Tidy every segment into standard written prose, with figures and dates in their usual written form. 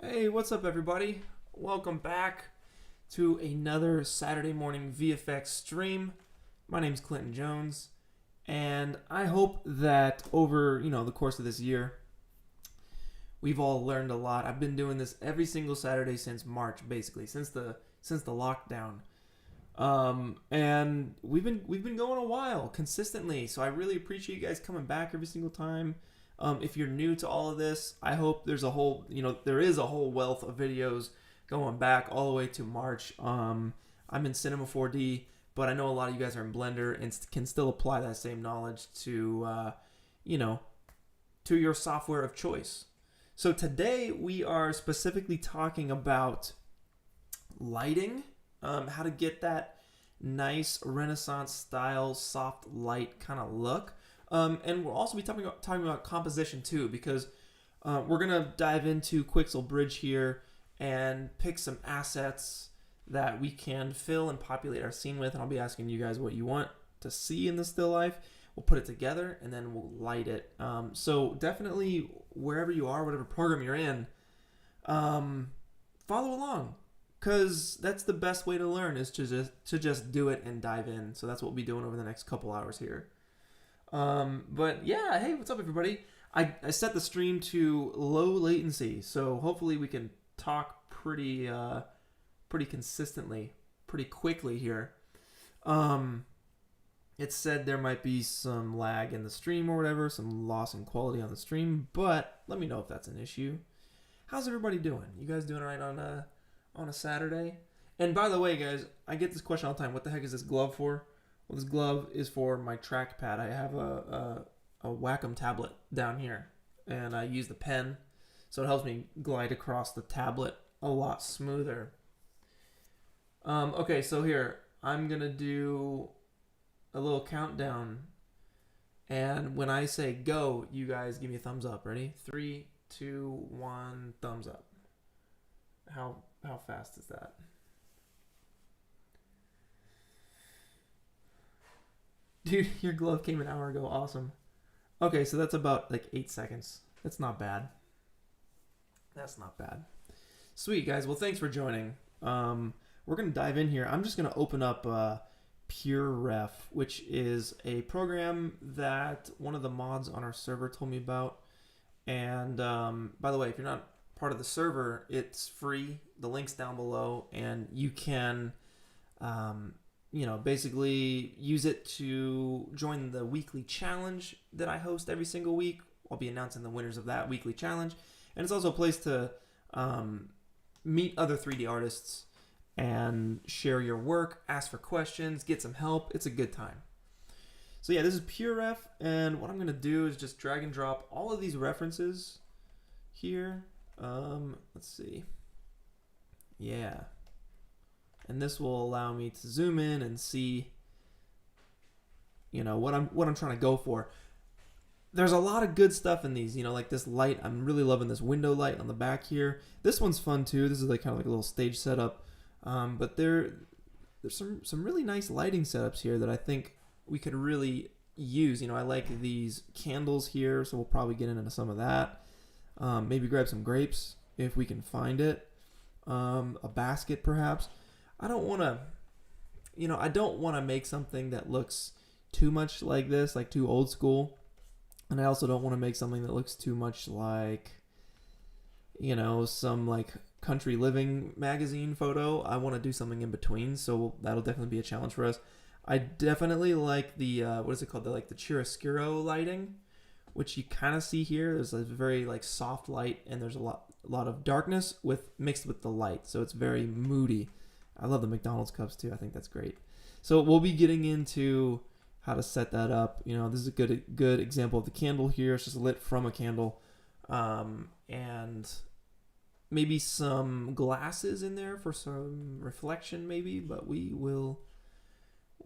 Hey, what's up, everybody? Welcome back to another Saturday morning VFX stream. My name's Clinton Jones, and I hope that over the course of this year, we've all learned a lot. I've been doing this every single Saturday since March, basically since the lockdown, and we've been going a while consistently. So I really appreciate you guys coming back every single time. If you're new to all of this, I hope there is a whole wealth of videos going back all the way to March. I'm in Cinema 4D, but I know a lot of you guys are in Blender and can still apply that same knowledge to your software of choice. So today we are specifically talking about lighting, how to get that nice Renaissance style soft light kind of look. And we'll also be talking about composition too, because we're gonna dive into Quixel Bridge here and pick some assets that we can fill and populate our scene with. And I'll be asking you guys what you want to see in the still life. We'll put it together and then we'll light it. So definitely wherever you are, whatever program you're in, follow along, because that's the best way to learn, is to just do it and dive in. So that's what we'll be doing over the next couple hours here. But yeah, hey, what's up, everybody? I set the stream to low latency, so hopefully we can talk pretty consistently, pretty quickly here. It said there might be some lag in the stream or whatever, some loss in quality on the stream, but let me know if that's an issue. How's everybody doing? You guys doing all right on a Saturday? And by the way, guys, I get this question all the time. What the heck is this glove for? Well, this glove is for my trackpad. I have a Wacom tablet down here, and I use the pen, so it helps me glide across the tablet a lot smoother. Okay, so here, I'm going to do a little countdown, and when I say go, you guys give me a thumbs up. Ready? 3, 2, 1, thumbs up. How fast is that? Dude, your glove came an hour ago. Awesome. Okay, so that's about like 8 seconds. That's not bad. That's not bad. Sweet, guys. Well, thanks for joining. We're going to dive in here. I'm just going to open up PureRef, which is a program that one of the mods on our server told me about. And by the way, if you're not part of the server, it's free. The link's down below, and you can basically use it to join the weekly challenge that I host every single week. I'll be announcing the winners of that weekly challenge. And it's also a place to meet other 3D artists and share your work, ask for questions, get some help. It's a good time. So yeah, this is PureRef, and what I'm going to do is just drag and drop all of these references here. Let's see. Yeah. And this will allow me to zoom in and see, what I'm trying to go for. There's a lot of good stuff in these, like this light. I'm really loving this window light on the back here. This one's fun too. This is like kind of like a little stage setup. But there's some really nice lighting setups here that I think we could really use. I like these candles here, so we'll probably get into some of that. Maybe grab some grapes if we can find it. A basket perhaps. I don't want to make something that looks too much like this, like too old school. And I also don't want to make something that looks too much like, some like country living magazine photo. I want to do something in between. So that'll definitely be a challenge for us. I definitely like the, what is it called? The chiaroscuro lighting, which you kind of see here. There's a very like soft light, and there's a lot of darkness mixed with the light. So it's very moody. I love the McDonald's cups too. I think that's great. So we'll be getting into how to set that up. This is a good example of the candle here. It's just lit from a candle, and maybe some glasses in there for some reflection, maybe. But we'll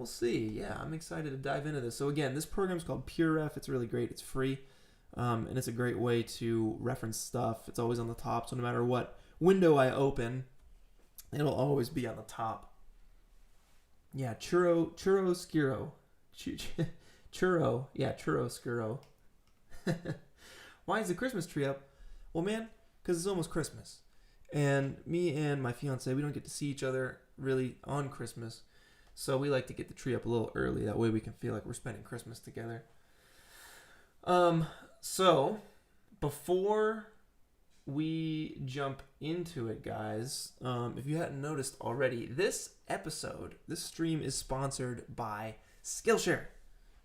see. Yeah, I'm excited to dive into this. So again, this program is called PureRef. It's really great. It's free, and it's a great way to reference stuff. It's always on the top, so no matter what window I open, it'll always be on the top. Yeah, churroscuro. Churroscuro. Why is the Christmas tree up? Well, man, because it's almost Christmas. And me and my fiance, we don't get to see each other really on Christmas. So we like to get the tree up a little early. That way we can feel like we're spending Christmas together. So before we jump into it, guys, if you hadn't noticed already, this stream is sponsored by Skillshare.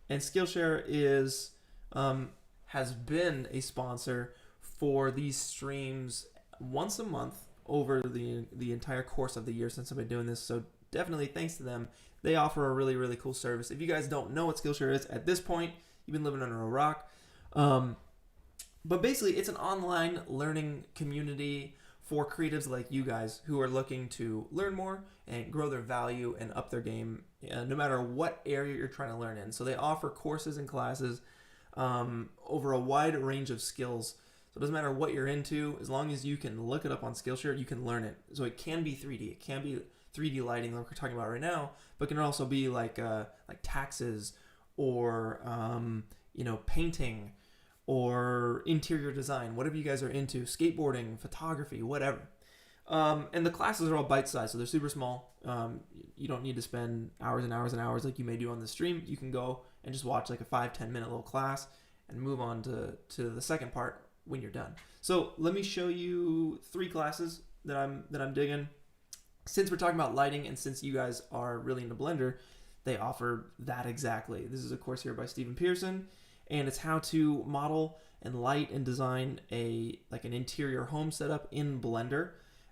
And Skillshare is has been a sponsor for these streams once a month over the entire course of the year since I've been doing this. So definitely thanks to them. They offer a really, really cool service. If you guys don't know what Skillshare is at this point, you've been living under a rock. But basically, it's an online learning community for creatives like you guys who are looking to learn more and grow their value and up their game, no matter what area you're trying to learn in. So they offer courses and classes over a wide range of skills. So it doesn't matter what you're into, as long as you can look it up on Skillshare, you can learn it. So it can be 3D, it can be 3D lighting like we're talking about right now, but it can also be like taxes or painting or interior design, whatever you guys are into, skateboarding, photography, whatever. And the classes are all bite-sized, so they're super small. You don't need to spend hours and hours and hours like you may do on the stream. You can go and just watch like a 5-10 minute little class and move on to the second part when you're done. So let me show you 3 classes that I'm digging. Since we're talking about lighting and since you guys are really into Blender, they offer that exactly. This is a course here by Stephen Pearson, and it's how to model and light and design an interior home setup in Blender.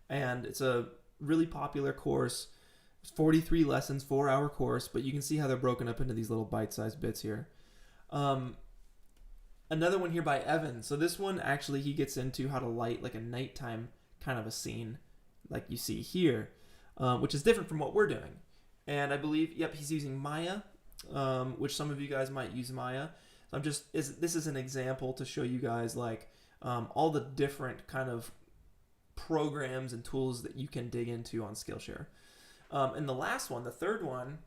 And it's a really popular course. It's 43 lessons, 4-hour course, but you can see how they're broken up into these little bite-sized bits here. Another one here by Evan. So this one, actually, he gets into how to light like a nighttime kind of a scene like you see here, which is different from what we're doing. And I believe, he's using Maya, which some of you guys might use Maya. This is an example to show you guys like all the different kind of programs and tools that you can dig into on Skillshare. And the last one, the third one,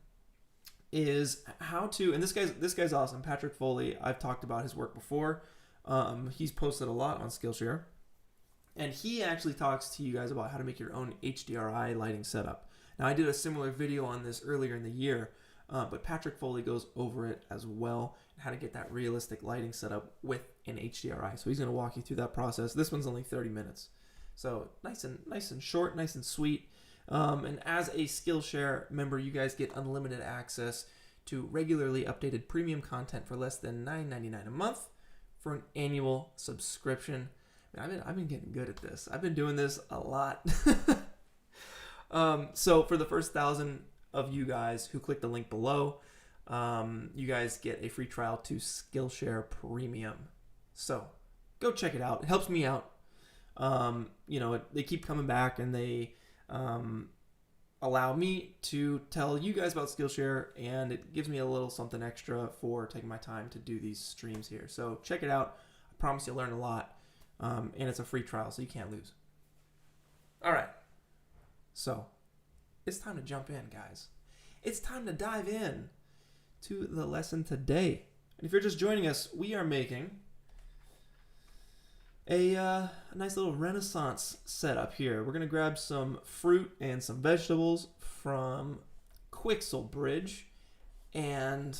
is how to, and this guy's awesome, Patrick Foley. I've talked about his work before. He's posted a lot on Skillshare, and he actually talks to you guys about how to make your own HDRI lighting setup. Now, I did a similar video on this earlier in the year, but Patrick Foley goes over it as well, and how to get that realistic lighting setup with an HDRI. So he's going to walk you through that process. This one's only 30 minutes. So nice and short, nice and sweet. And as a Skillshare member, you guys get unlimited access to regularly updated premium content for less than $9.99 a month for an annual subscription. I've been getting good at this. I've been doing this a lot. So for the first 1,000 of you guys who click the link below, you guys get a free trial to Skillshare Premium. So go check it out. It helps me out. They keep coming back, and they allow me to tell you guys about Skillshare, and it gives me a little something extra for taking my time to do these streams here. So check it out. I promise you'll learn a lot, and it's a free trial, so you can't lose. All right. So it's time to jump in, guys. It's time to dive in to the lesson today. And if you're just joining us, we are making a nice little Renaissance setup here. We're going to grab some fruit and some vegetables from Quixel Bridge, and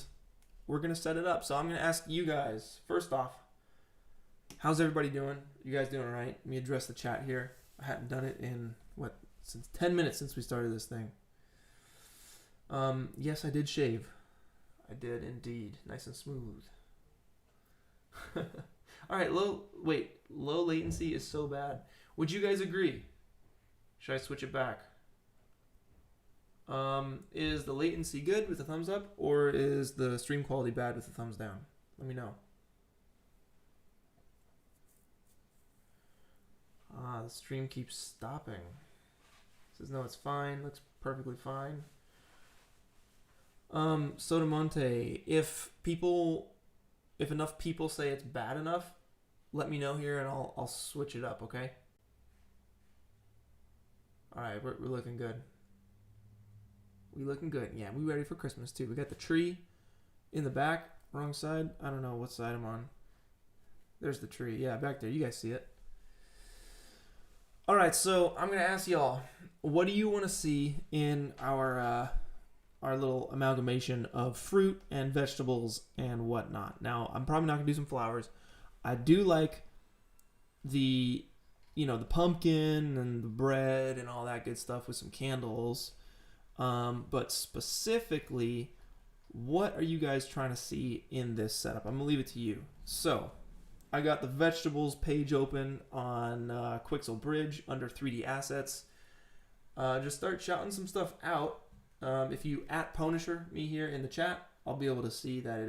we're going to set it up. So I'm going to ask you guys, first off, how's everybody doing? You guys doing all right? Let me address the chat here. I hadn't done it in, since 10 minutes since we started this thing. Yes, I did shave. I did indeed. Nice and smooth. All right, low latency is so bad. Would you guys agree? Should I switch it back? Is the latency good with the thumbs up, or is the stream quality bad with the thumbs down? Let me know. The stream keeps stopping. It says no, it's fine. Looks perfectly fine. Sotomonte, if enough people say it's bad enough, let me know here and I'll switch it up, okay? All right, we're looking good. We looking good. Yeah, we ready for Christmas too. We got the tree in the back, wrong side. I don't know what side I'm on. There's the tree. Yeah, back there. You guys see it. All right, so I'm gonna ask y'all, what do you want to see in our little amalgamation of fruit and vegetables and whatnot? Now, I'm probably not gonna do some flowers. I do like the, the pumpkin and the bread and all that good stuff with some candles. But specifically, what are you guys trying to see in this setup? I'm gonna leave it to you. So, I got the vegetables page open on Quixel Bridge under 3D assets. Just start shouting some stuff out. If you @pwnisher me here in the chat, I'll be able to see that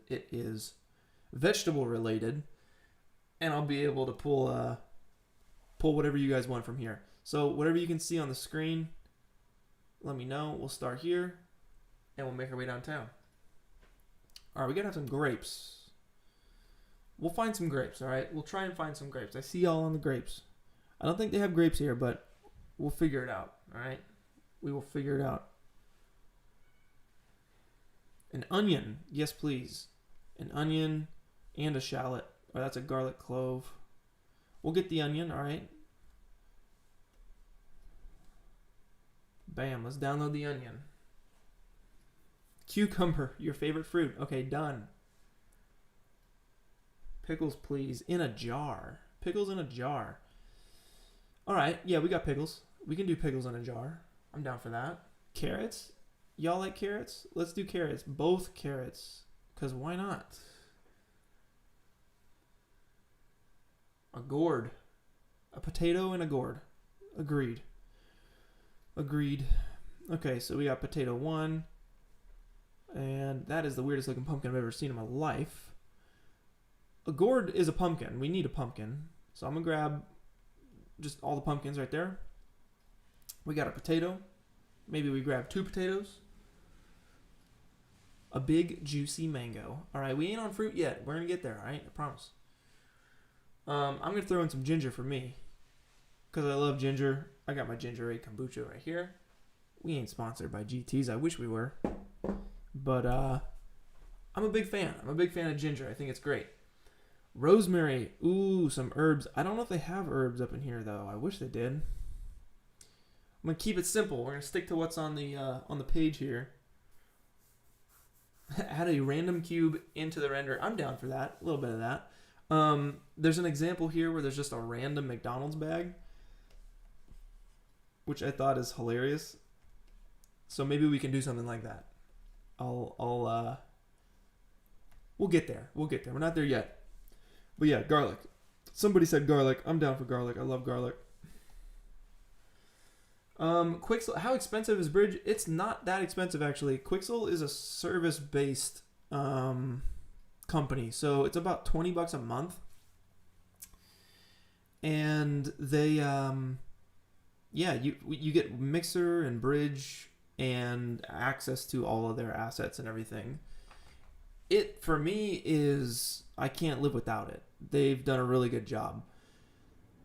it is vegetable related, and I'll be able to pull whatever you guys want from here. So whatever you can see on the screen, let me know. We'll start here, and we'll make our way downtown. All right, we gotta have some grapes. We'll find some grapes, all right? We'll try and find some grapes. I see y'all on the grapes. I don't think they have grapes here, but we'll figure it out, all right? We will figure it out. An onion, yes please. An onion and a shallot. Oh, that's a garlic clove. We'll get the onion, all right? Bam, let's download the onion. Cucumber, your favorite fruit. Okay, done. Pickles, please. In a jar. Pickles in a jar. All right. Yeah, we got pickles. We can do pickles in a jar. I'm down for that. Carrots? Y'all like carrots? Let's do carrots. Both carrots. Because why not? A gourd. A potato and a gourd. Agreed. Agreed. Okay, so we got potato 1. And that is the weirdest looking pumpkin I've ever seen in my life. A gourd is a pumpkin. We need a pumpkin. So I'm going to grab just all the pumpkins right there. We got a potato. Maybe we grab 2 potatoes. A big, juicy mango. All right, we ain't on fruit yet. We're going to get there, all right? I promise. I'm going to throw in some ginger for me because I love ginger. I got my ginger ale kombucha right here. We ain't sponsored by GTs. I wish we were. But I'm a big fan. I'm a big fan of ginger. I think it's great. Rosemary. Ooh, some herbs. I don't know if they have herbs up in here, though. I wish they did. I'm going to keep it simple. We're going to stick to what's on the page here. Add a random cube into the render. I'm down for that. A little bit of that. There's an example here where there's just a random McDonald's bag, which I thought is hilarious. So maybe we can do something like that. We'll get there. We'll get there. We're not there yet. But yeah, garlic. Somebody said garlic. I'm down for garlic. I love garlic. Quixel, how expensive is Bridge? It's not that expensive, actually. Quixel is a service-based company, so it's about $20 a month. And they, you get Mixer and Bridge and access to all of their assets and everything. It, for me, is, I can't live without it. They've done a really good job.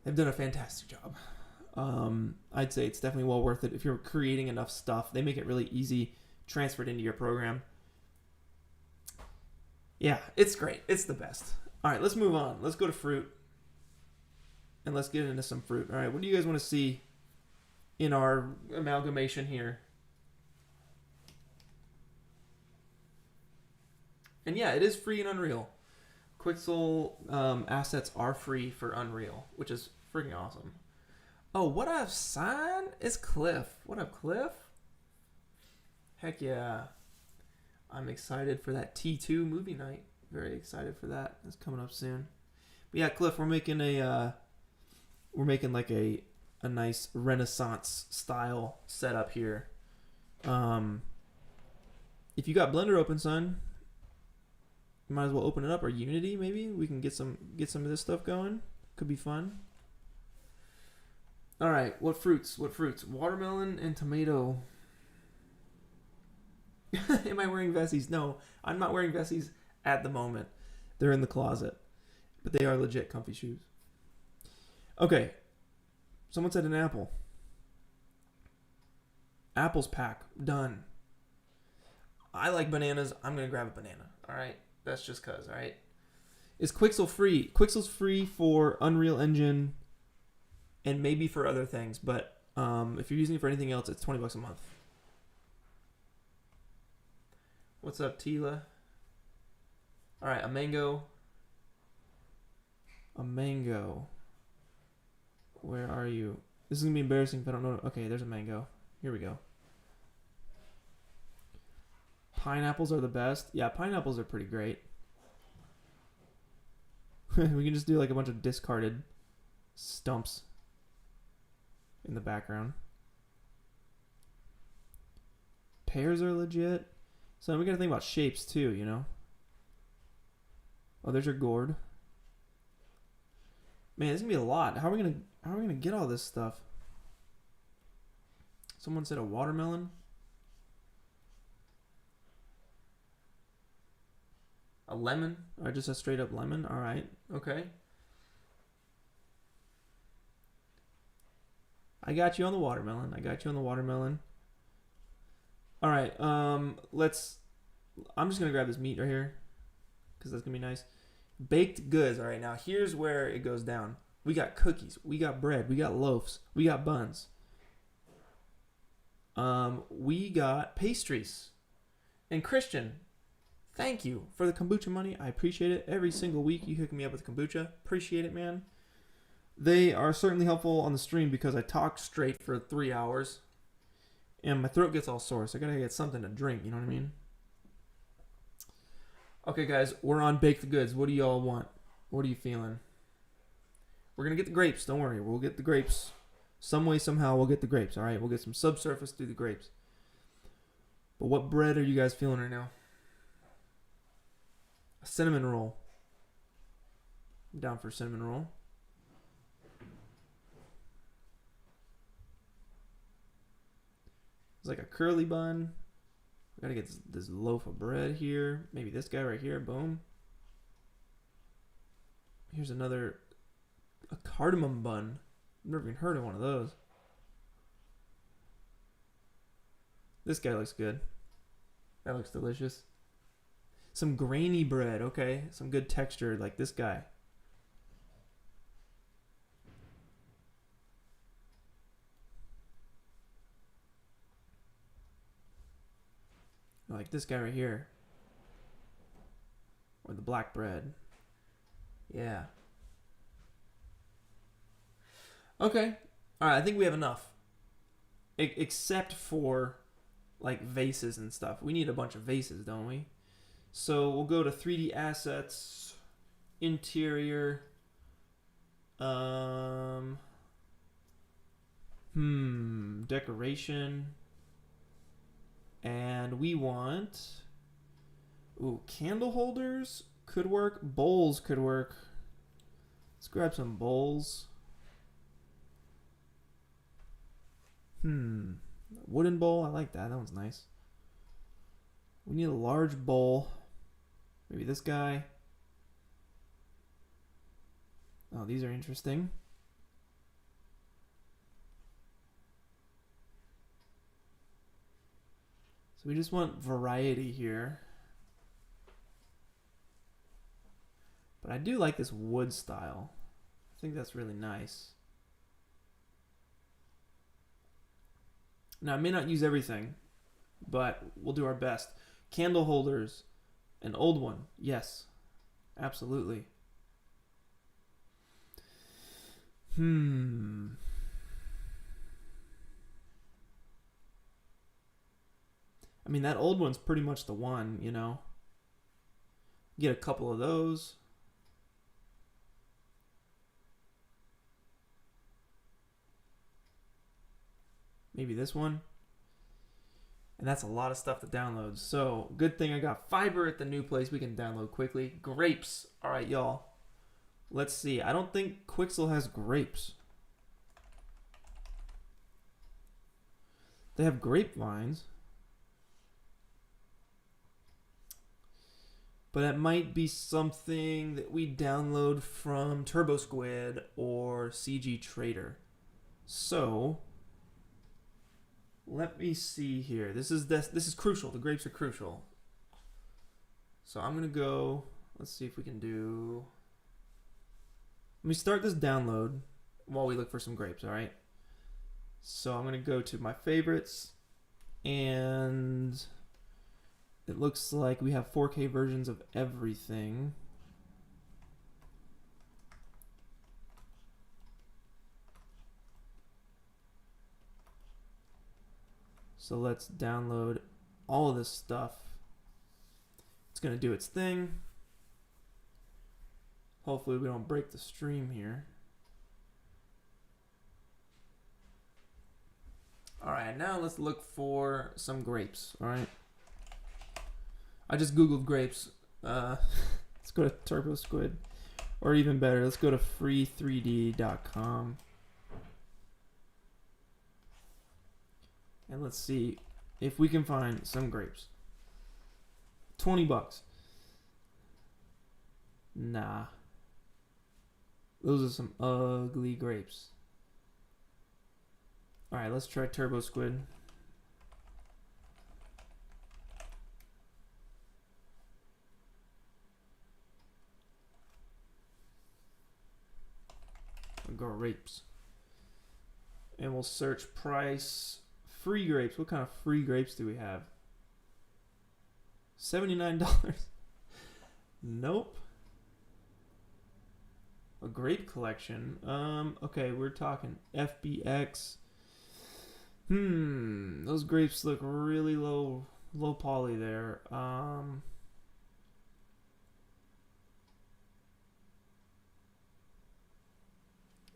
They've done a fantastic job. I'd say it's definitely well worth it. If you're creating enough stuff, they make it really easy, transferred into your program. Yeah, it's great. It's the best. All right, let's move on. Let's go to fruit. And let's get into some fruit. All right, what do you guys want to see in our amalgamation here? And yeah, it is free in Unreal. Quixel assets are free for Unreal, which is freaking awesome. Oh, what up, son? It's Cliff. What up, Cliff? Heck yeah. I'm excited for that T2 movie night. Very excited for that. It's coming up soon. But yeah, Cliff, we're making like a nice Renaissance style setup here. If you got Blender open, son, you might as well open it up, or Unity maybe. We can get some of this stuff going. Could be fun. All right, what fruits? Watermelon and tomato. Am I wearing Vessies? No, I'm not wearing Vessies at the moment. They're in the closet, but they are legit comfy shoes. Okay, someone said an apple. Apples pack, done. I like bananas. I'm going to grab a banana, all right? That's just cuz, all right? Is Quixel free? Quixel's free for Unreal Engine and maybe for other things. But if you're using it for anything else, it's $20 a month. What's up, Tila? All right, a mango. A mango. Where are you? This is gonna be embarrassing if I don't know. Okay, there's a mango. Here we go. Pineapples are the best. Yeah, pineapples are pretty great. We can just do like a bunch of discarded stumps in the background. Pears are legit. So we gotta think about shapes too, you know. Oh, there's your gourd. Man, it's gonna be a lot. How are we gonna get all this stuff? Someone said a watermelon. A lemon, or just a straight up lemon. All right, okay. I got you on the watermelon. All right, I'm just gonna grab this meat right here because that's gonna be nice. Baked goods. All right, now here's where it goes down. We got cookies, we got bread, we got loaves, we got buns. We got pastries. And Christian, thank you for the kombucha money. I appreciate it. Every single week you hook me up with kombucha. Appreciate it, man. They are certainly helpful on the stream because I talk straight for 3 hours and my throat gets all sore, so I gotta get something to drink, you know what I mean? Okay, guys, we're on baked goods. What do y'all want? What are you feeling? We're gonna get the grapes. Don't worry, we'll get the grapes. Some way, somehow, we'll get the grapes. All right, we'll get some subsurface through the grapes. But what bread are you guys feeling right now? A cinnamon roll. I'm down for a cinnamon roll. It's like a curly bun. We gotta get this loaf of bread here. Maybe this guy right here. Boom. Here's a cardamom bun. I've never even heard of one of those. This guy looks good. That looks delicious. Some grainy bread, okay. Some good texture like this guy. Like this guy right here. Or the black bread. Yeah. Okay. Alright, I think we have enough. Except for like vases and stuff. We need a bunch of vases, don't we? So we'll go to 3D assets, interior, decoration, and we want, candle holders could work, bowls could work. Let's grab some bowls. Wooden bowl, I like that. That one's nice. We need a large bowl. Maybe this guy. Oh, these are interesting. So we just want variety here. But I do like this wood style. I think that's really nice. Now, I may not use everything, but we'll do our best. Candle holders. An old one. Yes. Absolutely. I mean, that old one's pretty much the one, you know. Get a couple of those. Maybe this one. And that's a lot of stuff to download. So, good thing I got fiber at the new place we can download quickly. Grapes. All right, y'all. Let's see. I don't think Quixel has grapes. They have grapevines. But it might be something that we download from TurboSquid or CG Trader. So, let me see here. This is crucial. The grapes are crucial. So I'm going to go, let's see if we can do, let me start this download. while we look for some grapes, all right? So I'm going to go to my favorites, and it looks like we have 4K versions of everything. So let's download all of this stuff. It's going to do its thing. Hopefully we don't break the stream here. All right, now let's look for some grapes, all right? I just Googled grapes. Let's go to Turbo Squid. Or even better, let's go to free3d.com. And let's see if we can find some grapes. 20 bucks. Nah. Those are some ugly grapes. Alright, let's try Turbo Squid. Grapes. And we'll search price. Free grapes. What kind of free grapes do we have? $79. Nope. A grape collection. Okay, we're talking FBX. Those grapes look really low poly there.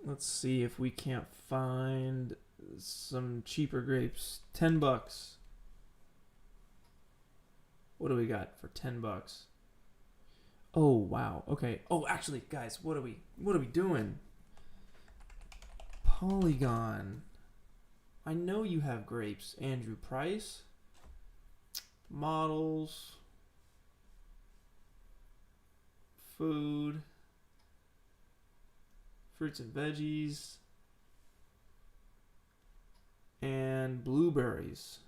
Let's see if we can't find some cheaper grapes. 10 bucks. What do we got for 10 bucks? Oh, wow. Okay. Oh, actually, guys, what are we doing? Polygon. I know you have grapes. Andrew Price. Models. Food. Fruits and veggies. And blueberries.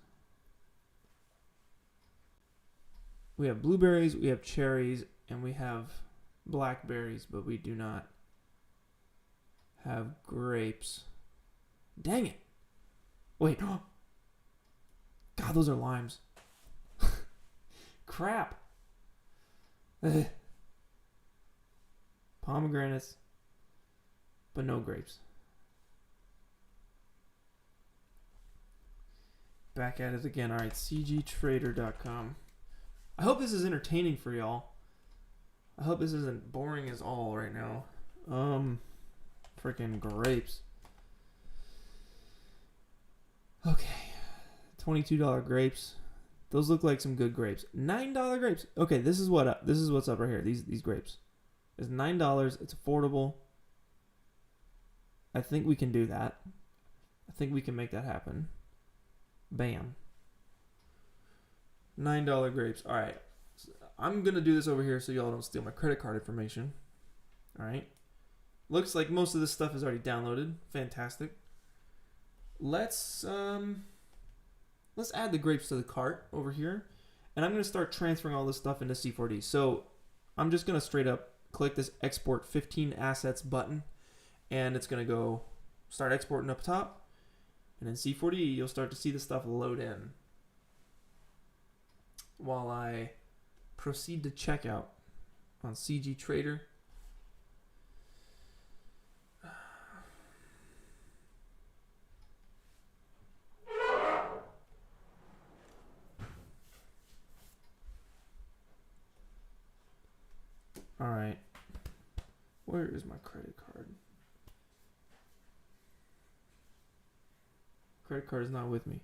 We have blueberries, we have cherries, and we have blackberries, but we do not have grapes. Dang it. Wait. God, those are limes. Crap. Pomegranates, but no grapes. Back at it again. All right, cgtrader.com. I hope this is entertaining for y'all. I hope this isn't boring as all right now. Freaking grapes. Okay, $22 grapes. Those look like some good grapes. $9 grapes. Okay, this is what's up right here. These grapes. It's $9. It's affordable. I think we can do that. I think we can make that happen. Bam. $9 grapes. All right. So I'm going to do this over here so y'all don't steal my credit card information. All right. Looks like most of this stuff is already downloaded. Fantastic. Let's add the grapes to the cart over here. And I'm going to start transferring all this stuff into C4D. So I'm just going to straight up click this export 15 assets button. And it's going to go start exporting up top. And in C4D, you'll start to see the stuff load in while I proceed to checkout on CG Trader. All right. Where is my credit card? Credit card is not with me.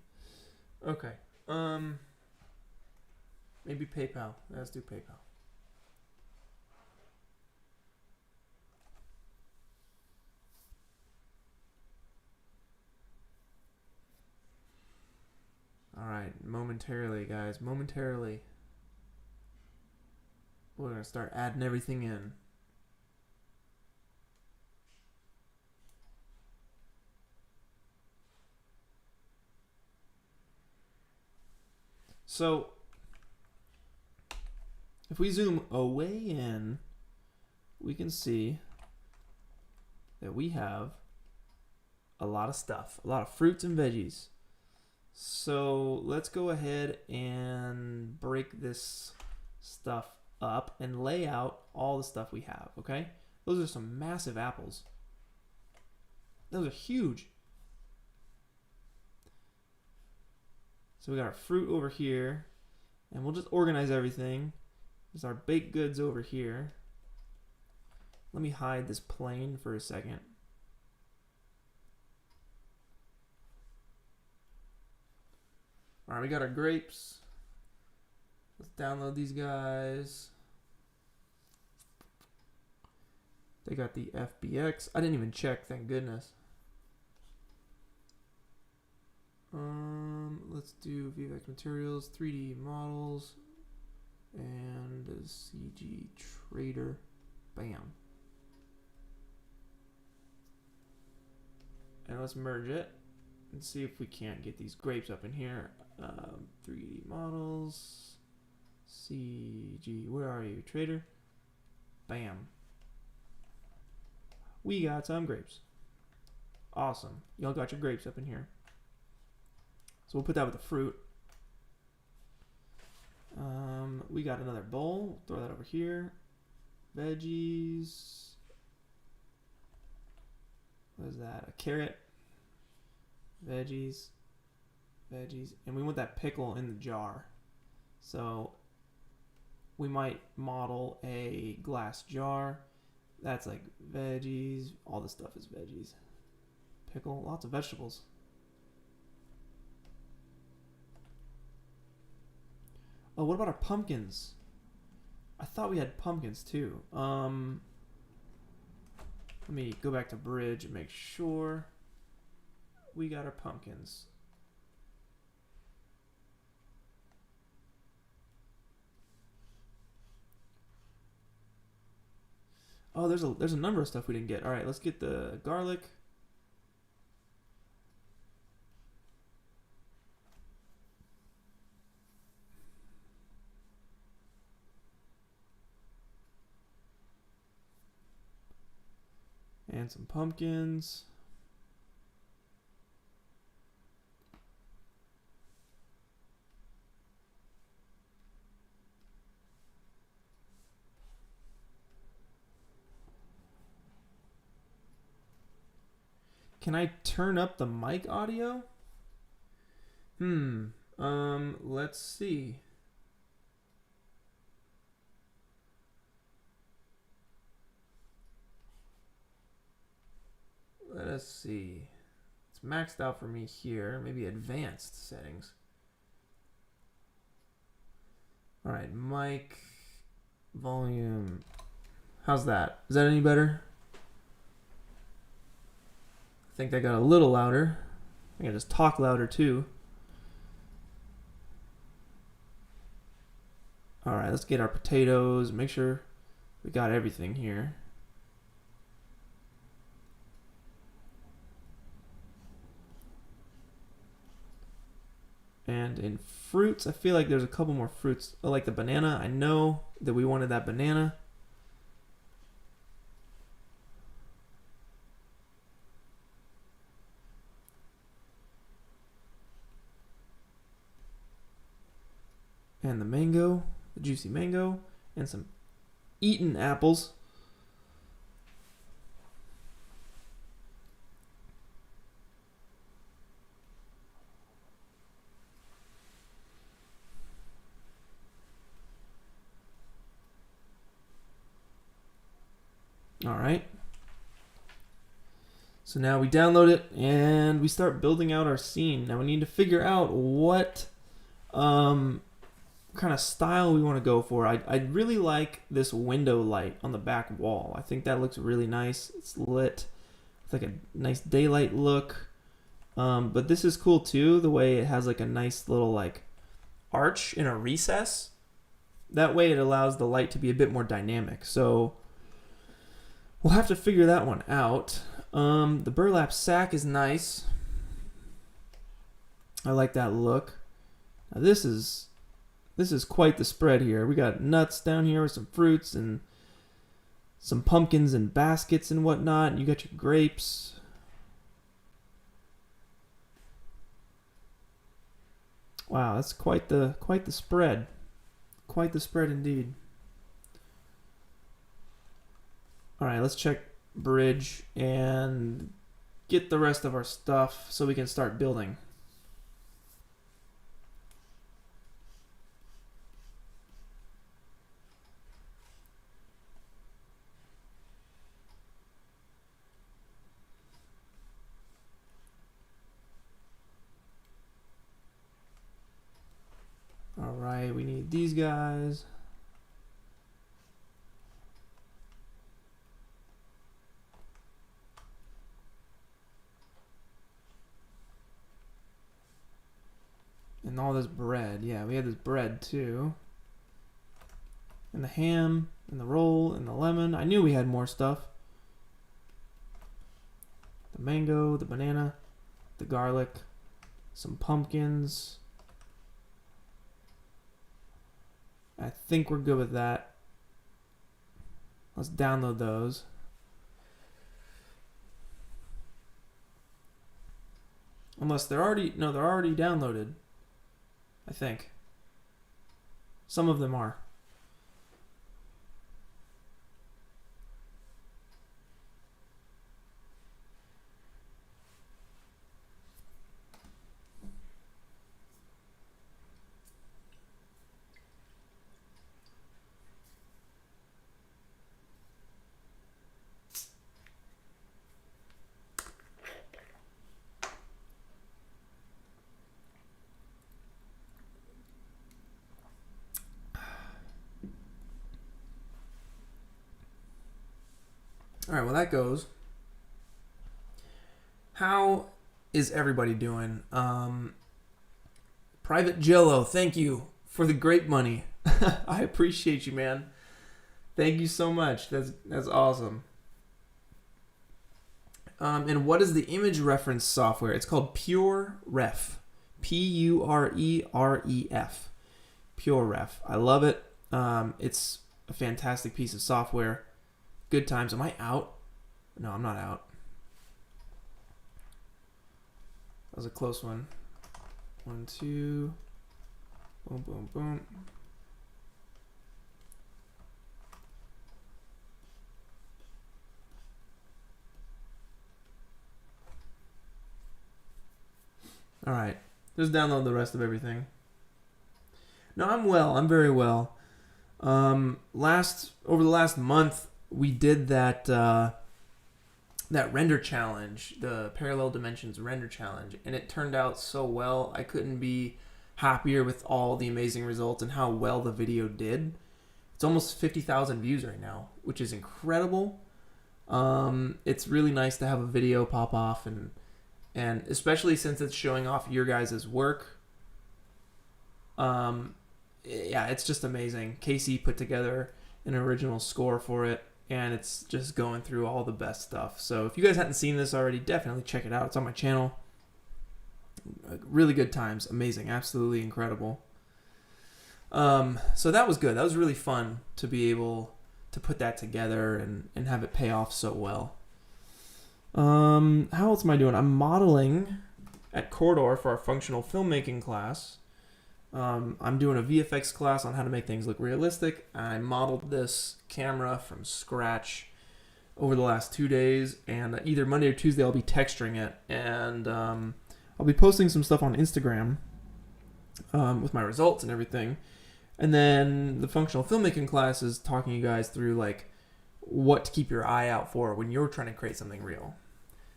Okay. Maybe PayPal. Let's do PayPal. All right. Momentarily, guys. Momentarily. We're going to start adding everything in. So, if we zoom away in, we can see that we have a lot of stuff, a lot of fruits and veggies. So let's go ahead and break this stuff up and lay out all the stuff we have, okay? Those are some massive apples. Those are huge. So we got our fruit over here, and we'll just organize everything. There's our baked goods over here. Let me hide this plane for a second. All right, we got our grapes. Let's download these guys. They got the FBX. I didn't even check, thank goodness. Let's do VFX materials, 3D models, and a CG trader. Bam. And let's merge it and see if we can't get these grapes up in here. 3D models, CG, where are you, trader? Bam. We got some grapes. Awesome. Y'all got your grapes up in here. So we'll put that with the fruit. We got another bowl. Throw that over here. Veggies. What is that? A carrot. Veggies. Veggies. And we want that pickle in the jar. So we might model a glass jar. That's like veggies. All this stuff is veggies. Pickle. Lots of vegetables. Oh, what about our pumpkins? I thought we had pumpkins too. Let me go back to bridge and make sure we got our pumpkins. Oh, there's a number of stuff we didn't get. All right, let's get the garlic. And some pumpkins. Can I turn up the mic audio? Let's see. Let us see. It's maxed out for me here. Maybe advanced settings. All right, mic volume. How's that? Is that any better? I think that got a little louder. I can just talk louder too. All right, let's get our potatoes. Make sure we got everything here. And in fruits, I feel like there's a couple more fruits. I like the banana. I know that we wanted that banana. And the mango, the juicy mango, and some eaten apples. All right. So now we download it and we start building out our scene. Now we need to figure out what kind of style we want to go for. I really like this window light on the back wall. I think that looks really nice. It's lit. It's like a nice daylight look. But this is cool too, the way it has like a nice little like arch in a recess. That way it allows the light to be a bit more dynamic. So we'll have to figure that one out. The burlap sack is nice. I like that look. Now this is quite the spread here. We got nuts down here with some fruits and some pumpkins and baskets and whatnot. You got your grapes. Wow, that's quite the spread. Quite the spread indeed. All right, let's check bridge and get the rest of our stuff so we can start building. All right, we need these guys. And all this bread. Yeah, we had this bread too. And the ham, and the roll, and the lemon. I knew we had more stuff. The mango, the banana, the garlic, some pumpkins. I think we're good with that. Let's download those. Unless they're already, no, they're already downloaded. I think. Some of them are. All right, well that goes. How is everybody doing? Private Jello, thank you for the great money. I appreciate you, man. Thank you so much. That's awesome. And what is the image reference software? It's called PureRef. P-U-R-E-R-E-F. PureRef. I love it. It's a fantastic piece of software. Good times. Am I out? No, I'm not out. That was a close one. 1, 2. Boom, boom, boom. All right. Just download the rest of everything. No, I'm well. I'm very well. Over the last month, we did that render challenge, the Parallel Dimensions render challenge, and it turned out so well. I couldn't be happier with all the amazing results and how well the video did. It's almost 50,000 views right now, which is incredible. It's really nice to have a video pop off, and especially since it's showing off your guys' work. Yeah, it's just amazing. Casey put together an original score for it, and it's just going through all the best stuff. So if you guys hadn't seen this already, definitely check it out. It's on my channel. Really good times. Amazing. Absolutely incredible. So that was good. That was really fun to be able to put that together and have it pay off so well. How else am I doing? I'm modeling at Corridor for our functional filmmaking class. I'm doing a VFX class on how to make things look realistic. I modeled this camera from scratch over the last 2 days, and either Monday or Tuesday I'll be texturing it, and I'll be posting some stuff on Instagram with my results and everything. And then the functional filmmaking class is talking you guys through like what to keep your eye out for when you're trying to create something real.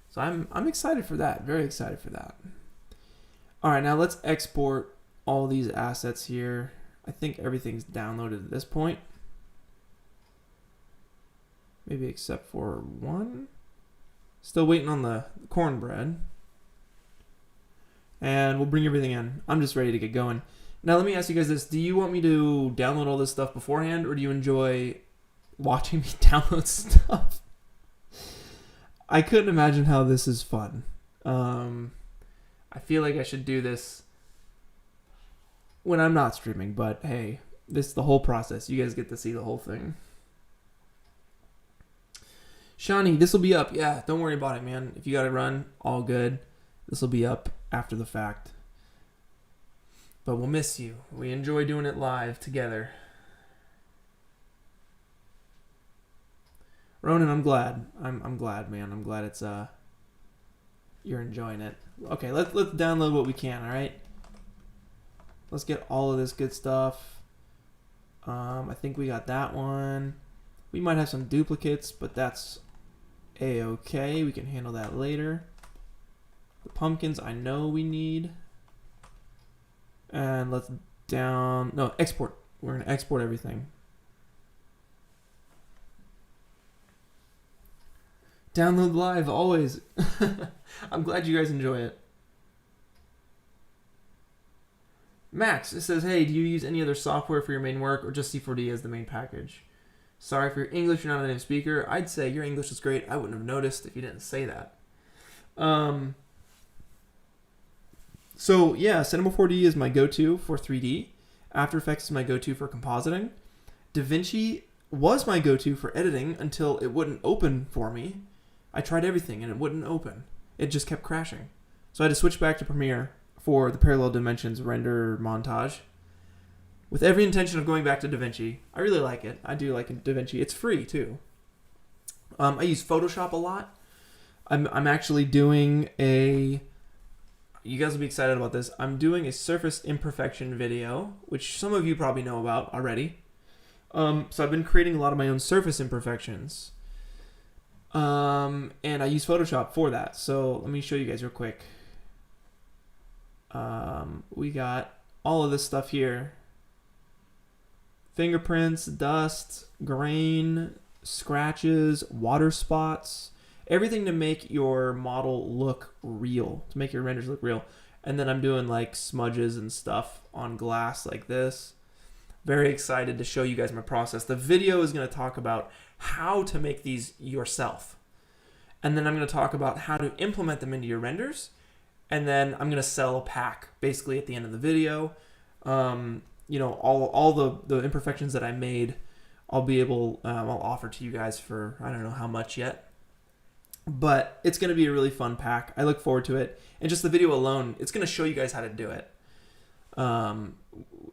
So I'm excited for that. Very excited for that. All right, now let's export all these assets here. I think everything's downloaded at this point. Maybe except for one. Still waiting on the cornbread. And we'll bring everything in. I'm just ready to get going. Now let me ask you guys this. Do you want me to download all this stuff beforehand, or do you enjoy watching me download stuff? I couldn't imagine how this is fun. I feel like I should do this when I'm not streaming, but hey, this is the whole process. You guys get to see the whole thing. Shawnee, this will be up. Yeah, don't worry about it, man. If you got to run, all good. This will be up after the fact. But we'll miss you. We enjoy doing it live together. Ronan, I'm glad. I'm glad, man. I'm glad it's you're enjoying it. Okay, let's download what we can, all right? Let's get all of this good stuff. I think we got that one. We might have some duplicates, but that's a-okay. We can handle that later. The pumpkins I know we need. And let's export. We're going to export everything. Download live, always. I'm glad you guys enjoy it. Max, it says, hey, do you use any other software for your main work or just C4D as the main package? Sorry for your English, you're not a native speaker. I'd say your English is great. I wouldn't have noticed if you didn't say that. So yeah, Cinema 4D is my go-to for 3D. After Effects is my go-to for compositing. DaVinci was my go-to for editing until it wouldn't open for me. I tried everything and it wouldn't open. It just kept crashing. So I had to switch back to Premiere for the parallel dimensions render montage. With every intention of going back to DaVinci. I really like it. I do like DaVinci. It's free too. I use Photoshop a lot. I'm actually doing a... You guys will be excited about this. I'm doing a surface imperfection video, which some of you probably know about already. So I've been creating a lot of my own surface imperfections. And I use Photoshop for that. So let me show you guys real quick. We got all of this stuff here. Fingerprints, dust, grain, scratches, water spots. Everything to make your model look real, to make your renders look real. And then I'm doing like smudges and stuff on glass like this. Very excited to show you guys my process. The video is going to talk about how to make these yourself. And then I'm going to talk about how to implement them into your renders. And then I'm going to sell a pack basically at the end of the video. You know, all the imperfections that I made, I'll offer to you guys for, I don't know how much yet. But it's going to be a really fun pack. I look forward to it. And just the video alone, it's going to show you guys how to do it.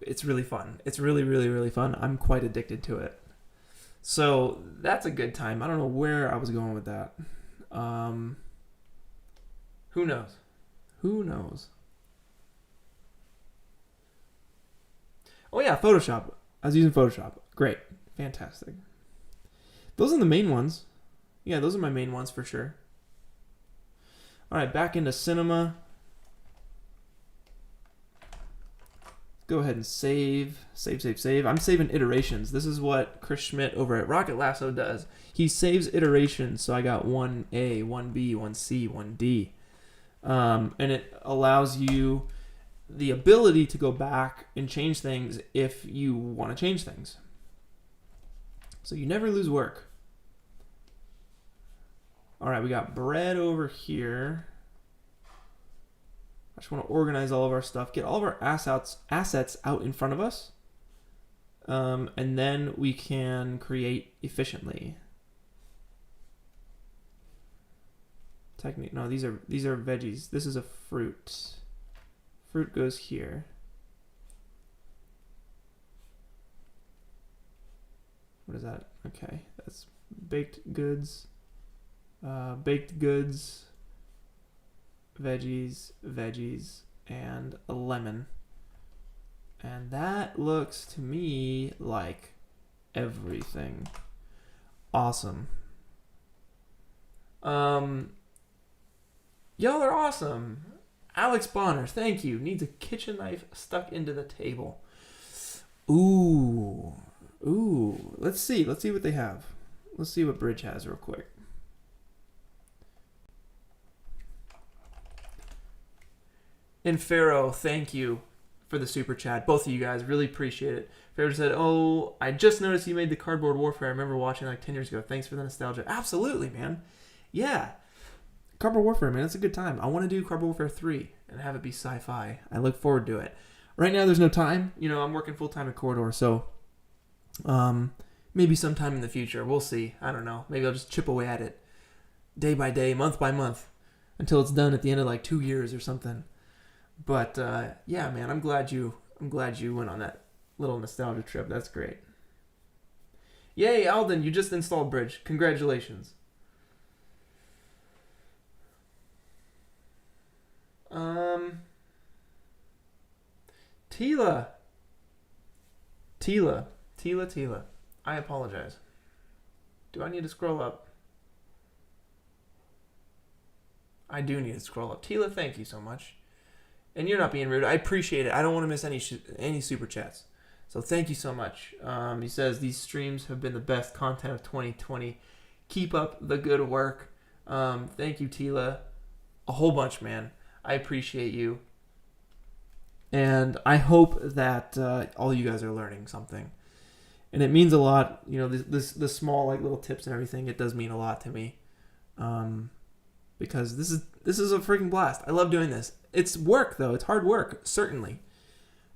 It's really fun. It's really, really, really fun. I'm quite addicted to it. So that's a good time. I don't know where I was going with that. Who knows? Who knows? Oh yeah, Photoshop. I was using Photoshop. Great. Fantastic. Those are the main ones. Yeah, those are my main ones for sure. All right, back into Cinema. Go ahead and save. I'm saving iterations. This is what Chris Schmidt over at Rocket Lasso does. He saves iterations. So I got 1A, 1B, 1C, 1D. And it allows you the ability to go back and change things if you want to change things. So you never lose work. All right, we got bread over here. I just want to organize all of our stuff, get all of our assets out in front of us. And then we can create efficiently. No, these are veggies. This is a fruit. Fruit goes here. What is that? Okay, that's baked goods. Baked goods, veggies, and a lemon. And that looks to me like everything. Awesome. Y'all are awesome. Alex Bonner, thank you. Needs a kitchen knife stuck into the table. Ooh. Let's see what they have. Let's see what Bridge has real quick. And Pharaoh, thank you for the super chat. Both of you guys, really appreciate it. Pharaoh said, oh, I just noticed you made the Cardboard Warfare. I remember watching like 10 years ago. Thanks for the nostalgia. Absolutely, man. Yeah. Cardboard Warfare, man, it's a good time. I want to do Cardboard Warfare 3 and have it be sci-fi. I look forward to it. Right now, there's no time. You know, I'm working full-time at Corridor, so maybe sometime in the future. We'll see. I don't know. Maybe I'll just chip away at it day by day, month by month, until it's done at the end of like 2 years or something. But yeah, man, I'm glad you I'm glad you went on that little nostalgia trip. That's great. Yay, Alden, you just installed Bridge. Congratulations. Tila. I apologize. Do I need to scroll up? I do need to scroll up. Tila, thank you so much. And you're not being rude. I appreciate it. I don't want to miss any super chats. So thank you so much. He says, these streams have been the best content of 2020. Keep up the good work. Thank you, Tila. A whole bunch, man. I appreciate you. And I hope that all you guys are learning something. And it means a lot, you know, this small like little tips and everything. It does mean a lot to me, because this is a freaking blast. I love doing this. It's work though. It's hard work, certainly,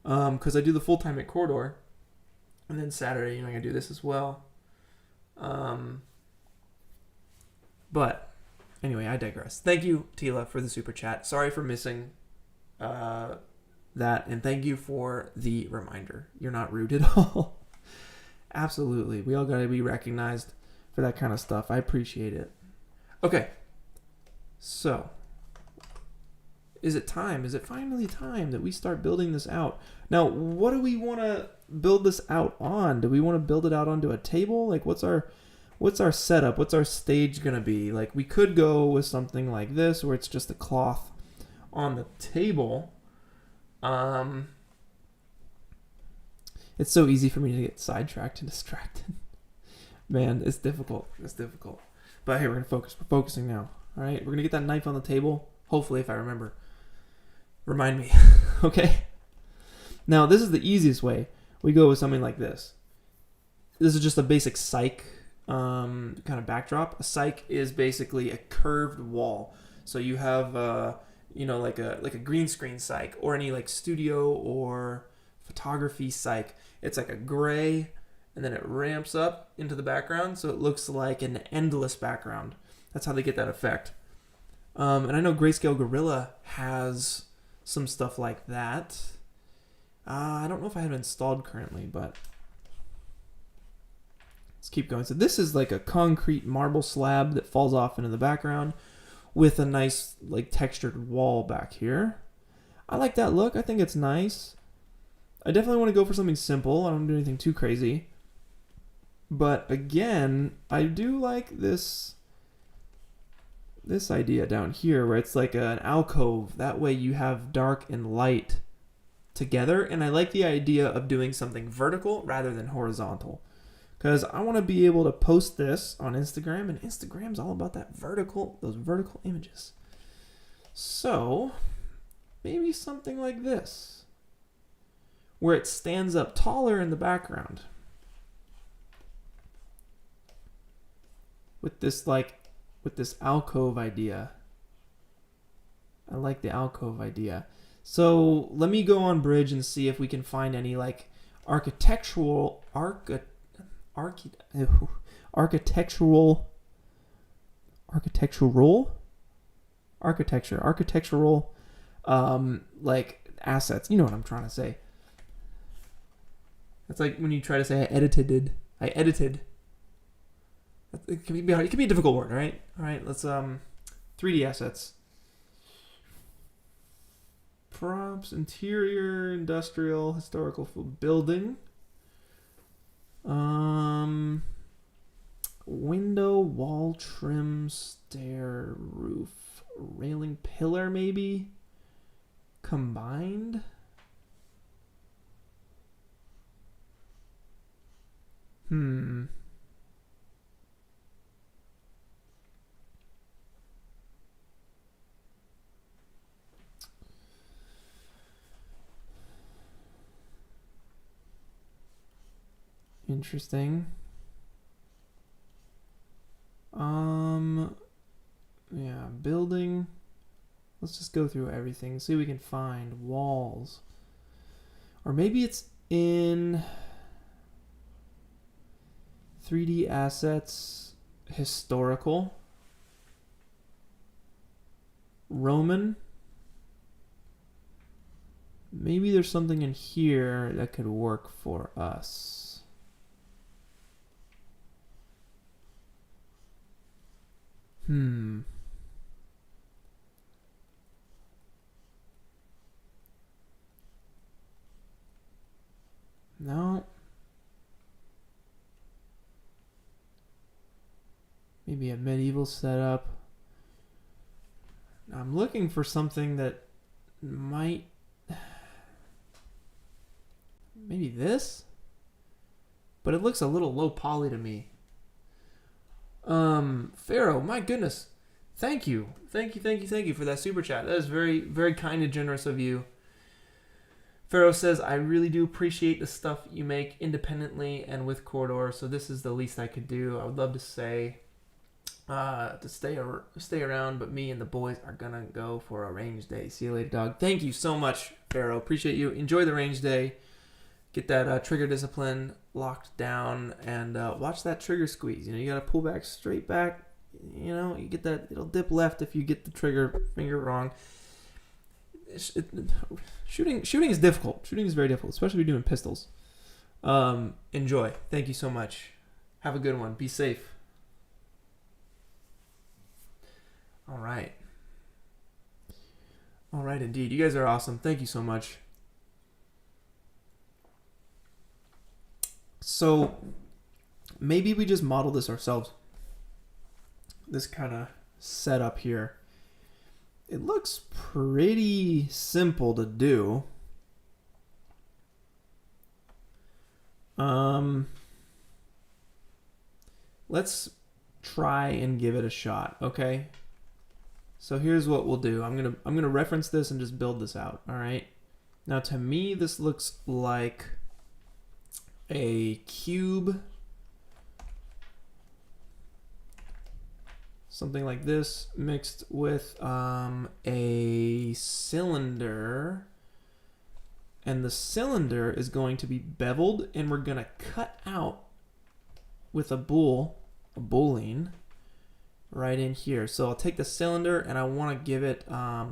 because I do the full time at Corridor, and then Saturday, you know, I gotta do this as well. But anyway, I digress. Thank you, Tila, for the super chat. Sorry for missing that, and thank you for the reminder. You're not rude at all. Absolutely. We all got to be recognized for that kind of stuff. I appreciate it. Okay. So, is it time? Is it finally time that we start building this out? Now, what do we want to build this out on? Do we want to build it out onto a table? Like, what's our setup? What's our stage going to be? Like, we could go with something like this where it's just a cloth on the table. It's so easy for me to get sidetracked and distracted. Man, it's difficult. It's difficult. But hey, we're going to focus. We're focusing now. All right? We're going to get that knife on the table. Hopefully, if I remember. Remind me. Okay? Now, this is the easiest way. We go with something like this. This is just a basic cyc kind of backdrop. A cyc is basically a curved wall. So you have, like a green screen cyc or any like studio or photography cyc. It's like a gray, and then it ramps up into the background, so it looks like an endless background. That's how they get that effect. And I know Grayscale Gorilla has some stuff like that. I don't know if I have it installed currently, but let's keep going. So this is like a concrete marble slab that falls off into the background with a nice like textured wall back here. I like that look. I think it's nice. I definitely want to go for something simple. I don't do anything too crazy. But again, I do like this idea down here where it's like an alcove. That way you have dark and light together. And I like the idea of doing something vertical rather than horizontal. Because I want to be able to post this on Instagram. And Instagram's all about those vertical images. So maybe something like this, where it stands up taller in the background. With this alcove idea. I like the alcove idea. So let me go on Bridge and see if we can find any like architectural like assets. You know what I'm trying to say. It's like when you try to say I edited. It can be a difficult word, all right? All right, let's 3D assets. Props, interior, industrial, historical building. Window, wall trim, stair, roof, railing, pillar maybe combined. Interesting. Yeah, building. Let's just go through everything. See if we can find walls. Or maybe it's in 3D assets, historical, Roman, maybe there's something in here that could work for us. No. Maybe a medieval setup. I'm looking for something that might... Maybe this? But it looks a little low poly to me. Pharaoh, my goodness. Thank you. Thank you for that super chat. That is very, very kind and generous of you. Pharaoh says, I really do appreciate the stuff you make independently and with Corridor, so this is the least I could do. I would love to say to stay around, but me and the boys are gonna go for a range day. See you later, dog. Thank you so much, Pharaoh. Appreciate you. Enjoy the range day. Get that trigger discipline locked down and watch that trigger squeeze. You know, you gotta pull back straight back. You know, you get that, it'll dip left if you get the trigger finger wrong. Shooting is difficult. Shooting is very difficult, especially if you're doing pistols. Enjoy. Thank you so much. Have a good one. Be safe. All right. All right, indeed. You guys are awesome. Thank you so much. So maybe we just model this ourselves. This kind of setup here. It looks pretty simple to do. Let's try and give it a shot, okay? So here's what we'll do. I'm gonna reference this and just build this out, all right? Now to me, this looks like a cube. Something like this mixed with a cylinder, and the cylinder is going to be beveled, and we're gonna cut out with a boolean right in here. So I'll take the cylinder and I want to give it a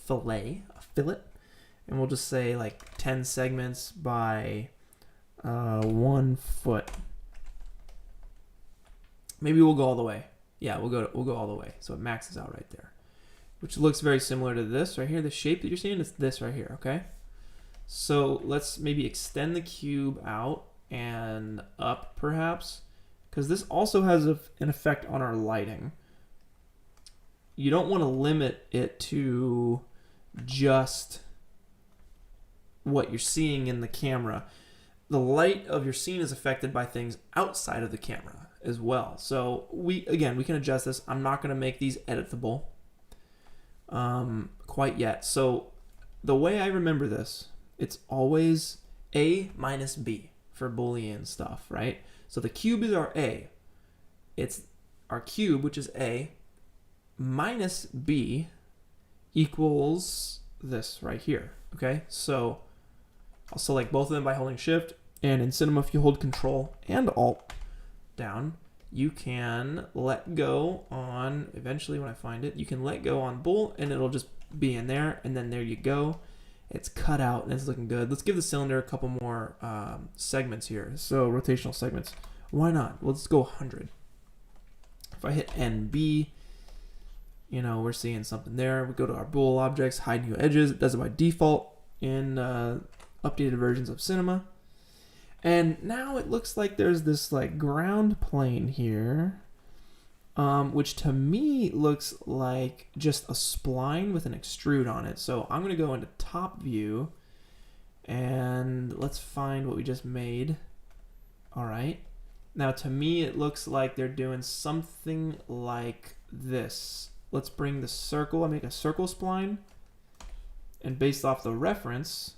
fillet, and we'll just say like 10 segments by 1 foot. Maybe we'll go all the way. Yeah, we'll go all the way. So it maxes out right there, which looks very similar to this right here. The shape that you're seeing is this right here, okay? So let's maybe extend the cube out and up perhaps, because this also has an effect on our lighting. You don't want to limit it to just what you're seeing in the camera. The light of your scene is affected by things outside of the camera as well. So we can adjust this. I'm not going to make these editable quite yet. So the way I remember this, it's always A minus B for Boolean stuff, right? So the cube is our A. It's our cube, which is A, minus B equals this right here, okay? So I'll select both of them by holding Shift, and in Cinema, if you hold Control and Alt down, you can let go on, eventually when I find it, you can let go on bool, and it'll just be in there, and then there you go. It's cut out, and it's looking good. Let's give the cylinder a couple more segments here. So rotational segments. Why not? Let's go 100. If I hit NB, you know, we're seeing something there. We go to our bool objects, hide new edges. It does it by default in updated versions of Cinema. And now it looks like there's this like ground plane here, which to me looks like just a spline with an extrude on it. So I'm going to go into top view and let's find what we just made. All right. Now to me, it looks like they're doing something like this. Let's bring the circle. I make a circle spline, and based off the reference,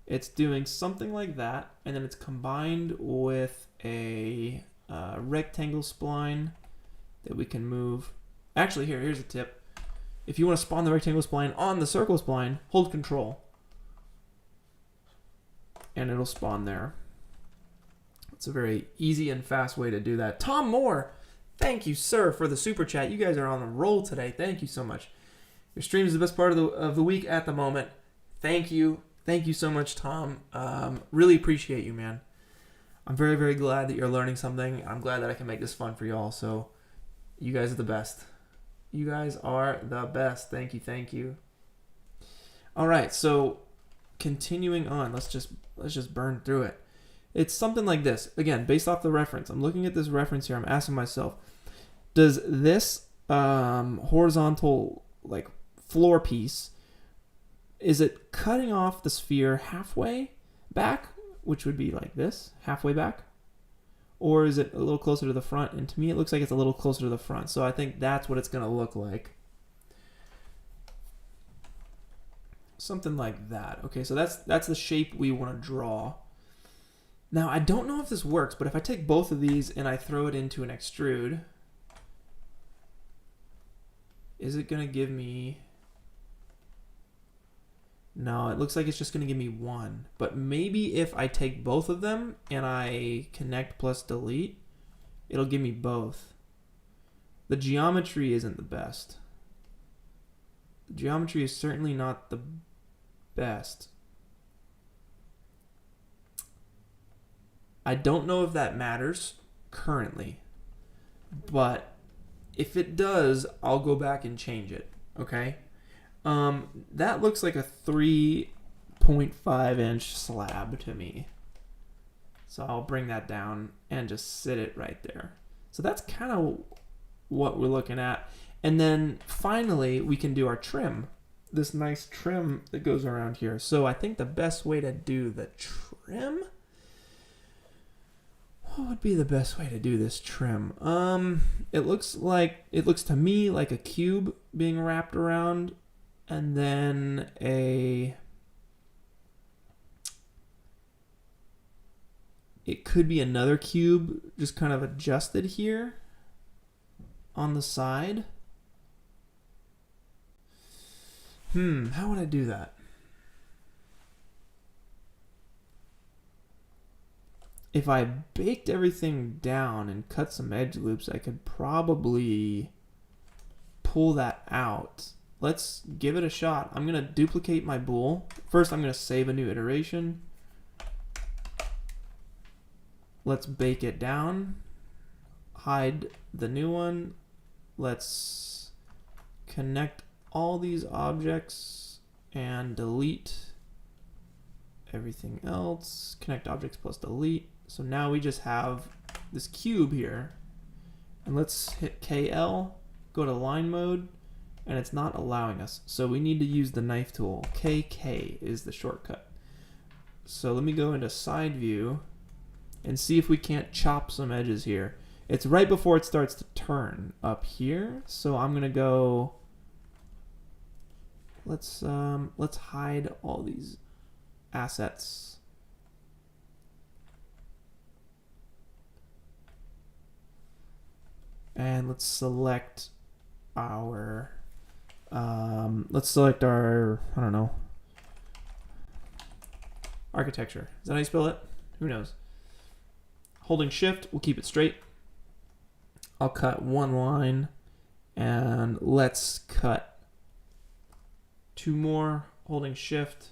it's doing something like that, and then it's combined with a rectangle spline that we can move. Actually, here's a tip. If you want to spawn the rectangle spline on the circle spline, hold Control, and it'll spawn there. It's a very easy and fast way to do that. Tom Moore, thank you, sir, for the super chat. You guys are on a roll today. Thank you so much. Your stream is the best part of the week at the moment. Thank you. Thank you so much, Tom. Really appreciate you, man. I'm very, very glad that you're learning something. I'm glad that I can make this fun for y'all. So you guys are the best. You guys are the best. Thank you. Thank you. All right. So continuing on, let's just burn through it. It's something like this. Again, based off the reference. I'm looking at this reference here. I'm asking myself, does this horizontal like floor piece, is it cutting off the sphere halfway back, which would be like this, halfway back? Or is it a little closer to the front? And to me, it looks like it's a little closer to the front. So I think that's what it's going to look like. Something like that. Okay, so that's the shape we want to draw. Now, I don't know if this works, but if I take both of these and I throw it into an extrude, is it going to give me... No, it looks like it's just going to give me one. But maybe if I take both of them and I connect plus delete, it'll give me both. The geometry isn't the best. The geometry is certainly not the best. I don't know if that matters currently, but if it does, I'll go back and change it, okay? That looks like a 3.5 inch slab to me. So I'll bring that down and just sit it right there. So that's kind of what we're looking at. And then finally, we can do our trim. This nice trim that goes around here. So I think the best way to do the trim... What would be the best way to do this trim? It looks to me like a cube being wrapped around, and then it could be another cube just kind of adjusted here on the side. How would I do that? If I baked everything down and cut some edge loops, I could probably pull that out. Let's give it a shot. I'm going to duplicate my bool. First, I'm going to save a new iteration. Let's bake it down. Hide the new one. Let's connect all these objects and delete everything else. Connect objects plus delete. So now we just have this cube here. And let's hit KL, go to line mode, and it's not allowing us. So we need to use the knife tool. KK is the shortcut. So let me go into side view and see if we can't chop some edges here. It's right before it starts to turn up here. So I'm gonna go, let's hide all these assets. And let's select our, I don't know, architecture. Is that how you spell it? Who knows? Holding shift, we'll keep it straight. I'll cut one line and let's cut two more, holding shift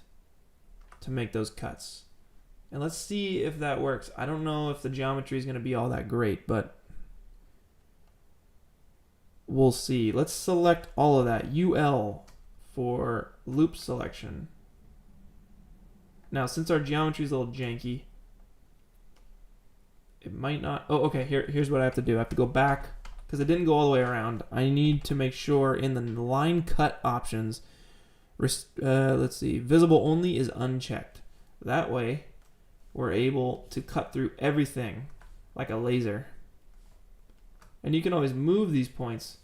to make those cuts. And let's see if that works. I don't know if the geometry is going to be all that great, but we'll see. Let's select all of that. UL for loop selection. Now, since our geometry is a little janky, it might not. Oh, okay. Here's what I have to do. I have to go back because it didn't go all the way around. I need to make sure in the line cut options, let's see, visible only is unchecked. That way, we're able to cut through everything like a laser. And you can always move these points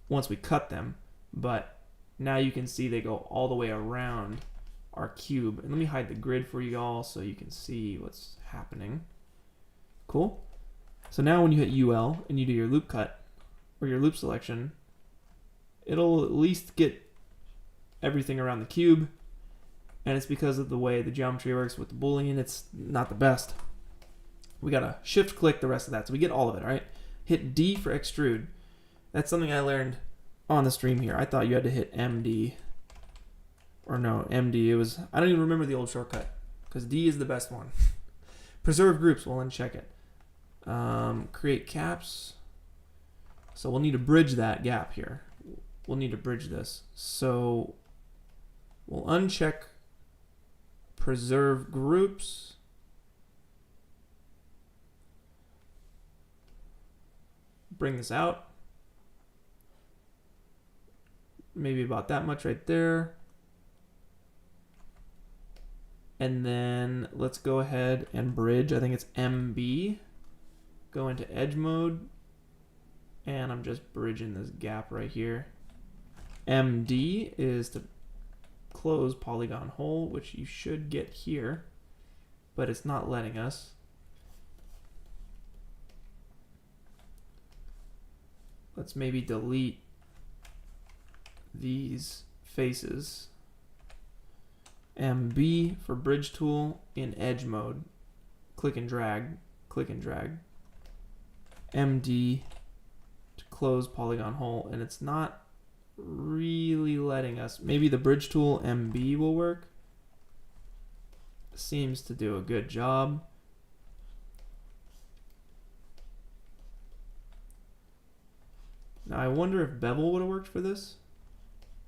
once we cut them, but now you can see they go all the way around our cube. And let me hide the grid for you all so you can see what's happening. Cool. So now when you hit UL and you do your loop cut or your loop selection, it'll at least get everything around the cube. And it's because of the way the geometry works with the Boolean, it's not the best. We gotta shift click the rest of that so we get all of it, all right? Hit D for extrude. That's something I learned on the stream here. I thought you had to hit MD. or no, MD. It was, I don't even remember the old shortcut because D is the best one. Preserve groups, we'll uncheck it. Create caps. So we'll need to bridge that gap here. We'll need to bridge this. So we'll uncheck preserve groups. Bring this out. Maybe about that much right there. And then let's go ahead and bridge. I think it's MB. Go into edge mode. And I'm just bridging this gap right here. MD is to close polygon hole, which you should get here, but it's not letting us. Let's maybe delete these faces. MB for bridge tool in edge mode. Click and drag, click and drag. MD to close polygon hole, and it's not really letting us. Maybe the bridge tool MB will work. Seems to do a good job. Now I wonder if bevel would have worked for this.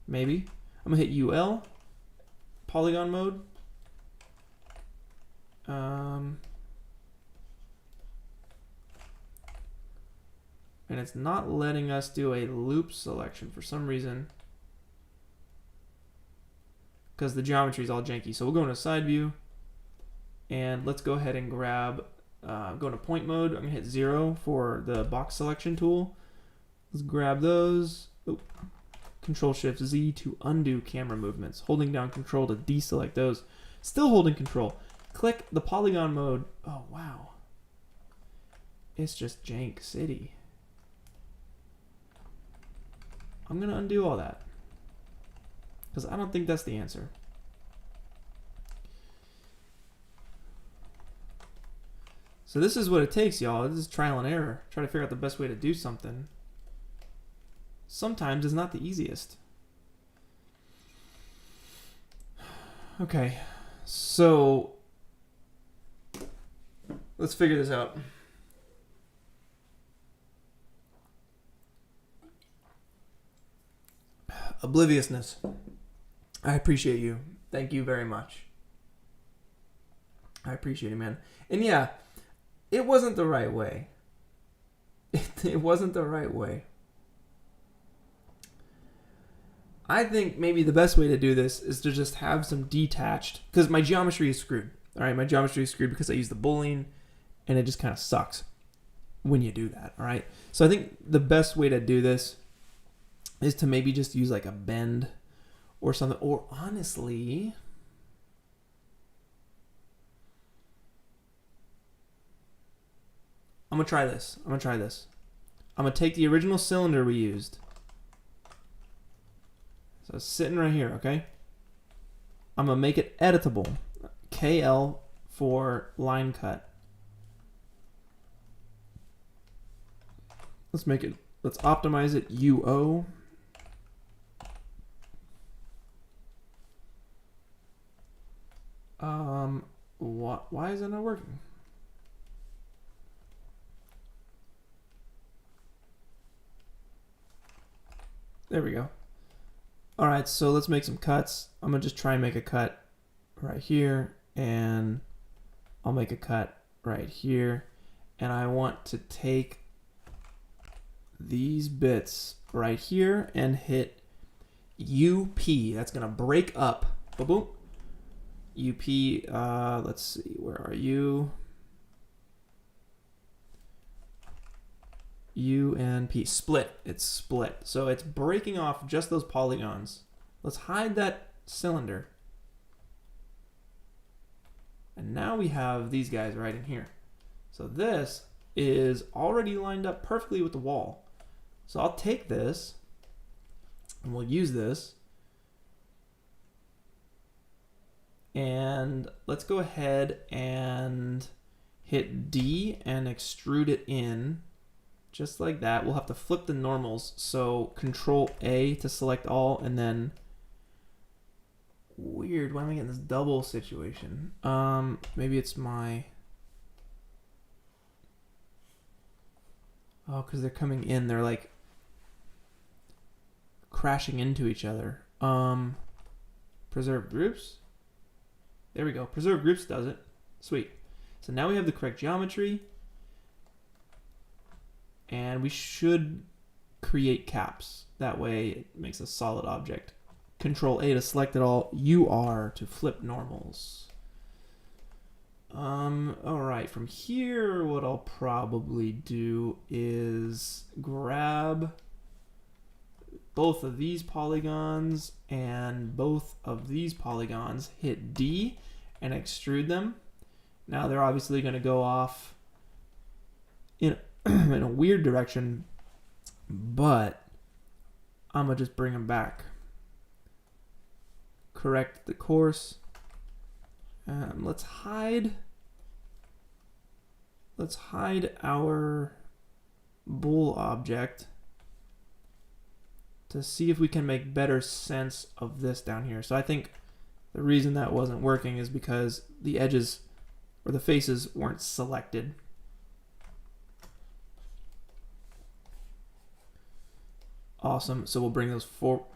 Maybe. I'm gonna hit UL, polygon mode. And it's not letting us do a loop selection for some reason, because the geometry is all janky. So we'll go into side view, and let's go ahead and grab, go into point mode. I'm gonna hit 0 for the box selection tool. Let's grab those. Oop. Control Shift Z to undo camera movements. Holding down Control to deselect those. Still holding Control. Click the polygon mode. Oh wow. It's just jank city. I'm gonna undo all that, because I don't think that's the answer. So this is what it takes, y'all. This is trial and error. Try to figure out the best way to do something. Sometimes it's not the easiest. Okay, so let's figure this out. Obliviousness. I appreciate you. Thank you very much. I appreciate it, man. And yeah, it wasn't the right way. It wasn't the right way. I think maybe the best way to do this is to just have some detached, because my geometry is screwed. All right, my geometry is screwed because I use the boolean, and it just kind of sucks when you do that. All right, so I think the best way to do this is to maybe just use like a bend or something, or honestly, I'm gonna try this. I'm gonna take the original cylinder we used. So it's sitting right here, okay? I'm gonna make it editable. KL for line cut. Let's optimize it UO. Why is it not working? There we go. All right, so let's make some cuts. I'm gonna just try and make a cut right here, and I'll make a cut right here. And I want to take these bits right here and hit UP. That's gonna break up. Boom, boom. UP, let's see, where are you? U and P, split, it's split. So it's breaking off just those polygons. Let's hide that cylinder. And now we have these guys right in here. So this is already lined up perfectly with the wall. So I'll take this and we'll use this. And let's go ahead and hit D and extrude it in. Just like that. We'll have to flip the normals. So Control A to select all, and then weird. Why am I getting this double situation? Maybe it's my... Oh, because they're coming in. They're like crashing into each other. Preserve groups. There we go. Preserve groups does it. Sweet. So now we have the correct geometry. And we should create caps. That way it makes a solid object. Control A to select it all. UR to flip normals. Alright, from here what I'll probably do is grab both of these polygons and both of these polygons, hit D and extrude them. Now they're obviously going to go off in in a weird direction, but I'm going to just bring them back. Correct the course. Let's hide our bool object to see if we can make better sense of this down here. So I think the reason that wasn't working is because the edges or the faces weren't selected. Awesome. So we'll bring those forward.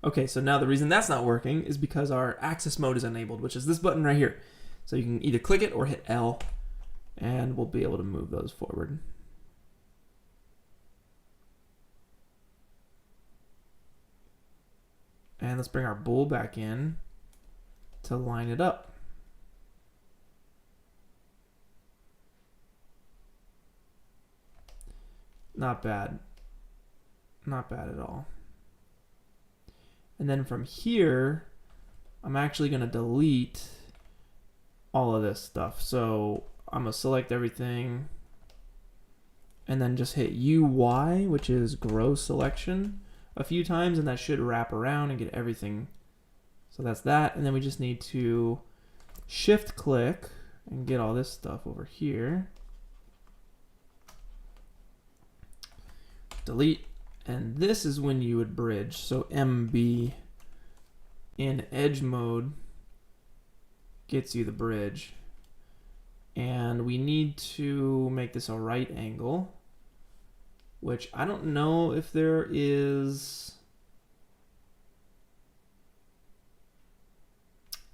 Okay, so now the reason that's not working is because our axis mode is enabled, which is this button right here. So you can either click it or hit L, and we'll be able to move those forward. And let's bring our bool back in to line it up. Not bad. Not bad at all. And then from here, I'm actually going to delete all of this stuff. So I'm going to select everything and then just hit UY, which is grow selection, a few times, and that should wrap around and get everything. So that's that. And then we just need to shift click and get all this stuff over here. Delete. And this is when you would bridge. So MB in edge mode gets you the bridge. And we need to make this a right angle, which I don't know if there is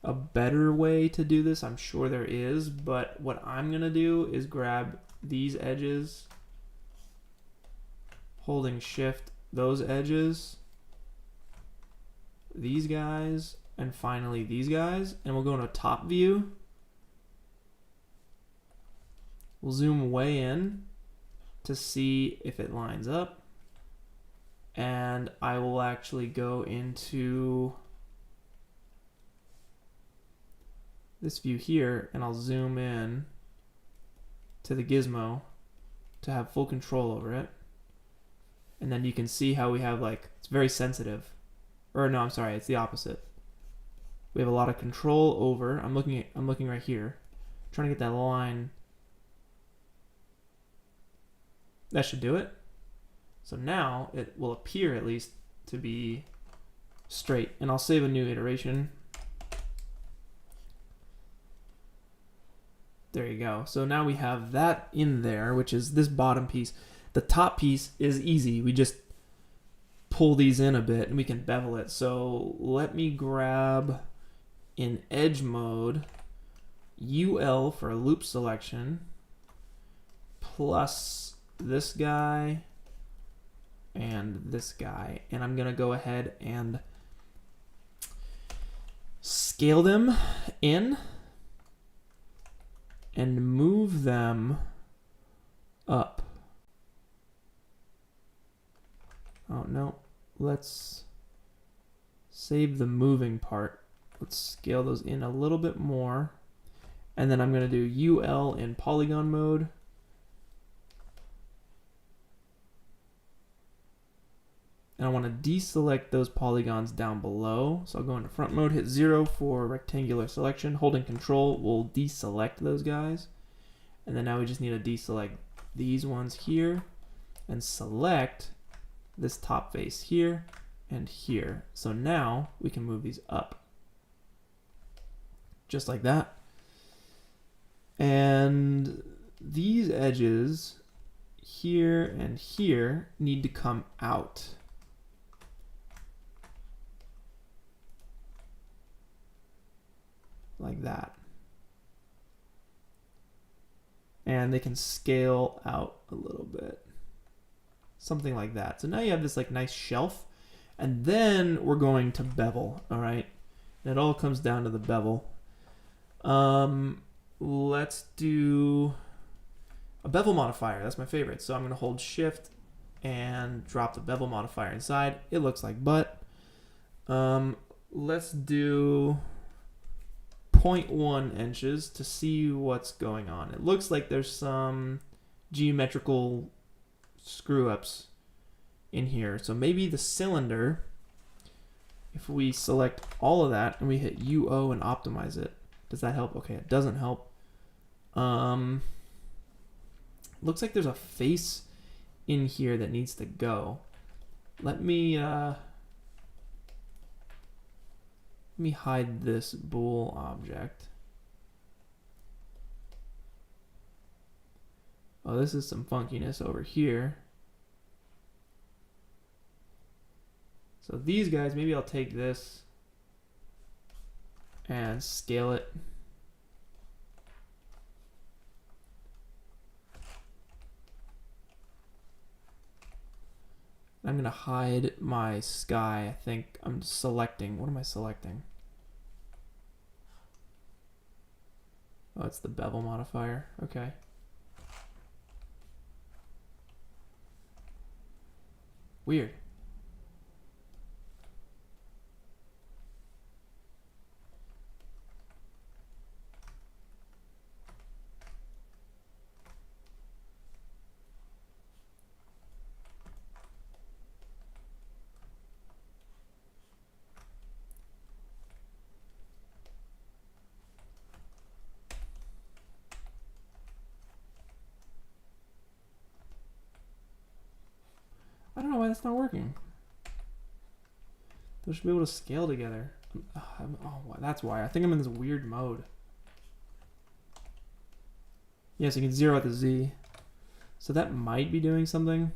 a better way to do this. I'm sure there is, but what I'm going to do is grab these edges, holding shift, those edges, these guys, and finally these guys, and we'll go into top view. We'll zoom way in to see if it lines up, and I will actually go into this view here and I'll zoom in to the gizmo to have full control over it. And then you can see how we have, like, it's very sensitive. Or no, I'm sorry, it's the opposite. We have a lot of control over, I'm looking right here, trying to get that line. That should do it. So now it will appear at least to be straight. And I'll save a new iteration. There you go. So now we have that in there, which is this bottom piece. The top piece is easy. We just pull these in a bit and we can bevel it. So let me grab in edge mode UL for a loop selection plus this guy and this guy. And I'm going to go ahead and scale them in and move them up. Oh no, let's save the moving part. Let's scale those in a little bit more. And then I'm going to do UL in polygon mode. And I want to deselect those polygons down below. So I'll go into front mode, hit 0 for rectangular selection. Holding control will deselect those guys. And then now we just need to deselect these ones here and select this top face here and here. So now we can move these up. just like that. And these edges here and here need to come out. Like that. And they can scale out a little bit. Something like that. So now you have this like nice shelf. And then we're going to bevel, all right? And it all comes down to the bevel. Let's do a bevel modifier. That's my favorite. So I'm gonna hold shift and drop the bevel modifier inside. It looks like butt. Let's do 0.1 inches to see what's going on. It looks like there's some geometrical screw ups in here. So maybe the cylinder, if we select all of that and we hit UO and optimize it, does that help? Okay, it doesn't help. Looks like there's a face in here that needs to go. Let me hide this bool object. Oh, this is some funkiness over here. So these guys, maybe I'll take this and scale it. I'm gonna hide my sky. I think I'm selecting. What am I selecting? Oh, it's the bevel modifier. Okay. Weird. I don't know why that's not working. They should be able to scale together. Oh, that's why. I think I'm in this weird mode. Yes, you can zero out the Z. So that might be doing something.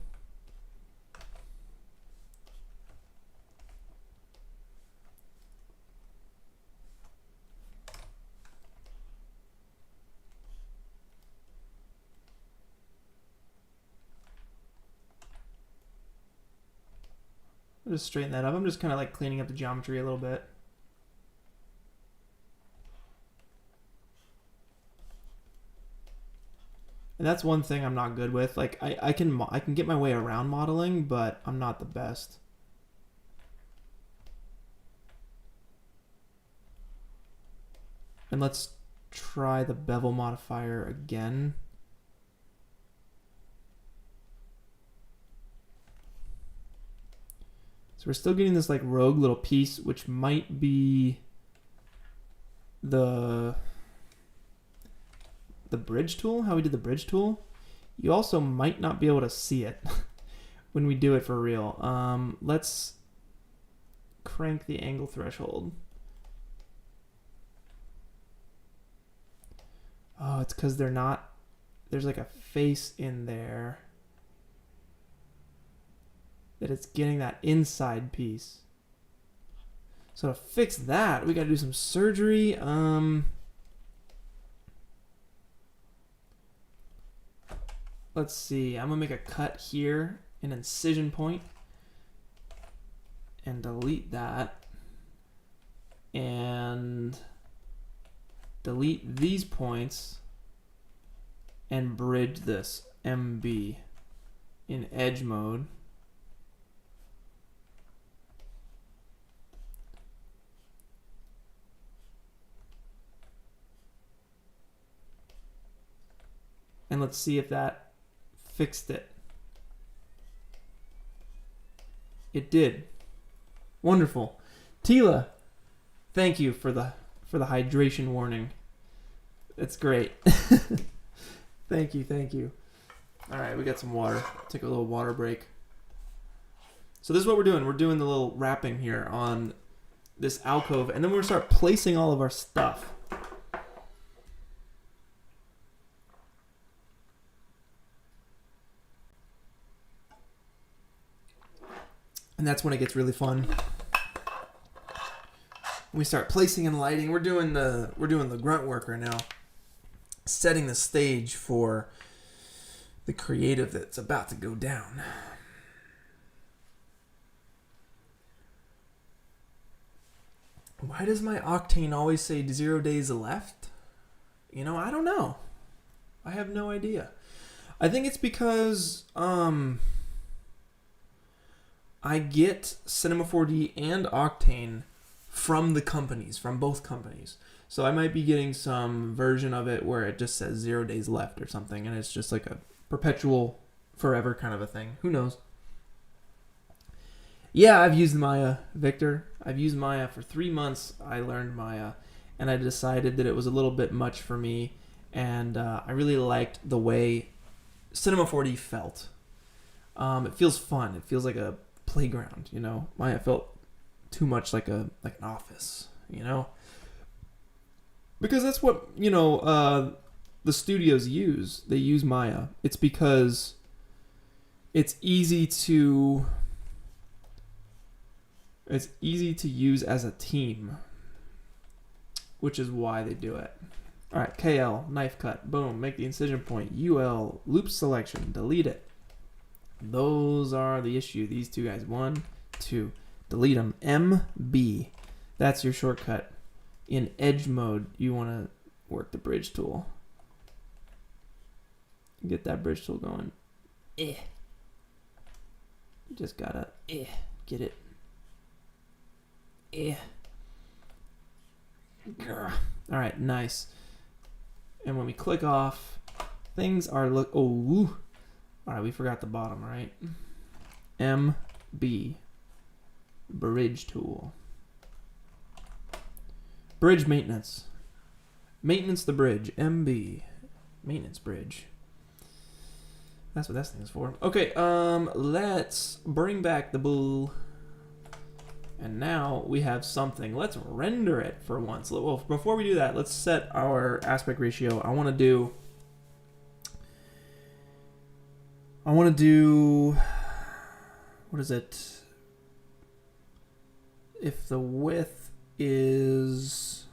I'll just straighten that up. I'm just kind of like cleaning up the geometry a little bit. And that's one thing I'm not good with. Like I can get my way around modeling, but I'm not the best. And let's try the bevel modifier again. We're still getting this like rogue little piece, which might be the bridge tool, how we did the bridge tool. You also might not be able to see it when we do it for real. Let's crank the angle threshold. Oh, it's because they're not, there's like a face in there. That it's getting that inside piece. So to fix that, we gotta do some surgery. Let's see, I'm gonna make a cut here, an incision point, and delete that. And delete these points and bridge this MB in edge mode. And let's see if that fixed it. It did. Wonderful. Tila, thank you for the hydration warning. That's great. Thank you, thank you. All right, we got some water. Take a little water break. So this is what we're doing. We're doing the little wrapping here on this alcove, and then we're gonna start placing all of our stuff. And that's when it gets really fun. We start placing and lighting. We're doing the grunt work right now, setting the stage for the creative that's about to go down. Why does my Octane always say 0 days left? You know, I don't know. I have no idea. I think it's because I get Cinema 4D and Octane from the companies, from both companies. So I might be getting some version of it where it just says 0 days left or something, and it's just like a perpetual, forever kind of a thing. Who knows? Yeah, I've used Maya, Victor. I've used Maya for 3 months. I learned Maya, and I decided that it was a little bit much for me, and I really liked the way Cinema 4D felt. It feels fun. It feels like a playground, you know. Maya felt too much like an office, you know, because that's what, you know, the studios use. They use Maya. It's because it's easy to use as a team, which is why they do it. All right, KL, knife cut, boom, make the incision point. UL, loop selection, delete it. Those are the issue. These two guys, 1, 2. Delete them. MB. That's your shortcut. In edge mode, you want to work the bridge tool. Get that bridge tool going. You just gotta get it. All right, nice. And when we click off, things are all right, we forgot the bottom, right? MB. Bridge tool. Bridge maintenance. Maintenance the bridge. MB. Maintenance bridge. That's what that thing is for. Okay, let's bring back the bull. And now we have something. Let's render it for once. Well, before we do that, let's set our aspect ratio. I want to do, what is it? If the width is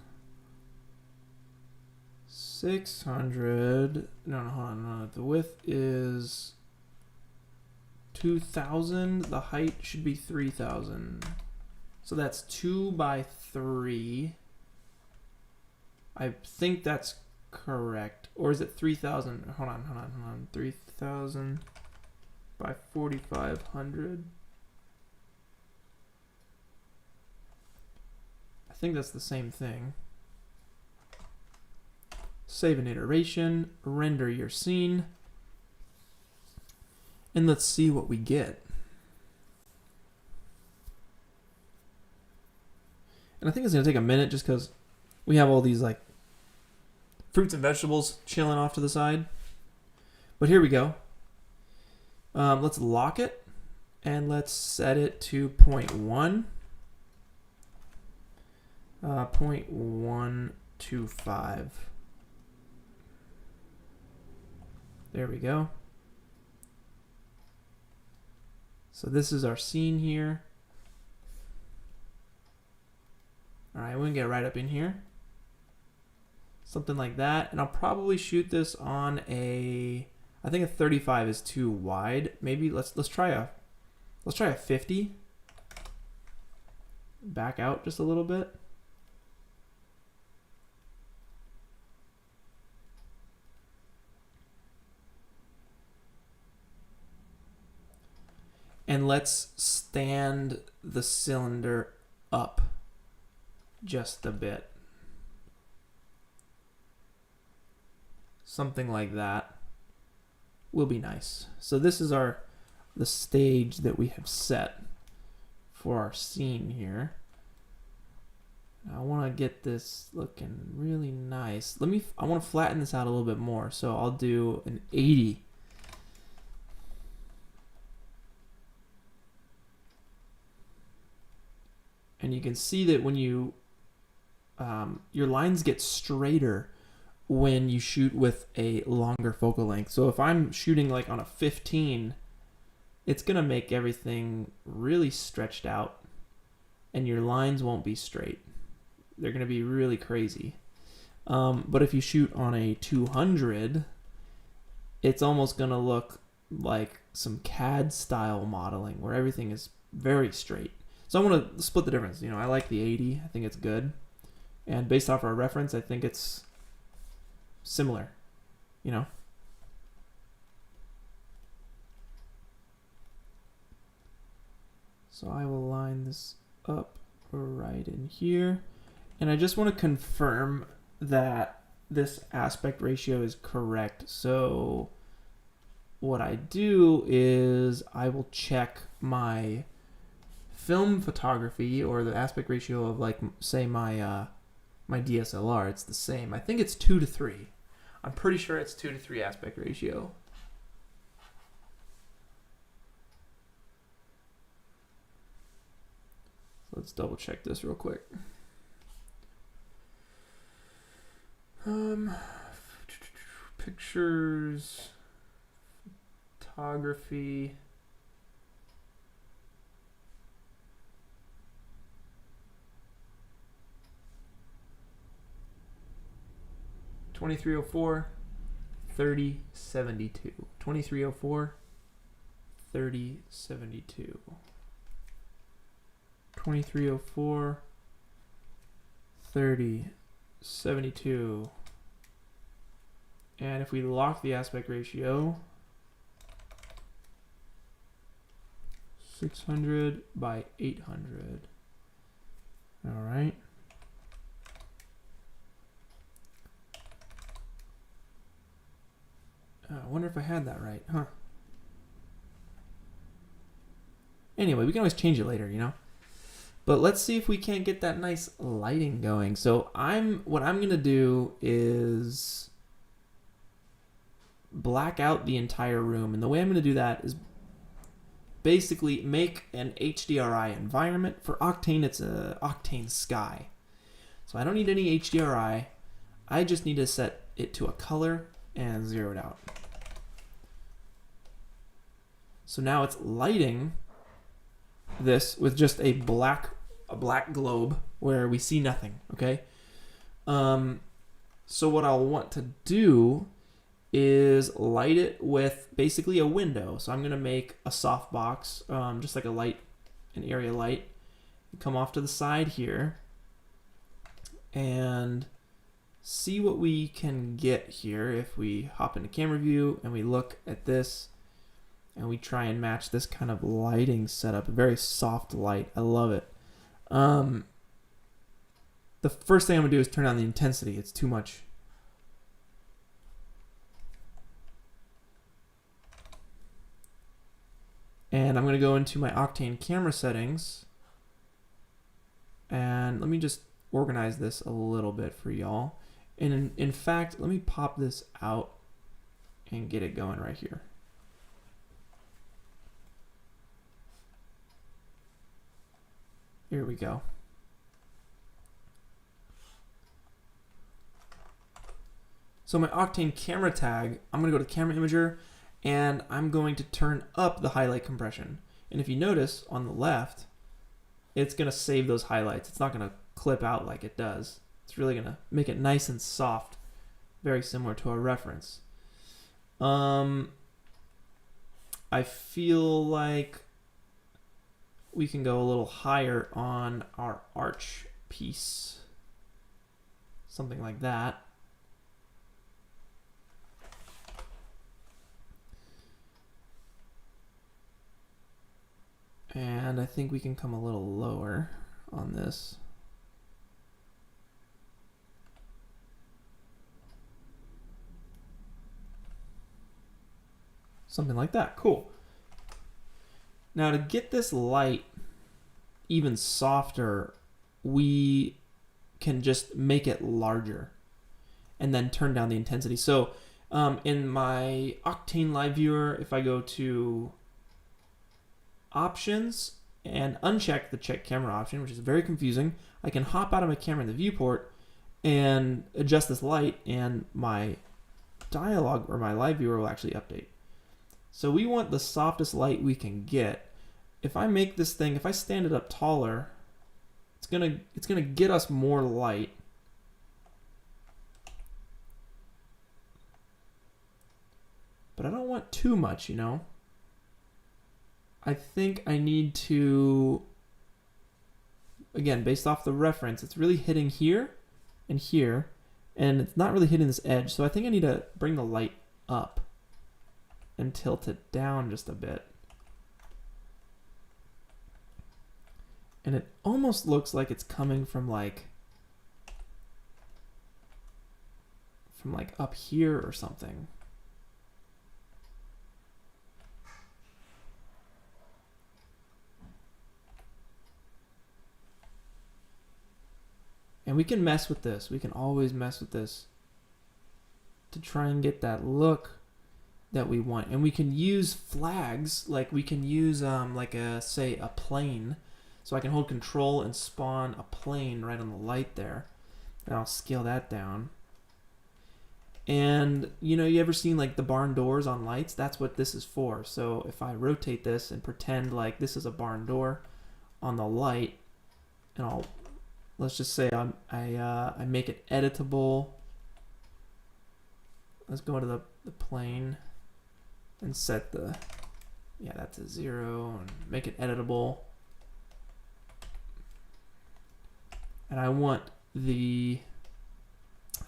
600, no, hold on, no. If the width is 2000, the height should be 3000. So that's 2 by 3. I think that's correct. Or is it 3000? Hold on. 3000 by 4500. I think that's the same thing. Save an iteration, render your scene, and let's see what we get. And I think it's going to take a minute just because we have all these like fruits and vegetables chilling off to the side. But here we go. Let's lock it and let's set it to 0.1. 0.125. There we go. So this is our scene here. All right, we're gonna get right up in here. Something like that. And I'll probably shoot this on I think a 35 is too wide. Maybe let's try a 50. Back out just a little bit. And let's stand the cylinder up just a bit. Something like that will be nice. So this is the stage that we have set for our scene here. I want to get this looking really nice. I want to flatten this out a little bit more. So I'll do an 80. And you can see that when you, your lines get straighter when you shoot with a longer focal length. So if I'm shooting like on a 15, it's going to make everything really stretched out, and your lines won't be straight. They're going to be really crazy. But if you shoot on a 200, it's almost going to look like some CAD style modeling where everything is very straight. So I want to split the difference. You know, I like the 80. I think it's good. And based off our reference, I think it's similar, you know. So I will line this up right in here. And I just want to confirm that this aspect ratio is correct. So what I do is I will check my film photography, or the aspect ratio of, like, say my my DSLR. It's the same. I think it's 2:3. I'm pretty sure it's 2:3 aspect ratio. Let's double check this real quick. Pictures, photography. (2304) 3072. 2304 3072. 2304 3072. And if we lock the aspect ratio, 600 by 800. All right. I wonder if I had that right, huh? Anyway, we can always change it later, you know? But let's see if we can't get that nice lighting going. So what I'm gonna do is black out the entire room. And the way I'm gonna do that is basically make an HDRI environment. For Octane, it's a Octane Sky. So I don't need any HDRI. I just need to set it to a color and zero it out. So now it's lighting this with just a black globe where we see nothing, okay? So what I'll want to do is light it with basically a window. So I'm gonna make a softbox, just like an area light, come off to the side here and see what we can get here. If we hop into camera view and we look at this and we try and match this kind of lighting setup, a very soft light. I love it. The first thing I'm gonna do is turn on the intensity. It's too much. And I'm gonna go into my Octane camera settings, and let me just organize this a little bit for y'all. And in fact, let me pop this out and get it going right here. Here we go. So my Octane camera tag, I'm gonna go to camera imager and I'm going to turn up the highlight compression. And if you notice on the left, it's gonna save those highlights. It's not gonna clip out like it does. It's really gonna make it nice and soft, very similar to our reference. I feel like we can go a little higher on our arch piece. Something like that. And I think we can come a little lower on this. Something like that. Cool. Now to get this light even softer, we can just make it larger and then turn down the intensity. So in my Octane Live Viewer, if I go to Options and uncheck the check camera option, which is very confusing, I can hop out of my camera in the viewport and adjust this light, and my dialog or my live viewer will actually update. So we want the softest light we can get. If I make this thing, if I stand it up taller, it's gonna get us more light. But I don't want too much, you know? I think I need to, again, based off the reference, it's really hitting here and here, and it's not really hitting this edge. So I think I need to bring the light up and tilt it down just a bit. And it almost looks like it's coming from like up here or something. And we can mess with this. We can always mess with this to try and get that look that we want. And we can use flags, like we can use say a plane. So I can hold control and spawn a plane right on the light there. And I'll scale that down. And you know, you ever seen like the barn doors on lights? That's what this is for. So if I rotate this and pretend like this is a barn door on the light, and let's just say I make it editable. Let's go to the plane and set that to 0 and make it editable. And I want the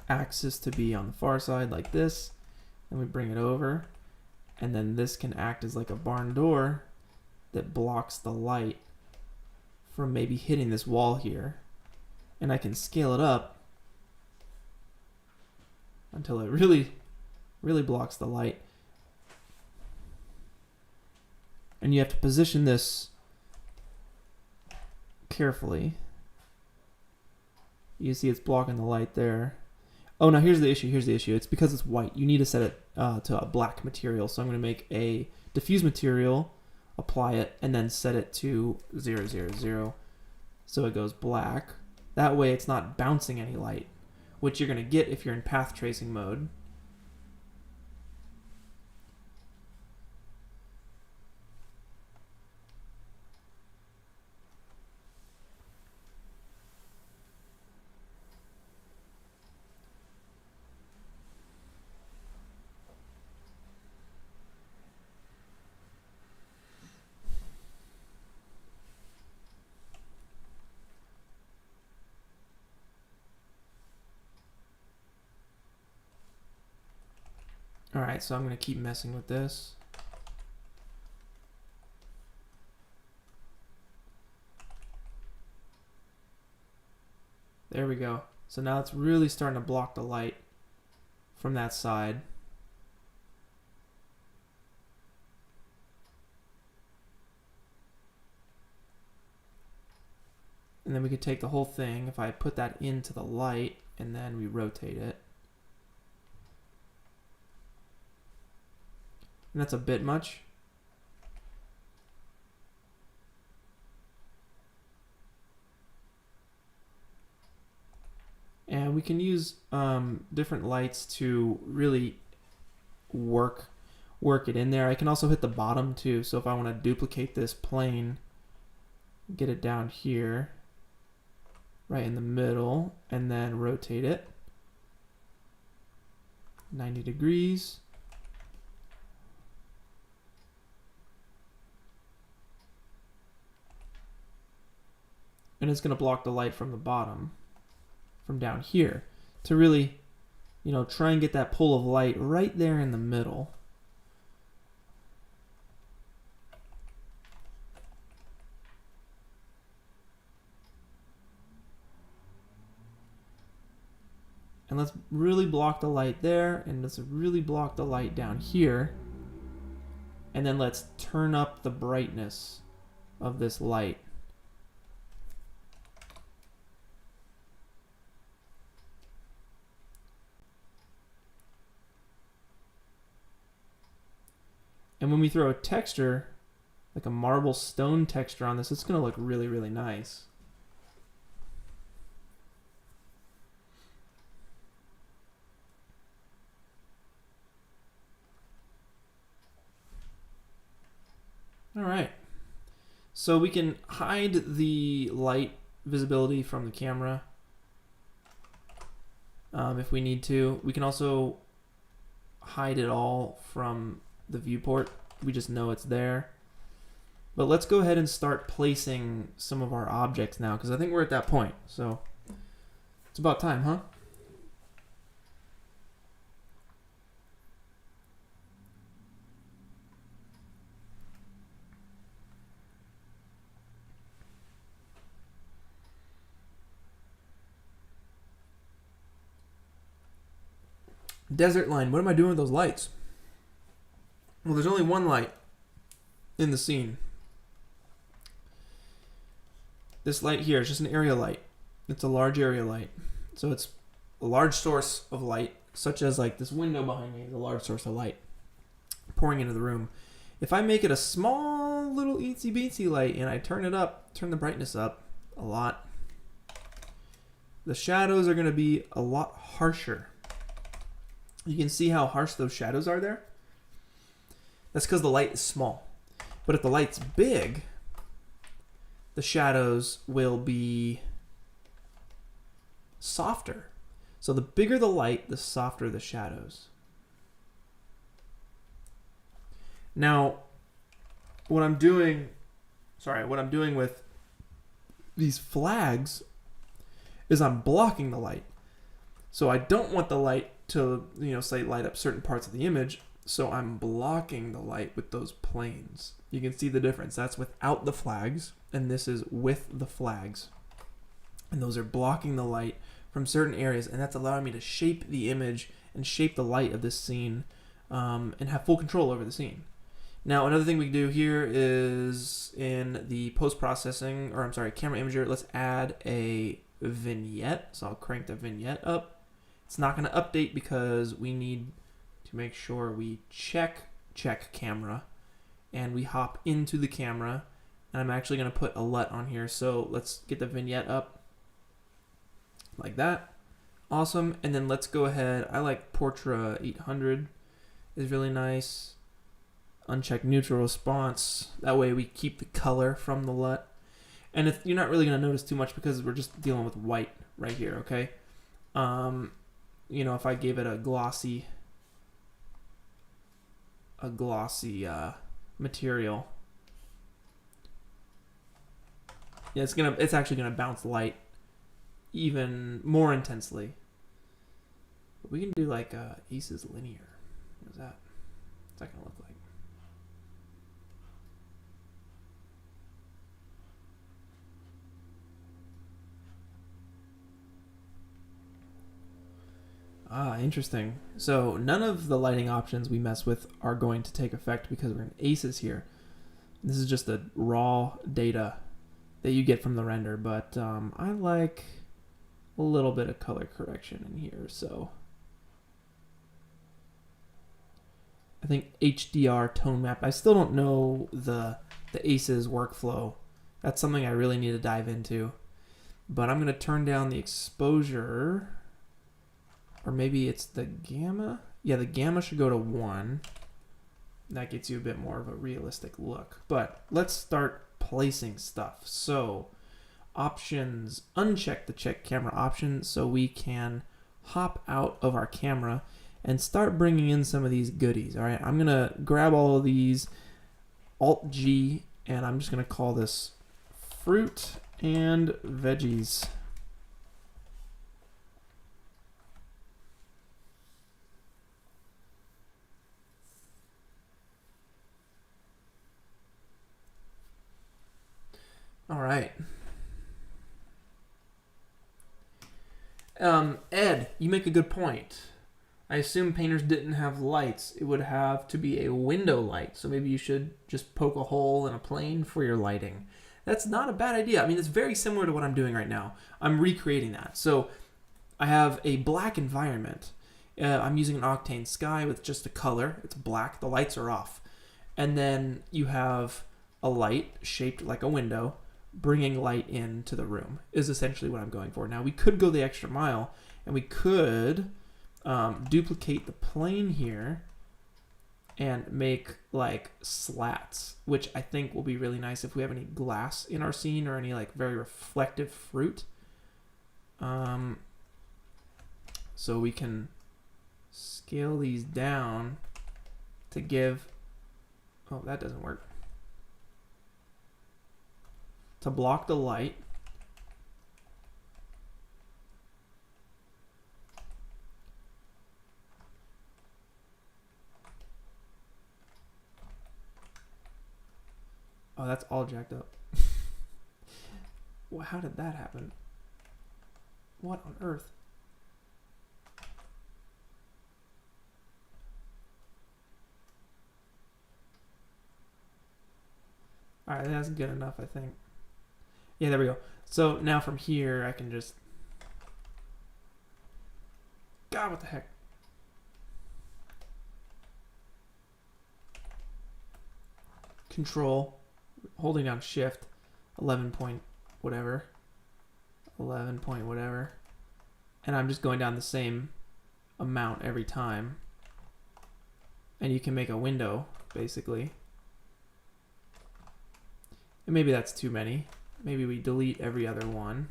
axis to be on the far side like this. And we bring it over. And then this can act as like a barn door that blocks the light from maybe hitting this wall here. And I can scale it up until it really, really blocks the light. And you have to position this carefully. You see it's blocking the light there. Oh, now here's the issue. Here's the issue. It's because it's white. You need to set it to a black material. So I'm going to make a diffuse material, apply it, and then set it to 0, 0, 0. So it goes black. That way it's not bouncing any light, which you're going to get if you're in path tracing mode. Alright, so I'm going to keep messing with this. There we go. So now it's really starting to block the light from that side. And then we could take the whole thing, if I put that into the light, and then we rotate it. And that's a bit much. And we can use different lights to really work it in there. I can also hit the bottom too. So if I want to duplicate this plane, get it down here, right in the middle, and then rotate it 90 degrees. And it's going to block the light from the bottom, from down here, to really, you know, try and get that pull of light right there in the middle. And let's really block the light there, and let's really block the light down here. And then let's turn up the brightness of this light. And when we throw a texture, like a marble stone texture on this, it's going to look really, really nice. So we can hide the light visibility from the camera if we need to. We can also hide it all from the viewport. We just know it's there. But let's go ahead and start placing some of our objects now, because I think we're at that point. So it's about time, huh? Desert line, what am I doing with those lights? Well, there's only one light in the scene. This light here is just an area light. It's a large area light. So it's a large source of light, such as like this window behind me is a large source of light pouring into the room. If I make it a small little itsy bitsy light and I turn it up, turn the brightness up a lot, the shadows are going to be a lot harsher. You can see how harsh those shadows are there. That's because the light is small. But if the light's big, the shadows will be softer. So the bigger the light, the softer the shadows. Now, what I'm doing with these flags is I'm blocking the light. So I don't want the light to, say light up certain parts of the image. So I'm blocking the light with those planes. You can see the difference. That's without the flags, and this is with the flags. And those are blocking the light from certain areas, and that's allowing me to shape the image and shape the light of this scene and have full control over the scene. Now, another thing we can do here is in the post-processing, camera imager, let's add a vignette. So I'll crank the vignette up. It's not going to update because we need to make sure we check camera and we hop into the camera, and I'm actually going to put a LUT on here. So let's get the vignette up like that. Awesome. And then let's go ahead. I like Portra 800 is really nice. Uncheck neutral response. That way we keep the color from the LUT. And if you're not really going to notice too much because we're just dealing with white right here, okay? If I gave it a glossy material, yeah, it's actually gonna bounce light even more intensely. But we can do like Ace's linear. What's that? What's that gonna look like? Ah, interesting. So none of the lighting options we mess with are going to take effect because we're in Aces here. This is just the raw data that you get from the render, but I like a little bit of color correction in here. So I think HDR tone map. I still don't know the Aces workflow. That's something I really need to dive into. But I'm going to turn down the exposure. Or maybe it's the gamma. Yeah, the gamma should go to 1. That gets you a bit more of a realistic look. But let's start placing stuff. So options, uncheck the check camera option so we can hop out of our camera and start bringing in some of these goodies. All right, I'm going to grab all of these, Alt-G, and I'm just going to call this fruit and veggies. All right. Ed, you make a good point. I assume painters didn't have lights. It would have to be a window light. So maybe you should just poke a hole in a plane for your lighting. That's not a bad idea. I mean, it's very similar to what I'm doing right now. I'm recreating that. So I have a black environment. I'm using an Octane sky with just a color. It's black. The lights are off. And then you have a light shaped like a window. Bringing light into the room is essentially what I'm going for. Now we could go the extra mile and we could duplicate the plane here and make like slats, which I think will be really nice if we have any glass in our scene or any like very reflective fruit. So we can scale these down to give, oh, that doesn't work. To block the light. Oh, that's all jacked up. Well, how did that happen? What on earth? All right, that's good enough, I think. Yeah, there we go. So now from here, I can just... God, what the heck? Control, holding down Shift, 11 point whatever, 11 point whatever, and I'm just going down the same amount every time. And you can make a window, basically. And maybe that's too many. Maybe we delete every other one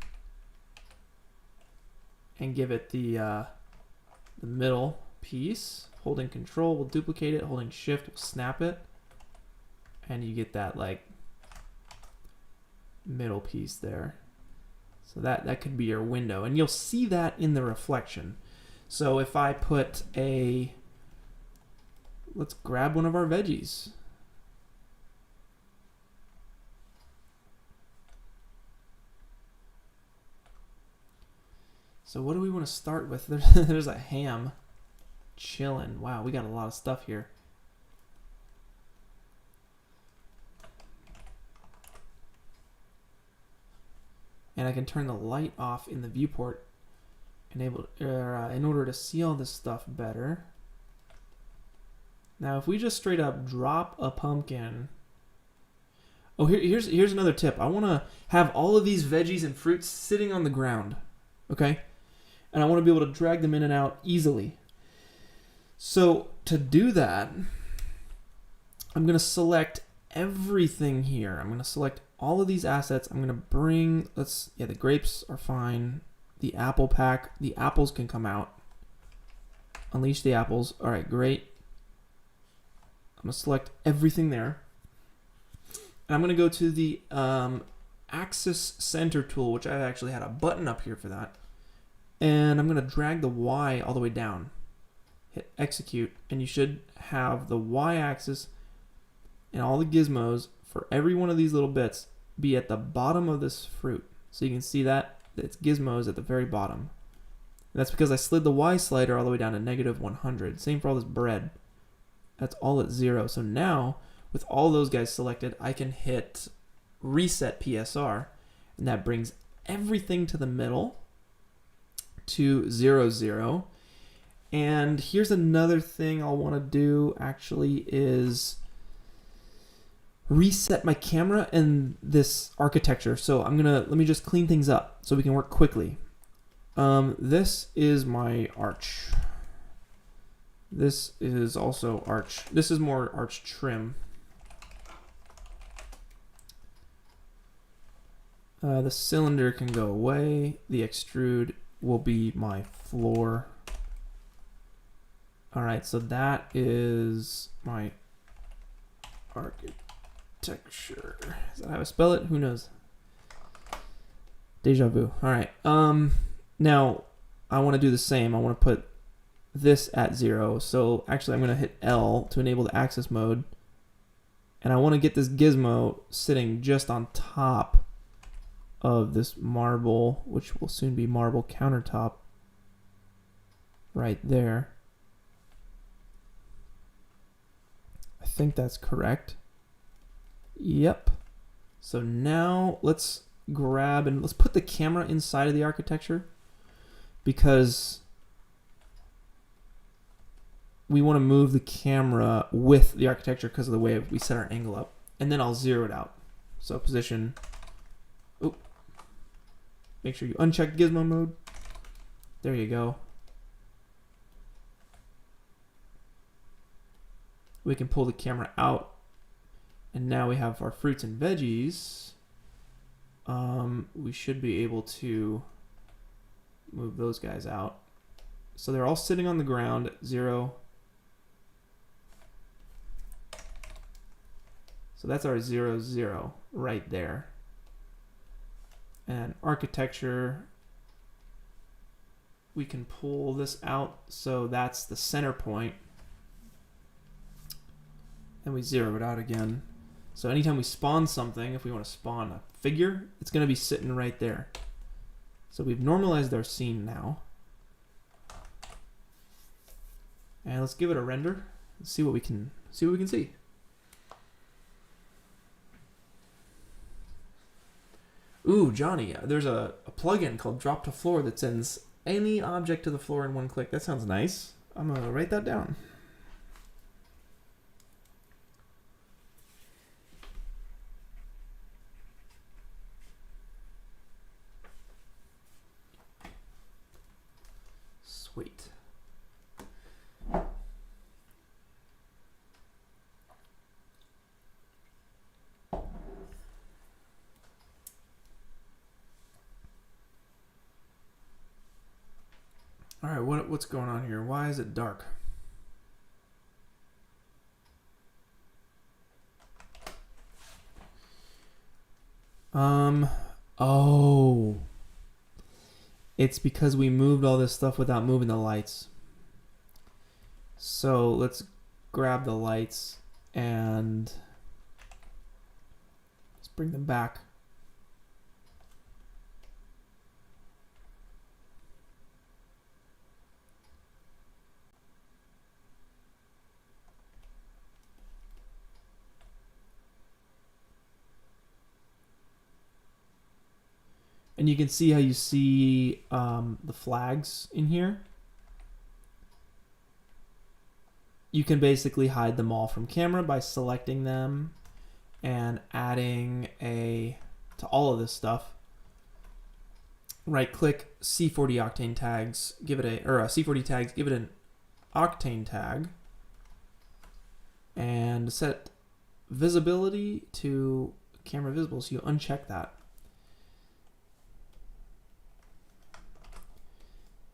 and give it the middle piece. Holding Control will duplicate it, holding Shift will snap it, and you get that like middle piece there. So that could be your window, and you'll see that in the reflection. So if I put a, let's grab one of our veggies. So what do we want to start with? There's a ham chilling. Wow, we got a lot of stuff here. And I can turn the light off in the viewport in order to see all this stuff better. Now, if we just straight up drop a pumpkin. Oh, here's another tip. I want to have all of these veggies and fruits sitting on the ground, okay? And I want to be able to drag them in and out easily. So to do that, I'm going to select everything here. I'm going to select all of these assets. I'm going to bring, the grapes are fine. The apple pack, the apples can come out. Unleash the apples. All right, great. I'm going to select everything there. And I'm going to go to the Axis Center tool, which I actually had a button up here for that. And I'm going to drag the Y all the way down. Hit execute, and you should have the Y axis and all the gizmos for every one of these little bits be at the bottom of this fruit. So you can see that its gizmos at the very bottom. And that's because I slid the Y slider all the way down to -100. Same for all this bread. That's all at 0. So now, with all those guys selected, I can hit reset PSR, and that brings everything to the middle to 0, 0. And here's another thing I'll want to do actually is reset my camera and this architecture. So let me just clean things up so we can work quickly. This is my arch. This is also arch. This is more arch trim. The cylinder can go away. The extrude will be my floor. All right, so that is my architecture. Is that how I spell it? Who knows? Deja vu. All right. Now I want to do the same. I want to put this at 0. So actually, I'm going to hit L to enable the axis mode, and I want to get this gizmo sitting just on top of this marble, which will soon be marble countertop, right there. I think that's correct. Yep. So now let's grab and let's put the camera inside of the architecture, because we want to move the camera with the architecture because of the way we set our angle up. And then I'll zero it out. So position. Oh, make sure you uncheck gizmo mode. There you go. We can pull the camera out, and now we have our fruits and veggies. We should be able to move those guys out. So they're all sitting on the ground at 0. So that's our 0, 0 right there. And architecture, we can pull this out, so that's the center point. And we zero it out again. So anytime we spawn something, if we want to spawn a figure, it's going to be sitting right there. So we've normalized our scene now. And let's give it a render. Let's see what we can see. Ooh, Johnny, there's a plugin called Drop to Floor that sends any object to the floor in one click. That sounds nice. I'm gonna write that down. Sweet. All right, what's going on here? Why is it dark? Oh. It's because we moved all this stuff without moving the lights. So let's grab the lights and let's bring them back. And you can see how you see the flags in here. You can basically hide them all from camera by selecting them and adding to all of this stuff. Right click C40 Octane tags, give it C40 tags, give it an Octane tag, and set visibility to camera visible, so you uncheck that.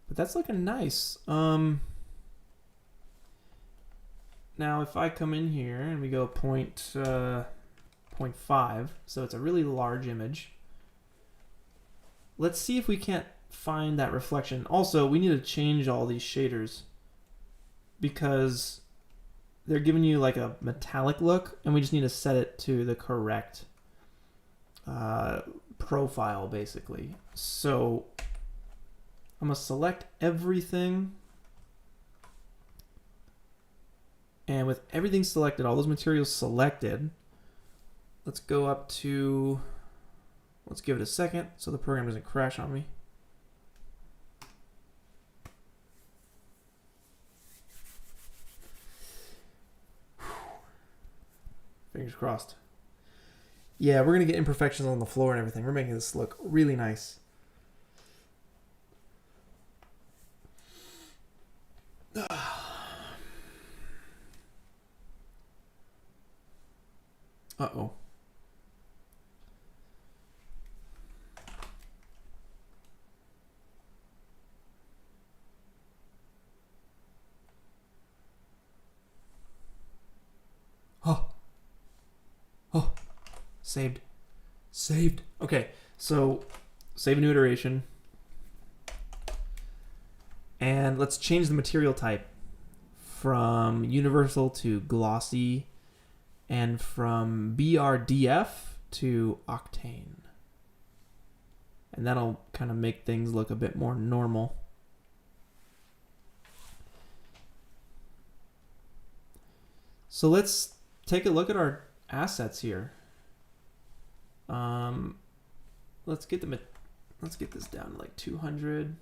But that's looking nice. Now if I come in here and we go 0.5, so it's a really large image. Let's see if we can't find that reflection. Also, we need to change all these shaders because they're giving you like a metallic look, and we just need to set it to the correct profile, basically. So I'm going to select everything. And with everything selected, all those materials selected, let's go up to, let's give it a second so the program doesn't crash on me. Fingers crossed. Yeah, we're going to get imperfections on the floor and everything. We're making this look really nice. Uh-oh. Oh, saved. Okay, so save a new iteration. And let's change the material type from universal to glossy, and from BRDF to Octane. And that'll kind of make things look a bit more normal. So let's take a look at our assets here. Let's get this down to like 200.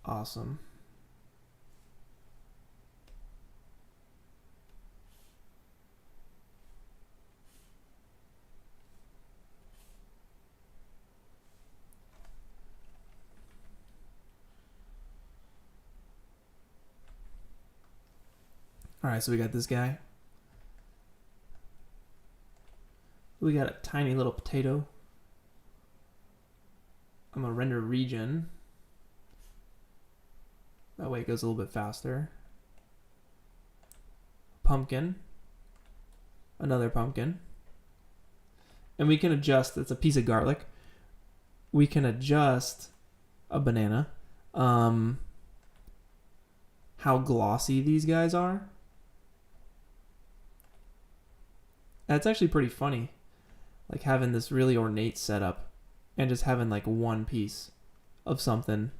Awesome. All right, so we got this guy. We got a tiny little potato. I'm gonna render region. That way it goes a little bit faster. Pumpkin. Another pumpkin. And we can adjust, it's a piece of garlic. We can adjust a banana. How glossy these guys are. That's actually pretty funny. Like having this really ornate setup and just having like one piece of something.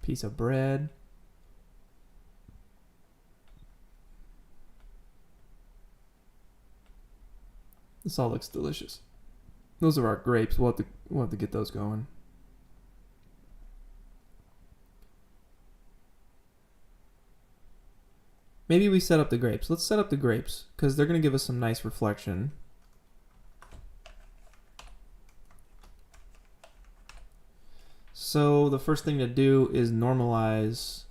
Piece of bread. This all looks delicious. Those are our grapes. We'll have to get those going. Maybe we set up the grapes. Let's set up the grapes because they're going to give us some nice reflection. So the first thing to do is normalize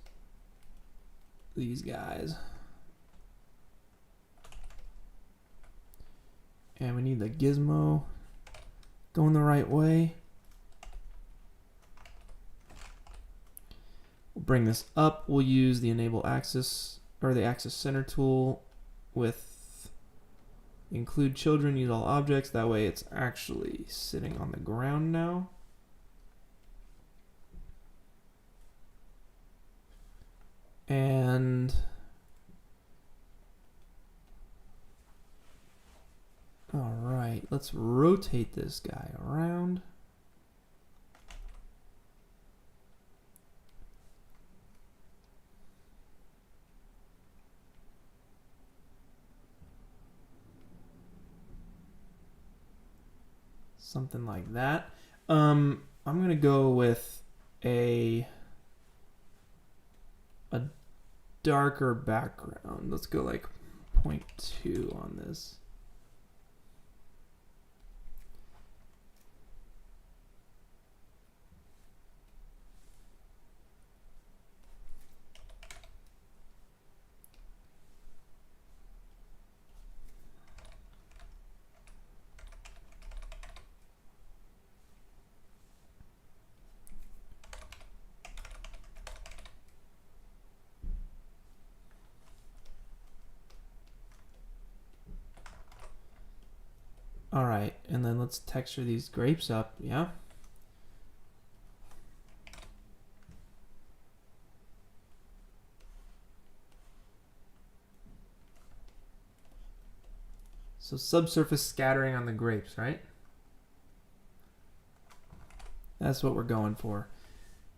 these guys. And we need the gizmo going the right way. We'll bring this up. We'll use the enable axis or the axis center tool with include children, use all objects. That way it's actually sitting on the ground now. And all right, let's rotate this guy around. Something like that. I'm gonna go with a darker background. Let's go like 0.2 on this. All right, and then let's texture these grapes up, yeah? So subsurface scattering on the grapes, right? That's what we're going for.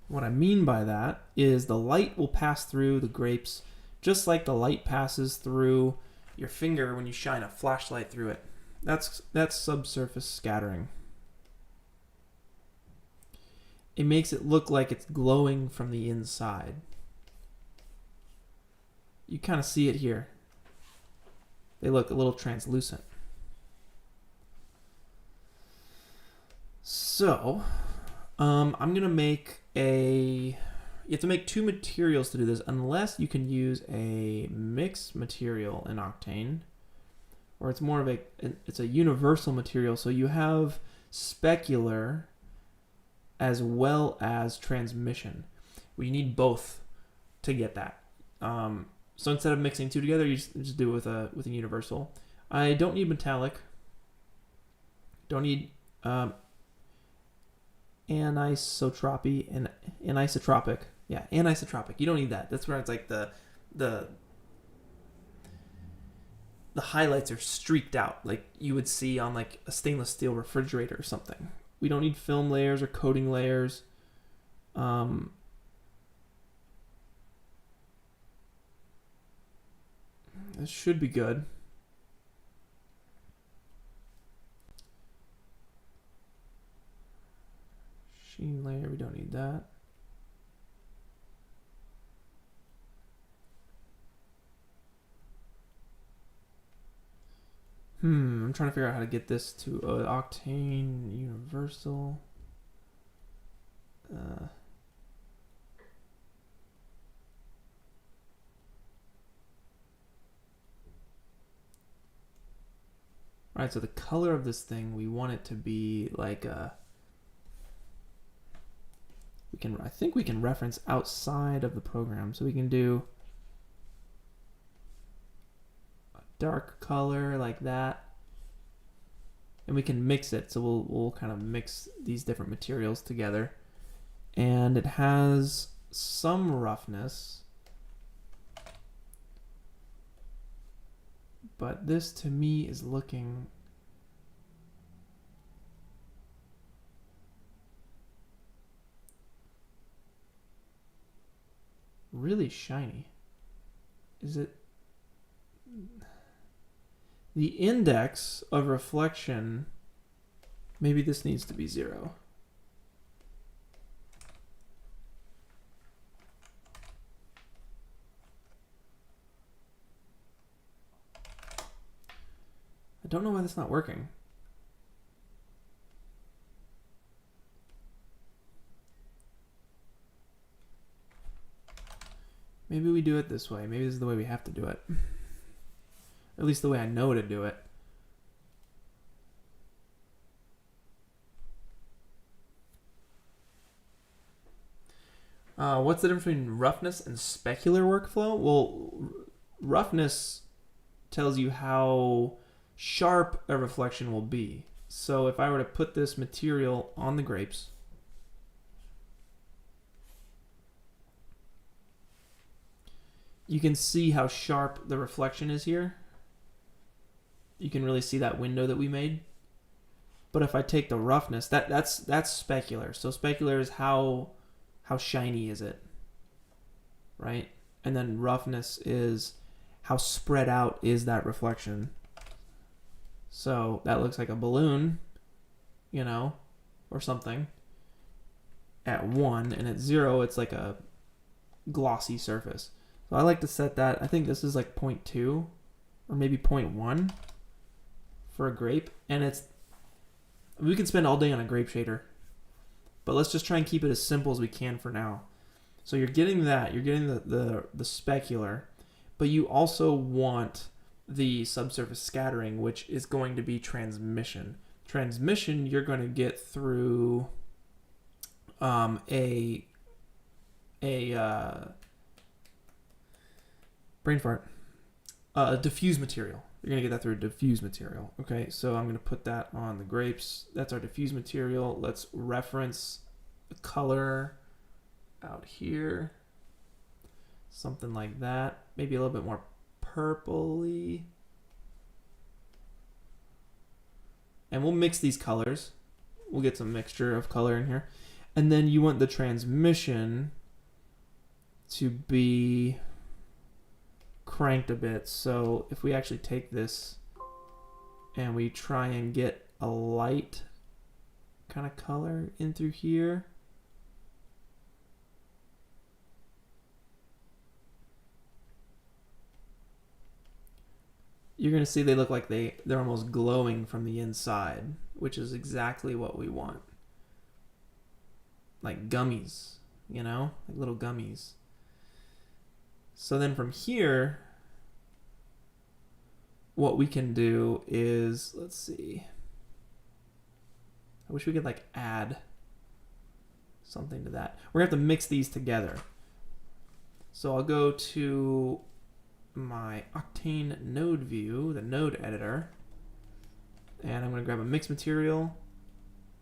What I mean by that is the light will pass through the grapes just like the light passes through your finger when you shine a flashlight through it. That's subsurface scattering. It makes it look like it's glowing from the inside. You kind of see it here. They look a little translucent. So, I'm gonna make you have to make two materials to do this unless you can use a mixed material in Octane. Or it's more of it's a universal material. So you have specular as well as transmission. Well, you need both to get that. So instead of mixing two together, you just do it with a universal. I don't need metallic. Don't need anisotropic. Yeah, anisotropic. You don't need that. That's where it's like the highlights are streaked out like you would see on like a stainless steel refrigerator or something. We don't need film layers or coating layers. This should be good. Sheen layer, we don't need that. I'm trying to figure out how to get this to Octane Universal. Alright, so the color of this thing, we want it to be like a... I think we can reference outside of the program. So we can do a dark color like that. And we can mix it. So we'll kind of mix these different materials together. And it has some roughness. But this to me is looking really shiny. Is it? The index of reflection, maybe this needs to be 0. I don't know why that's not working. Maybe we do it this way. Maybe this is the way we have to do it. Or at least the way I know to do it. What's the difference between roughness and specular workflow? Well, roughness tells you how sharp a reflection will be. So if I were to put this material on the grapes, you can see how sharp the reflection is here. You can really see that window that we made. But if I take the roughness, that's specular. So specular is how shiny is it, right? And then roughness is how spread out is that reflection. So that looks like a balloon, you know, or something at 1, and at 0 it's like a glossy surface. So I like to set that, I think this is like 0.2 or maybe 0.1 for a grape, and we can spend all day on a grape shader, but let's just try and keep it as simple as we can for now. So you're getting that, you're getting the specular, but you also want the subsurface scattering, which is going to be transmission. Transmission you're going to get through brain fart. Diffuse material. You're going to get that through a diffuse material. Okay, so I'm going to put that on the grapes. That's our diffuse material. Let's reference the color out here. Something like that. Maybe a little bit more purpley. And we'll mix these colors. We'll get some mixture of color in here. And then you want the transmission to be cranked a bit. So if we actually take this and we try and get a light kind of color in through here, you're going to see they look like they're almost glowing from the inside, which is exactly what we want. Like gummies, you know, like little gummies. So then from here, what we can do is, let's see. I wish we could like add something to that. We're going to have to mix these together. So I'll go to my Octane node view, the node editor, and I'm going to grab a mix material,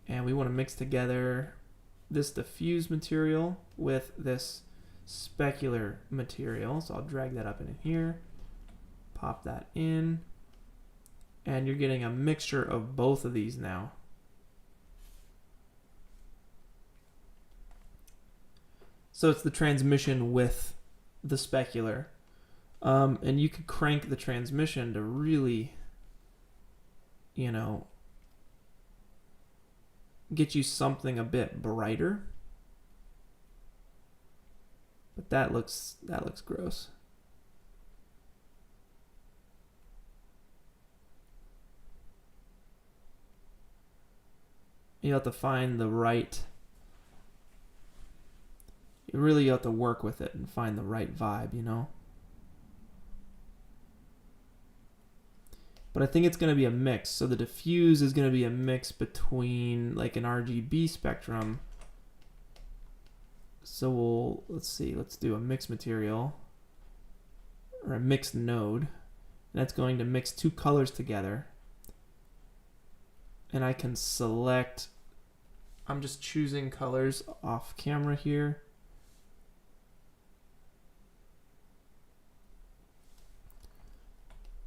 and we want to mix together this diffuse material with this specular material. So I'll drag that up in here, pop that in, and you're getting a mixture of both of these now. So it's the transmission with the specular. And you could crank the transmission to really, you know, get you something a bit brighter. But that looks gross. You have to find the right. You have to work with it and find the right vibe, you know. But I think it's going to be a mix. So the diffuse is going to be a mix between like an RGB spectrum. So let's see, let's do a mix material or a mixed node. And that's going to mix two colors together. And I can select, I'm just choosing colors off camera here.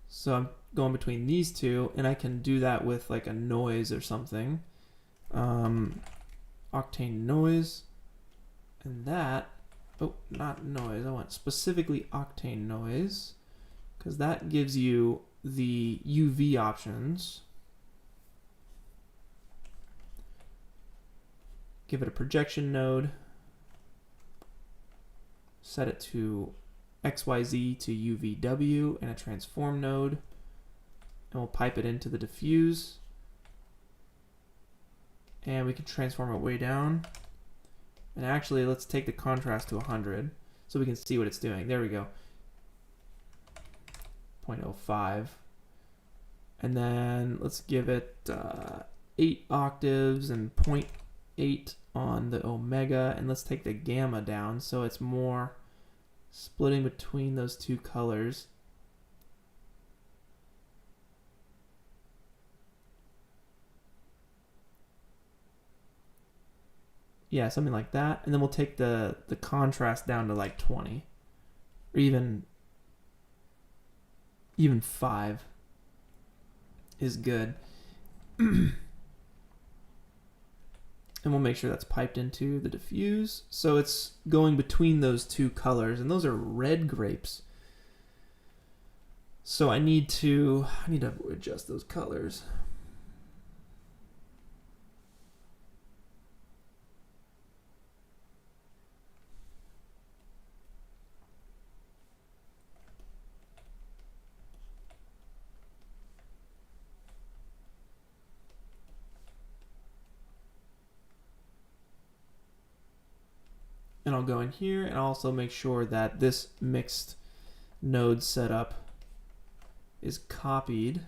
So I'm going between these two, and I can do that with like a noise or something. Octane noise, and that, oh, not noise, I want specifically Octane noise, because that gives you the UV options. Give it a projection node, set it to XYZ to UVW and a transform node, and we'll pipe it into the diffuse, and we can transform it way down. And actually, let's take the contrast to 100 so we can see what it's doing. There we go, 0.05, and then let's give it 8 octaves and 0.8 on the omega, and let's take the gamma down so it's more splitting between those two colors. Yeah, something like that. And then we'll take the contrast down to like 20 or even 5 is good. And we'll make sure that's piped into the diffuse. So it's going between those two colors, and those are red grapes. So I need to adjust those colors. And I'll go in here and also make sure that this mixed node setup is copied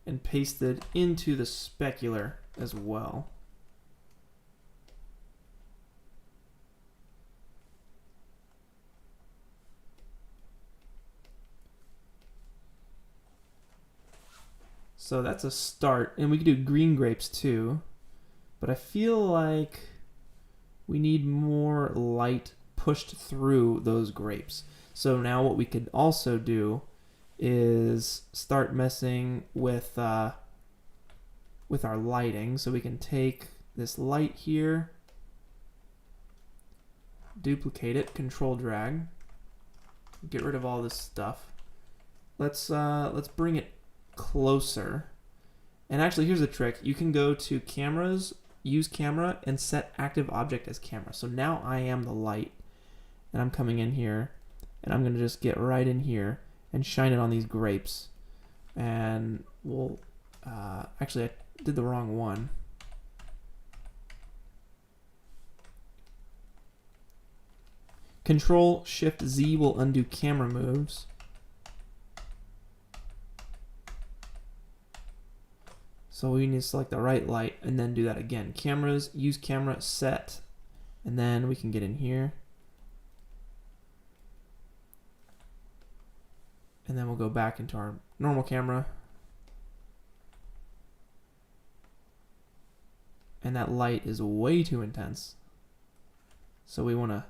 and pasted into the specular as well. So that's a start, and we could do green grapes too, but I feel like we need more light pushed through those grapes. So now what we could also do is start messing with our lighting. So we can take this light here, duplicate it, control drag, get rid of all this stuff. Let's bring it closer. And actually, here's the trick. You can go to cameras, use camera, and set active object as camera. So now I am the light, and I'm coming in here, and I'm gonna just get right in here and shine it on these grapes. And we'll actually, I did the wrong one. Control Shift Z will undo camera moves. So we need to select the right light and then do that again. Cameras, use camera, set, and then we can get in here. And then we'll go back into our normal camera. And that light is way too intense. So we want to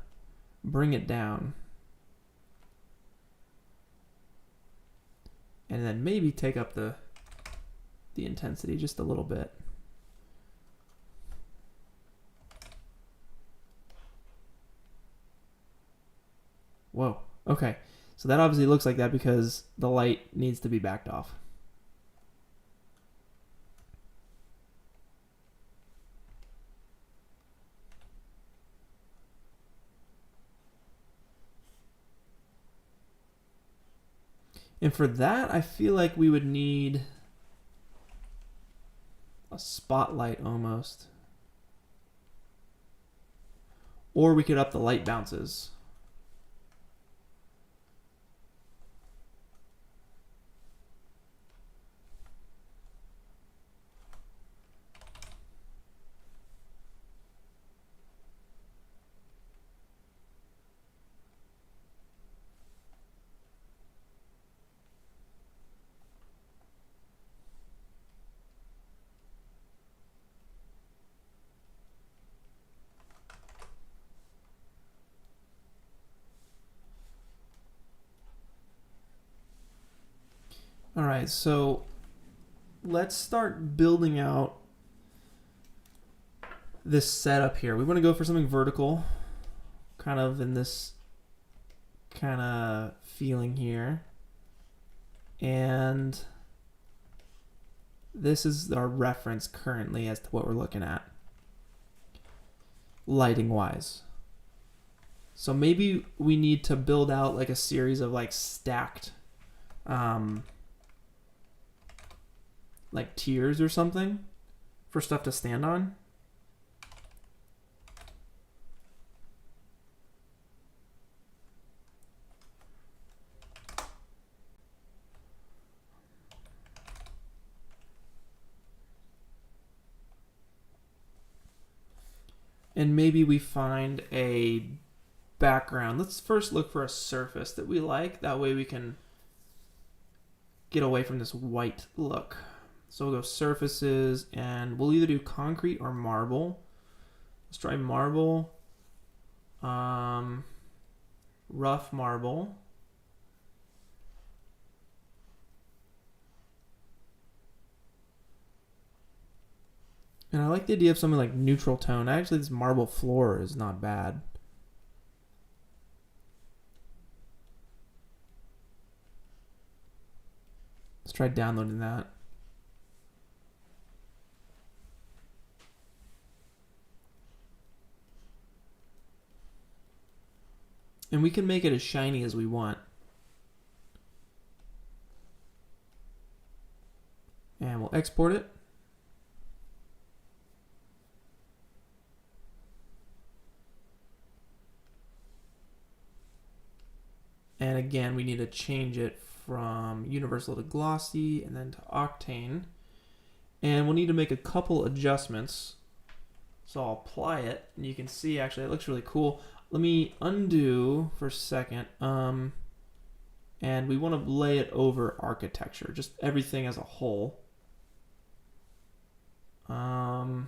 bring it down. And then maybe take up the intensity just a little bit. Whoa, okay. So that obviously looks like that because the light needs to be backed off. And for that, I feel like we would need a a spotlight almost. Or we could up the light bounces. All right, so let's start building out this setup here. We want to go for something vertical, kind of in this kind of feeling here. And this is our reference currently as to what we're looking at, lighting wise. So maybe we need to build out like a series of like stacked like tiers or something for stuff to stand on. And maybe we find a background. Let's first look for a surface that we like. That way we can get away from this white look. So we'll go surfaces, and we'll either do concrete or marble. Let's try marble, rough marble. And I like the idea of something like neutral tone. Actually, this marble floor is not bad. Let's try downloading that. And we can make it as shiny as we want. And we'll export it. And again, we need to change it from universal to glossy and then to Octane. And we'll need to make a couple adjustments. So I'll apply it, and you can see actually it looks really cool. Let me undo for a second. And we want to lay it over architecture, just everything as a whole. Why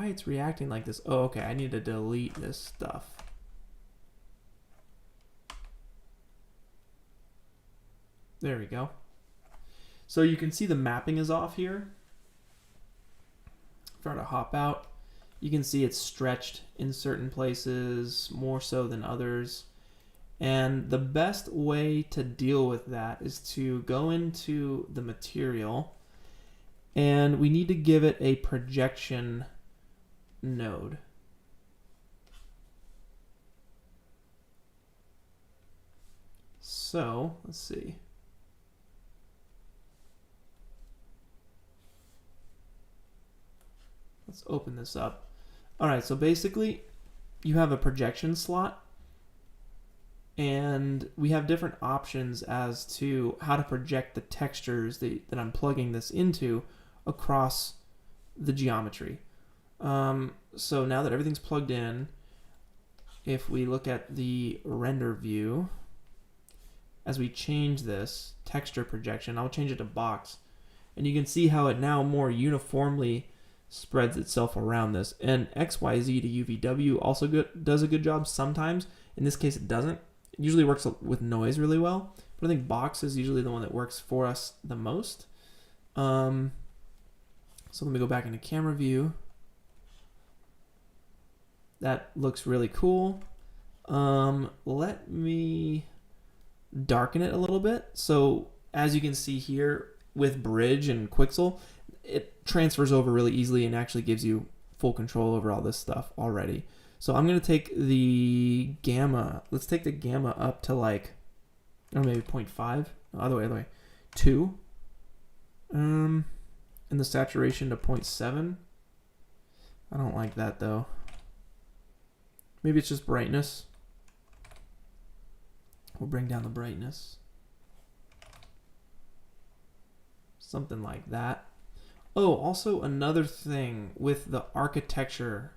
it's reacting like this? Oh, okay, I need to delete this stuff. There we go. So you can see the mapping is off here. Try to hop out. You can see it's stretched in certain places more so than others. And the best way to deal with that is to go into the material, and we need to give it a projection node. So let's see. Let's open this up. All right, so basically you have a projection slot, and we have different options as to how to project the textures that I'm plugging this into across the geometry. So now that everything's plugged in, if we look at the render view, as we change this texture projection, I'll change it to box, and you can see how it now more uniformly spreads itself around this. And XYZ to UVW also does a good job sometimes. In this case, it doesn't. It usually works with noise really well, but I think box is usually the one that works for us the most. So let me go back into camera view. That looks really cool. Let me darken it a little bit. So as you can see here with Bridge and Quixel, it transfers over really easily and actually gives you full control over all this stuff already. So I'm going to take the gamma. Let's take the gamma up to like, or maybe 0.5. No, other way, 2. And the saturation to 0.7. I don't like that though. Maybe it's just brightness. We'll bring down the brightness. Something like that. Oh, also another thing with the architecture.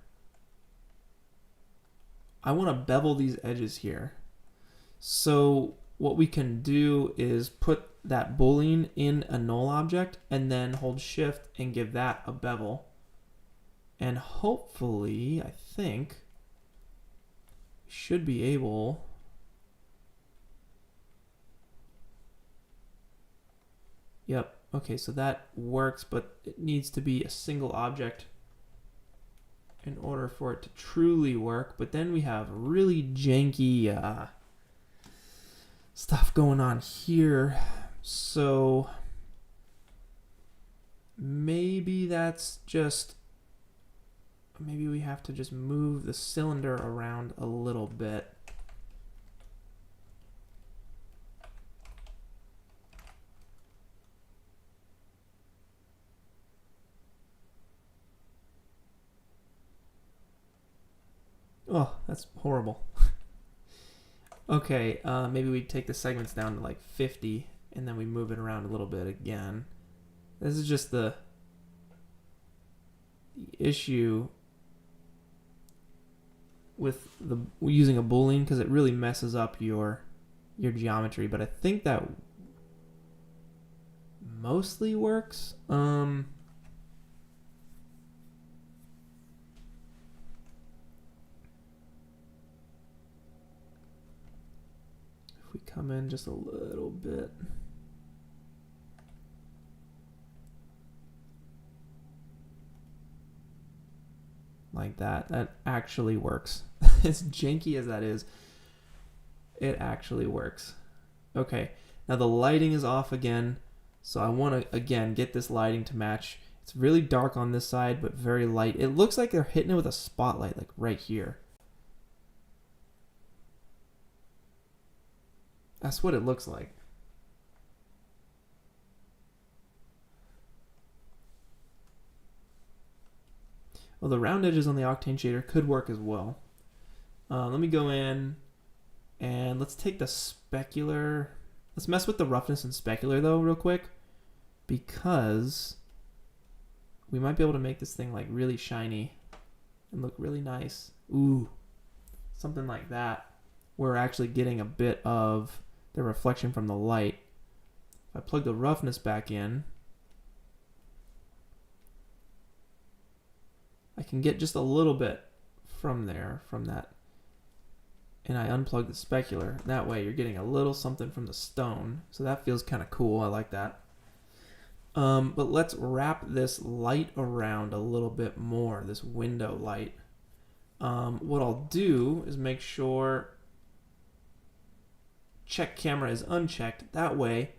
I want to bevel these edges here. So what we can do is put that boolean in a null object and then hold shift and give that a bevel. And hopefully, I think, we should be able Yep. Okay, so that works, but it needs to be a single object in order for it to truly work. But then we have really janky stuff going on here. So maybe that's just, maybe we have to just move the cylinder around a little bit. Oh, that's horrible. Okay, maybe we take the segments down to like 50 and then we move it around a little bit again. This is just the issue with the using a boolean, because it really messes up your geometry, but I think that mostly works. If we come in just a little bit. Like that. That actually works. As janky as that is, it actually works. Okay, now the lighting is off again, so I want to again get this lighting to match. It's really dark on this side, but very light. It looks like they're hitting it with a spotlight, like right here. That's what it looks like. Well, the round edges on the Octane shader could work as well. Let me go in and let's take the specular. Let's mess with the roughness and specular though real quick, because we might be able to make this thing like really shiny and look really nice. Ooh, something like that. We're actually getting a bit of the reflection from the light. If I plug the roughness back in, I can get just a little bit from there, from that. And I unplug the specular. That way you're getting a little something from the stone. So that feels kind of cool. I like that. But let's wrap this light around a little bit more, this window light. What I'll do is make sure check camera is unchecked. That way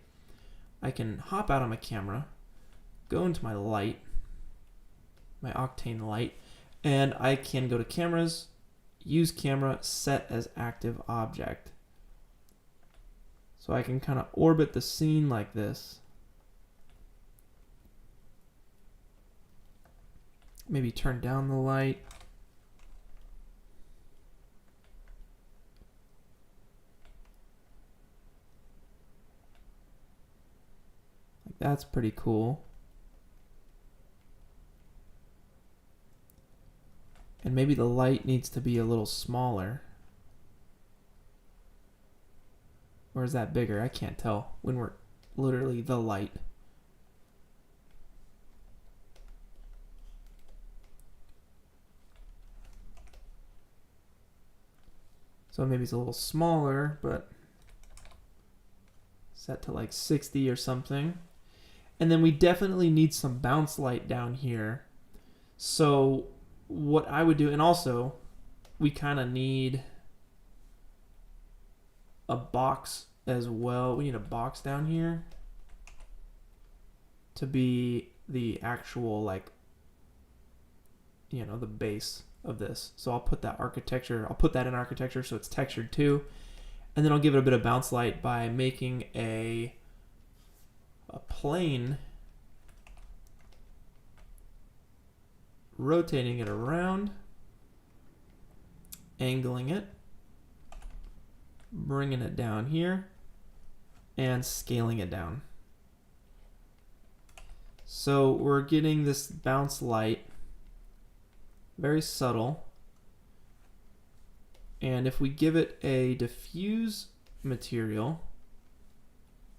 I can hop out of my camera, go into my light, my Octane light, and I can go to cameras, use camera, set as active object. So I can kind of orbit the scene like this. Maybe turn down the light. Like that's pretty cool. And maybe the light needs to be a little smaller. Or is that bigger? I can't tell when we're literally the light. So maybe it's a little smaller, but set to like 60 or something. And then we definitely need some bounce light down here. So what I would do, and also we kind of need a box as well. We need a box down here to be the actual, like, you know, the base of this. So I'll put that architecture, I'll put that in architecture so it's textured too. And then I'll give it a bit of bounce light by making a plane rotating it around, angling it, bringing it down here, and scaling it down. So we're getting this bounce light, very subtle. And if we give it a diffuse material,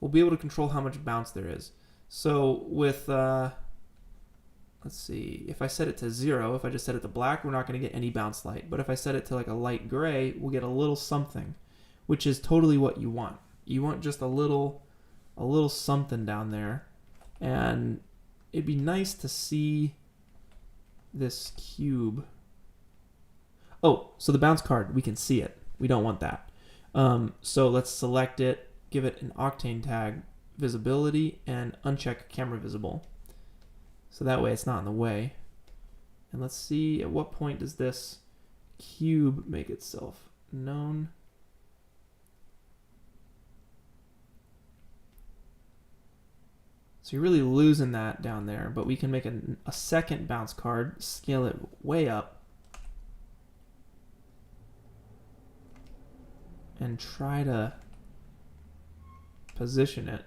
we'll be able to control how much bounce there is. So with, let's see, if I set it to 0, if I just set it to black, we're not going to get any bounce light. But if I set it to like a light gray, we'll get a little something, which is totally what you want. You want just a little something down there. And it'd be nice to see this cube. Oh, so the bounce card, we can see it. We don't want that. So let's select it, give it an Octane tag, visibility, and uncheck camera visible. So that way it's not in the way. And let's see at what point does this cube make itself known. So you're really losing that down there, but we can make a second bounce card, scale it way up, and try to position it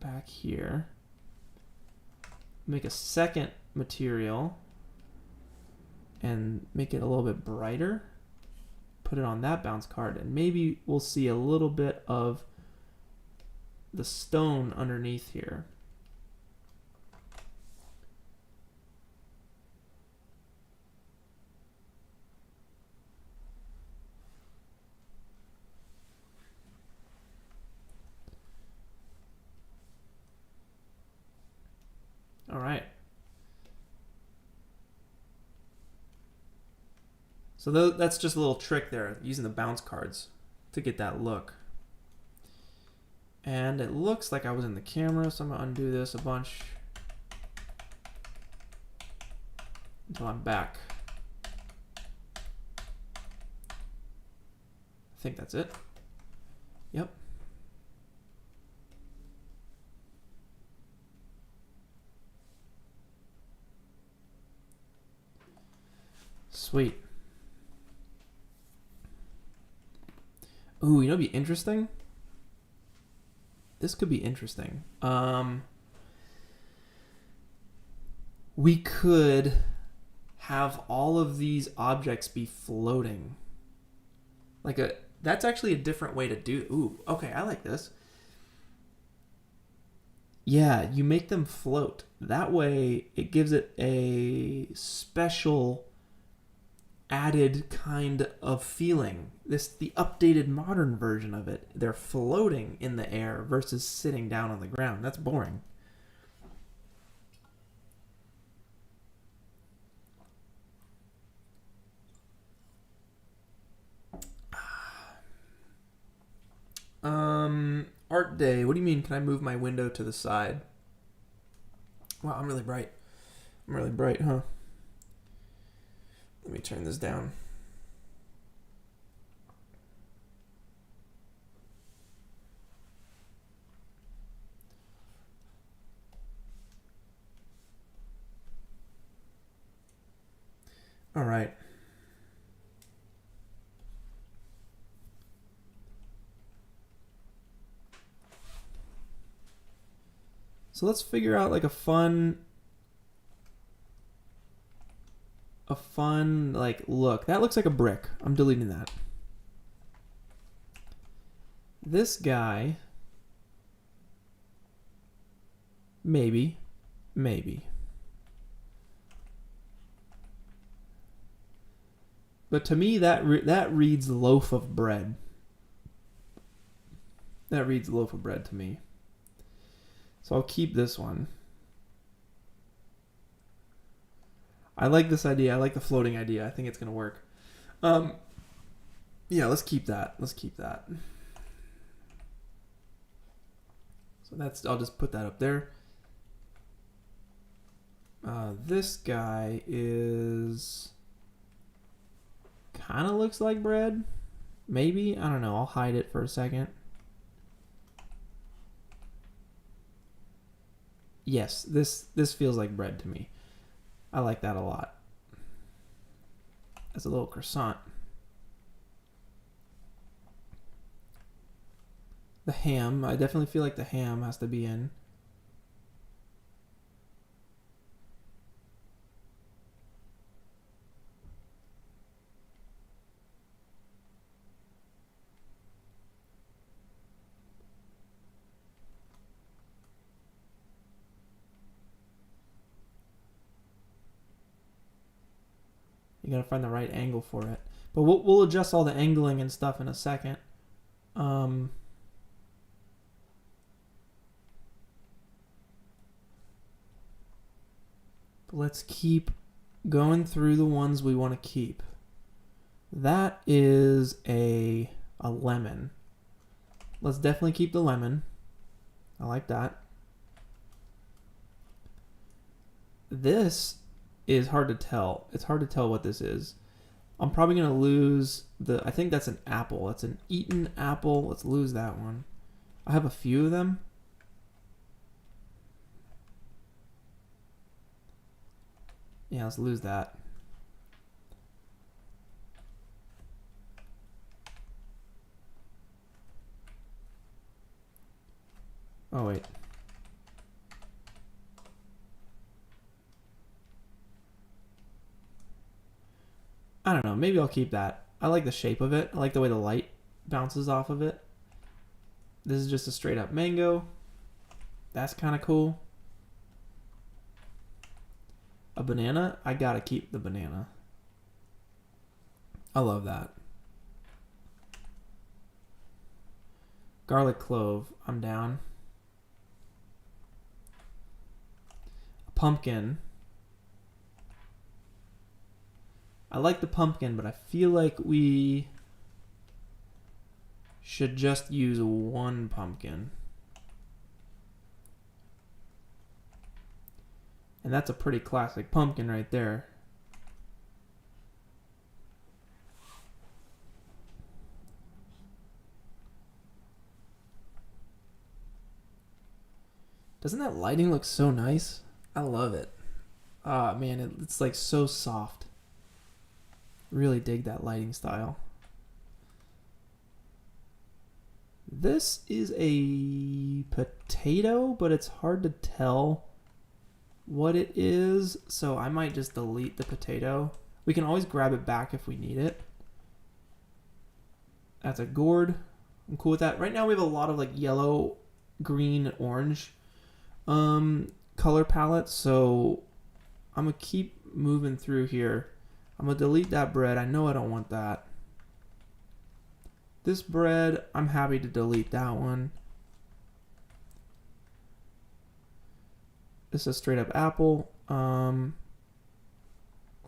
back here. Make a second material and make it a little bit brighter. Put it on that bounce card, and maybe we'll see a little bit of the stone underneath here. All right. So that's just a little trick there, using the bounce cards to get that look. And it looks like I was in the camera, so I'm gonna undo this a bunch until I'm back. I think that's it. Yep. Sweet. Ooh, you know what'd be interesting? This could be interesting. We could have all of these objects be floating. That's actually a different way to do. Ooh, okay, I like this. Yeah, you make them float. That way it gives it a special added kind of feeling. The updated modern version of it. They're floating in the air versus sitting down on the ground. That's boring. Art day. What do you mean? Can I move my window to the side? Wow, I'm really bright. I'm really bright, huh? Let me turn this down. All right. So let's figure out like a fun like look. That looks like a brick. I'm deleting that. This guy, maybe. But to me, that reads loaf of bread. That reads loaf of bread to me. So I'll keep this one. I like this idea. I like the floating idea. I think it's going to work. Yeah, let's keep that. Let's keep that. So I'll just put that up there. This guy is kind of looks like bread. Maybe. I don't know. I'll hide it for a second. Yes, this feels like bread to me. I like that a lot. As a little croissant. The ham, I definitely feel like the ham has to be in. You gotta find the right angle for it. But we'll adjust all the angling and stuff in a second. But let's keep going through the ones we want to keep. That is a lemon. Let's definitely keep the lemon. I like that. This is hard to tell. It's hard to tell what this is. I'm probably going to lose I think that's an apple. That's an eaten apple. Let's lose that one. I have a few of them. Yeah, let's lose that. Oh, wait. I don't know. Maybe I'll keep that. I like the shape of it. I like the way the light bounces off of it. This is just a straight up mango. That's kind of cool. A banana. I gotta keep the banana. I love that. Garlic clove. I'm down. A pumpkin. I like the pumpkin, but I feel like we should just use one pumpkin. And that's a pretty classic pumpkin right there. Doesn't that lighting look so nice? I love it. Ah, man, it's like so soft. Really dig that lighting style. This is a potato, but it's hard to tell what it is, so I might just delete the potato. We can always grab it back if we need it. That's a gourd. I'm cool with that. Right now we have a lot of like yellow, green, orange color palettes, so I'm gonna keep moving through here. I'm gonna delete that bread. I know I don't want that. This bread, I'm happy to delete that one. This is straight up apple.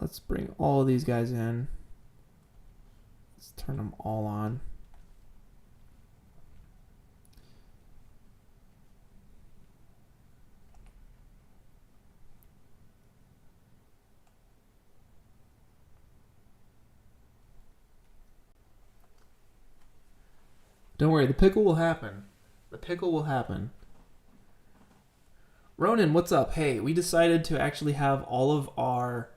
Let's bring all of these guys in. Let's turn them all on. Don't worry, the pickle will happen. The pickle will happen. Ronan, what's up? Hey, we decided to actually have all of our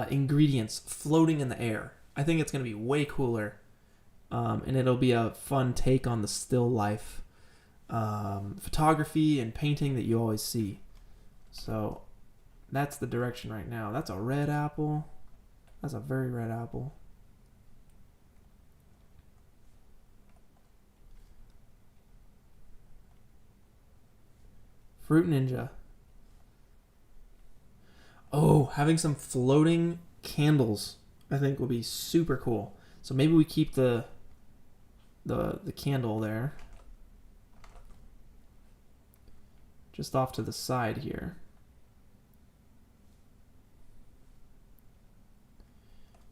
ingredients floating in the air. I think it's going to be way cooler. And it'll be a fun take on the still life photography and painting that you always see. So that's the direction right now. That's a red apple. That's a very red apple. Fruit Ninja. Oh, having some floating candles I think will be super cool. So maybe we keep the candle there. Just off to the side here.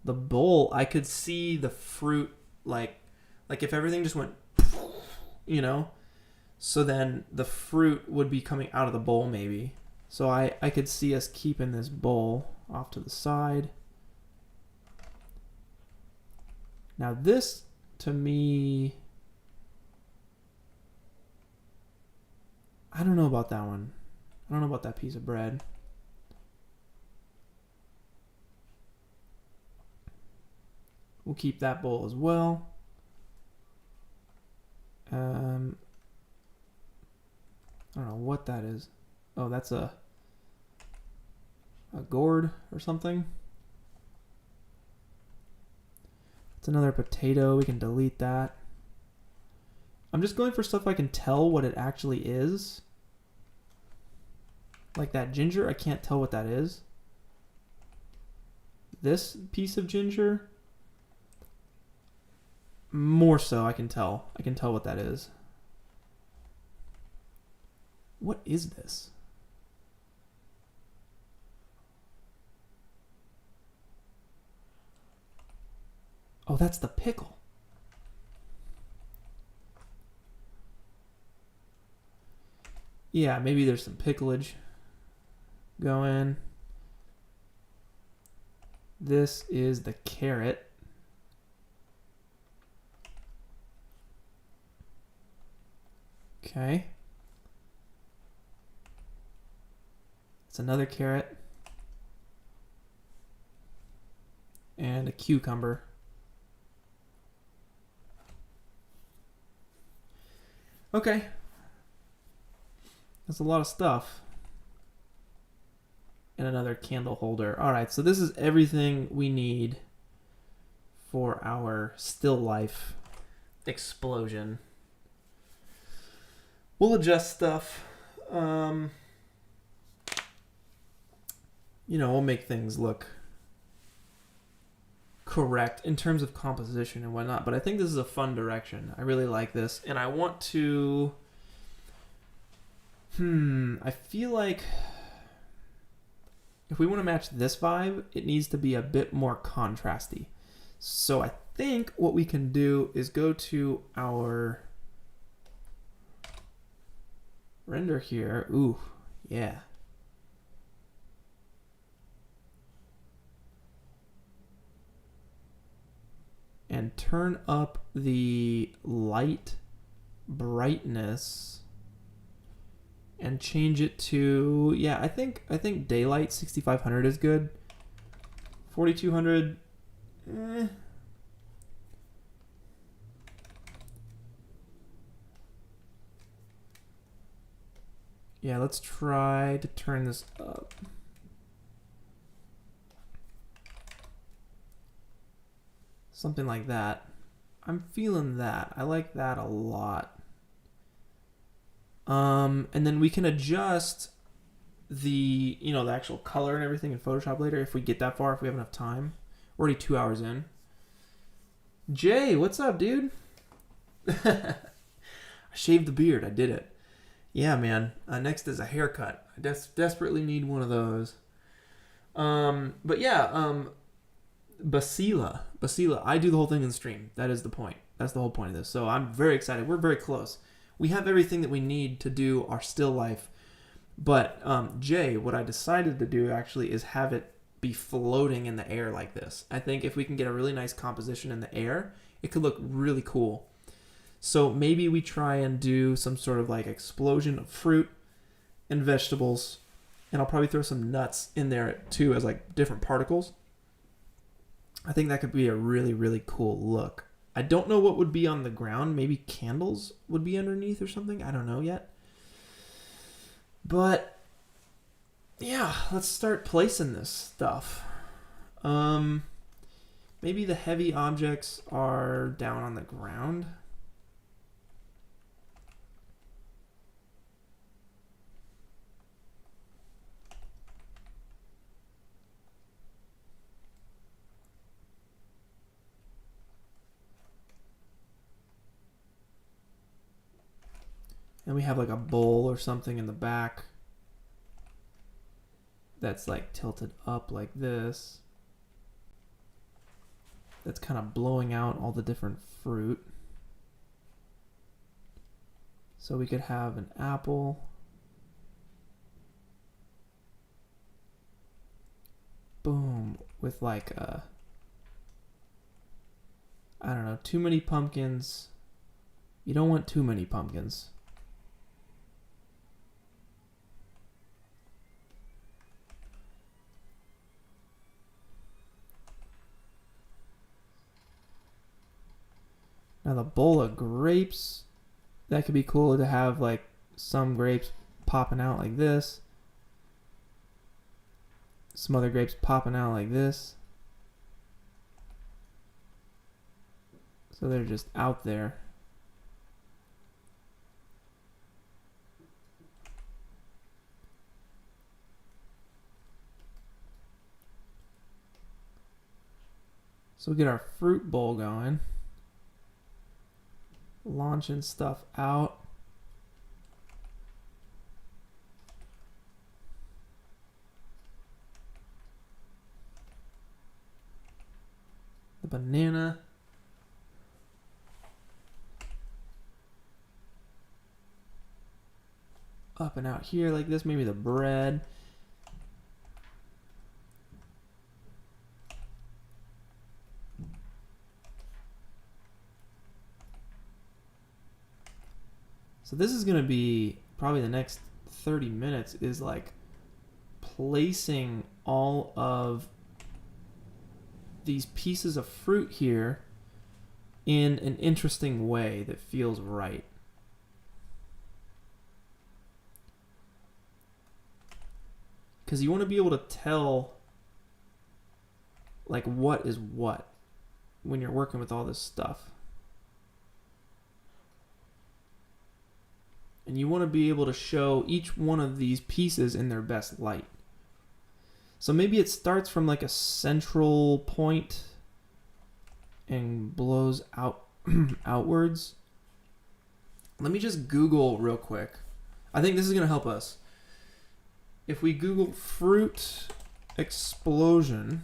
The bowl, I could see the fruit like if everything just went, you know, so then the fruit would be coming out of the bowl maybe. So I could see us keeping this bowl off to the side. Now this, to me, I don't know about that one. I don't know about that piece of bread. We'll keep that bowl as well. I don't know what that is. Oh, that's a gourd or something. It's another potato. We can delete that. I'm just going for stuff I can tell what it actually is. Like that ginger, I can't tell what that is. This piece of ginger, more so I can tell. I can tell what that is. What is this? Oh, that's the pickle. Yeah, maybe there's some picklage going. This is the carrot. Okay. It's another carrot. And a cucumber. Okay. That's a lot of stuff. And another candle holder. All right, so this is everything we need for our still life explosion. We'll adjust stuff. You know, we'll make things look correct in terms of composition and whatnot, but I think this is a fun direction. I really like this, and I want to... I feel like if we want to match this vibe, it needs to be a bit more contrasty. So I think what we can do is go to our render here. Ooh, yeah. And turn up the light brightness and change it to, yeah, I think daylight 6500 is good. 4200, Yeah, let's try to turn this up. Something like that. I'm feeling that. I like that a lot. And then we can adjust the, you know, the actual color and everything in Photoshop later if we get that far, if we have enough time. We're already 2 hours in. Jay, what's up, dude? I shaved the beard. I did it. Yeah, man. Next is a haircut. I desperately need one of those. But yeah, Basila. I do the whole thing in stream. That is the point. That's the whole point of this. So I'm very excited. We're very close. We have everything that we need to do our still life. But Jay, what I decided to do actually is have it be floating in the air like this. I think if we can get a really nice composition in the air, it could look really cool. So maybe we try and do some sort of like explosion of fruit and vegetables. And I'll probably throw some nuts in there too as like different particles. I think that could be a really, really cool look. I don't know what would be on the ground. Maybe candles would be underneath or something. I don't know yet. But yeah, let's start placing this stuff. Maybe the heavy objects are down on the ground. And we have like a bowl or something in the back that's like tilted up like this. That's kind of blowing out all the different fruit. So we could have an apple. Boom. With like a, I don't know, too many pumpkins. You don't want too many pumpkins. Now the bowl of grapes, that could be cool to have like some grapes popping out like this. Some other grapes popping out like this. So they're just out there. So we get our fruit bowl going. Launching stuff out. The banana. Up and out here like this, maybe the bread. So this is gonna be probably the next 30 minutes is like placing all of these pieces of fruit here in an interesting way that feels right. Because you want to be able to tell like what is what when you're working with all this stuff. And you want to be able to show each one of these pieces in their best light. So maybe it starts from like a central point and blows out outwards. Let me just Google real quick. I think this is going to help us. If we Google fruit explosion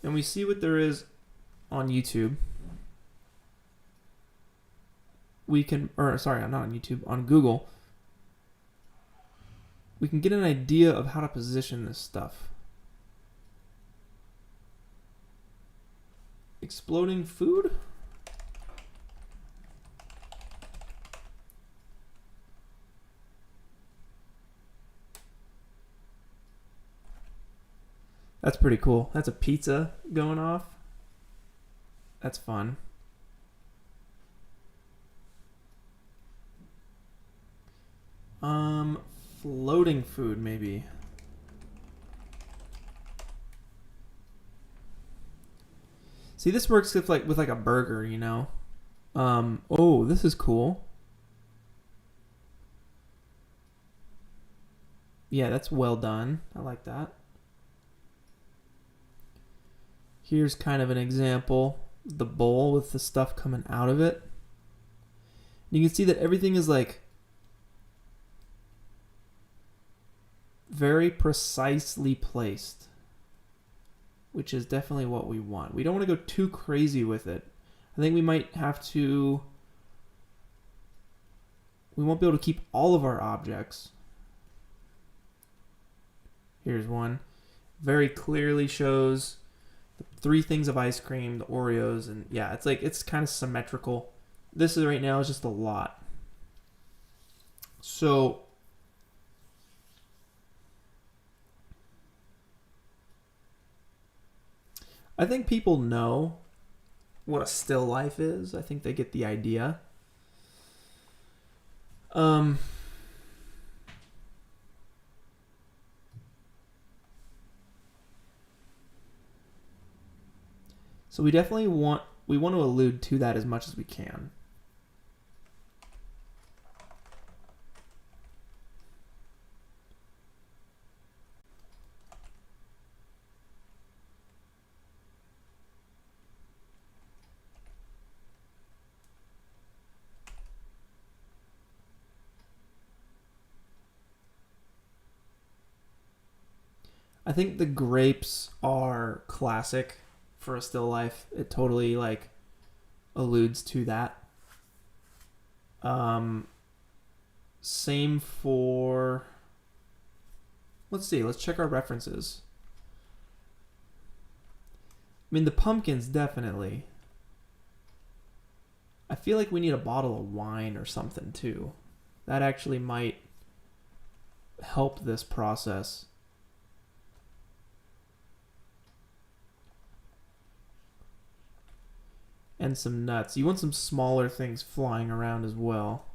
and we see what there is on YouTube, we can, or sorry, not on YouTube, on Google, we can get an idea of how to position this stuff. Exploding food? That's pretty cool. That's a pizza going off. That's fun. Floating food maybe. See, this works with like a burger, you know. Oh, this is cool. Yeah, that's well done. I like that. Here's kind of an example. The bowl with the stuff coming out of it. You can see that everything is like very precisely placed, which is definitely what we want. We don't want to go too crazy with it. I think we might have to, we won't be able to keep all of our objects. Here's one. Very clearly shows the 3 things of ice cream, the Oreos, and yeah, it's like, it's kind of symmetrical. This is right now is just a lot. So I think people know what a still life is. I think they get the idea. So we definitely want to allude to that as much as we can. I think the grapes are classic for a still life. It totally like alludes to that. Same for, let's see, let's check our references. I mean, the pumpkins definitely. I feel like we need a bottle of wine or something too. That actually might help this process. and some nuts. You want some smaller things flying around as well.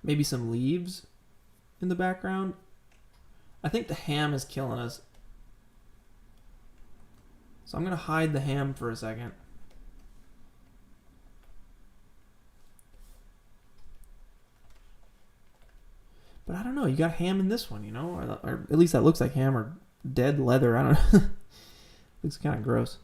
Maybe some leaves in the background. I think the ham is killing us. So I'm going to hide the ham for a second. But I don't know. You got ham in this one, you know? Or at least that looks like ham or dead leather. I don't know. Looks kind of gross.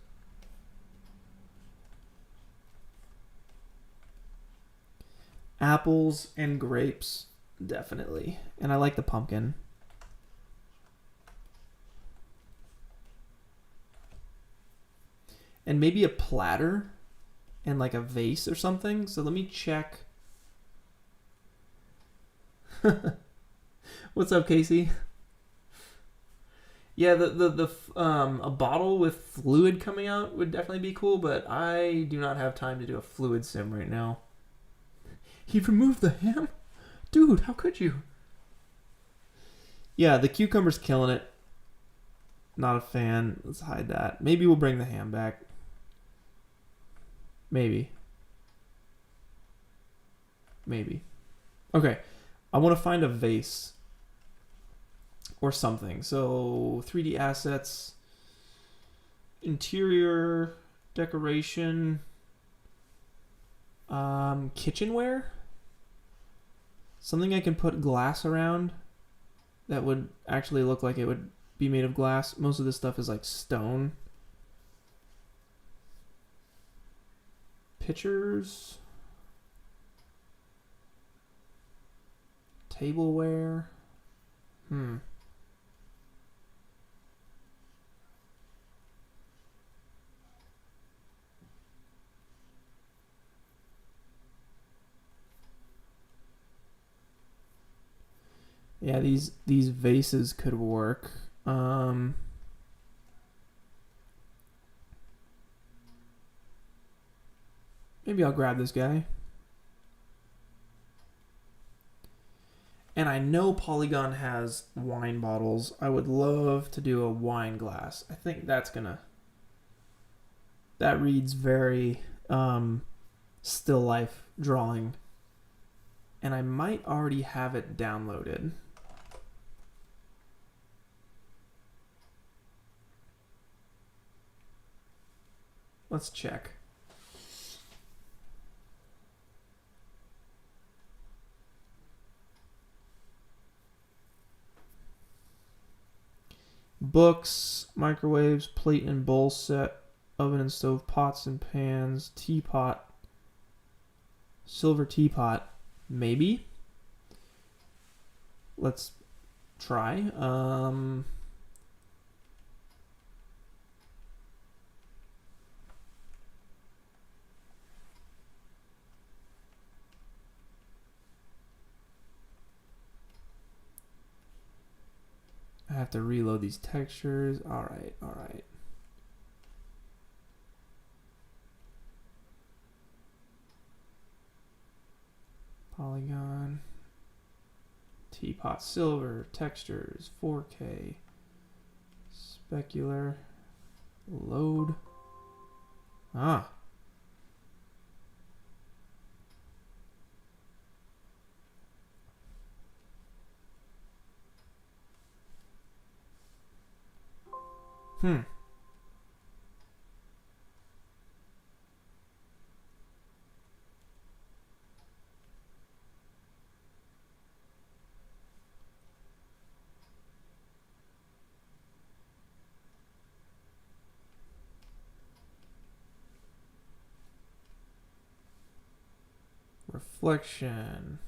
Apples and grapes, definitely. And I like the pumpkin. And maybe a platter and like a vase or something. So let me check. What's up, Casey? Yeah, a bottle with fluid coming out would definitely be cool, but I do not have time to do a fluid sim right now. He removed the ham? Dude, how could you? Yeah, the cucumber's killing it. Not a fan. Let's hide that. Maybe we'll bring the ham back. Maybe. Maybe. Okay. I want to find a vase or something. So 3D assets, interior decoration, kitchenware. Something I can put glass around that would actually look like it would be made of glass. Most of this stuff is like stone. Pictures. Tableware. Yeah, these vases could work. Maybe I'll grab this guy. And I know Polygon has wine bottles. I would love to do a wine glass. I think that's gonna... That reads very still life drawing. And I might already have it downloaded. Let's check. Books, microwaves, plate and bowl set, oven and stove, pots and pans, teapot, silver teapot, maybe. Let's try. I have to reload these textures. All right, all right. Polygon, teapot, silver, textures, 4K, specular, load. Ah. Reflection.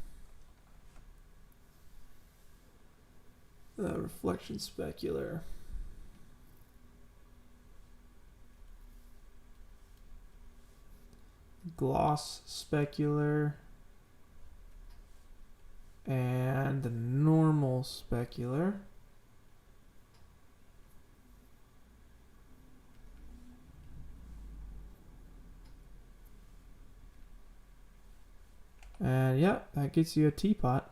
Reflection specular. Gloss specular. And the normal specular. And yeah, that gets you a teapot.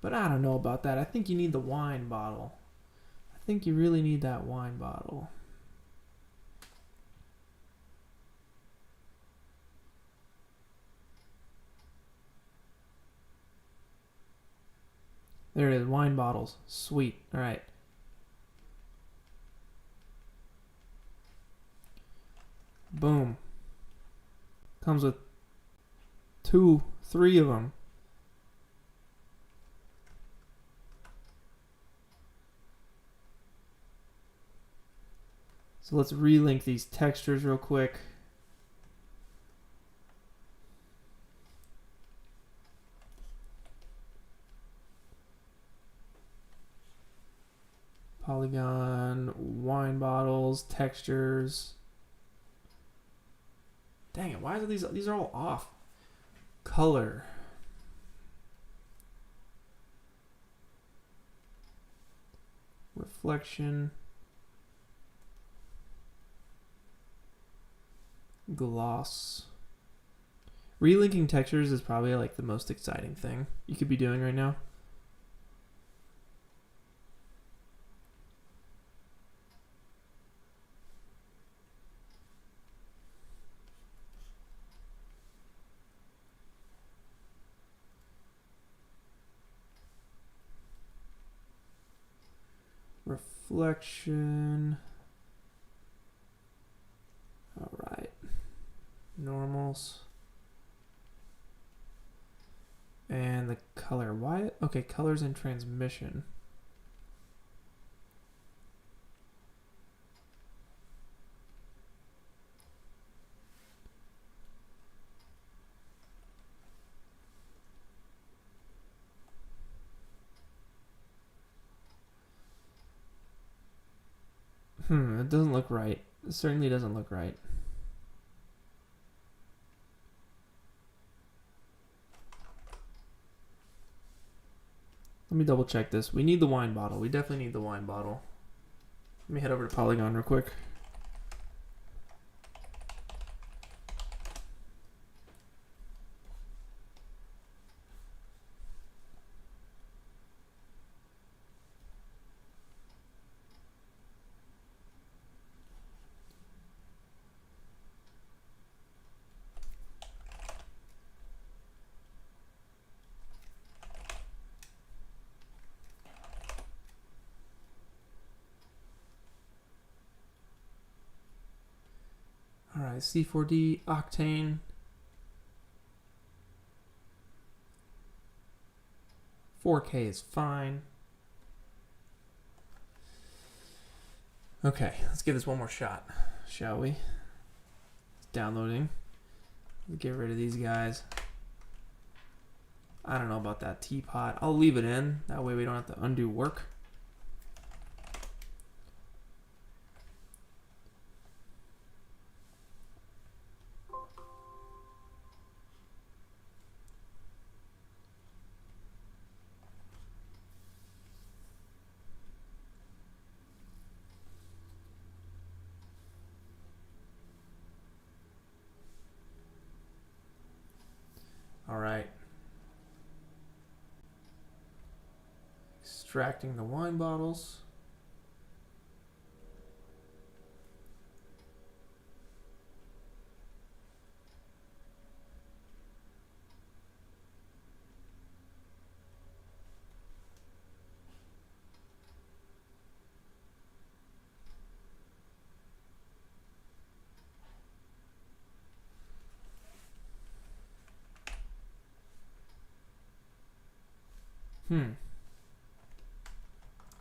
But I don't know about that. I think you need the wine bottle. I think you really need that wine bottle. There it is, wine bottles. Sweet. All right. Boom. Comes with 2, 3 of them. So let's relink these textures real quick. Polygon, wine bottles, textures. Dang it, why are these are all off? Color. Reflection. Gloss. Relinking textures is probably like the most exciting thing you could be doing right now. Reflection. All right. Normals. And the color. Why? Okay, colors and transmission. It doesn't look right. It certainly doesn't look right. Let me double check this. We need the wine bottle. We definitely need the wine bottle. Let me head over to Polygon real quick. All right, C4D, Octane. $4K is fine. Okay, let's give this one more shot, shall we? It's downloading. Get rid of these guys. I don't know about that teapot. I'll leave it in. That way we don't have to undo work. All right. Extracting the wine bottles.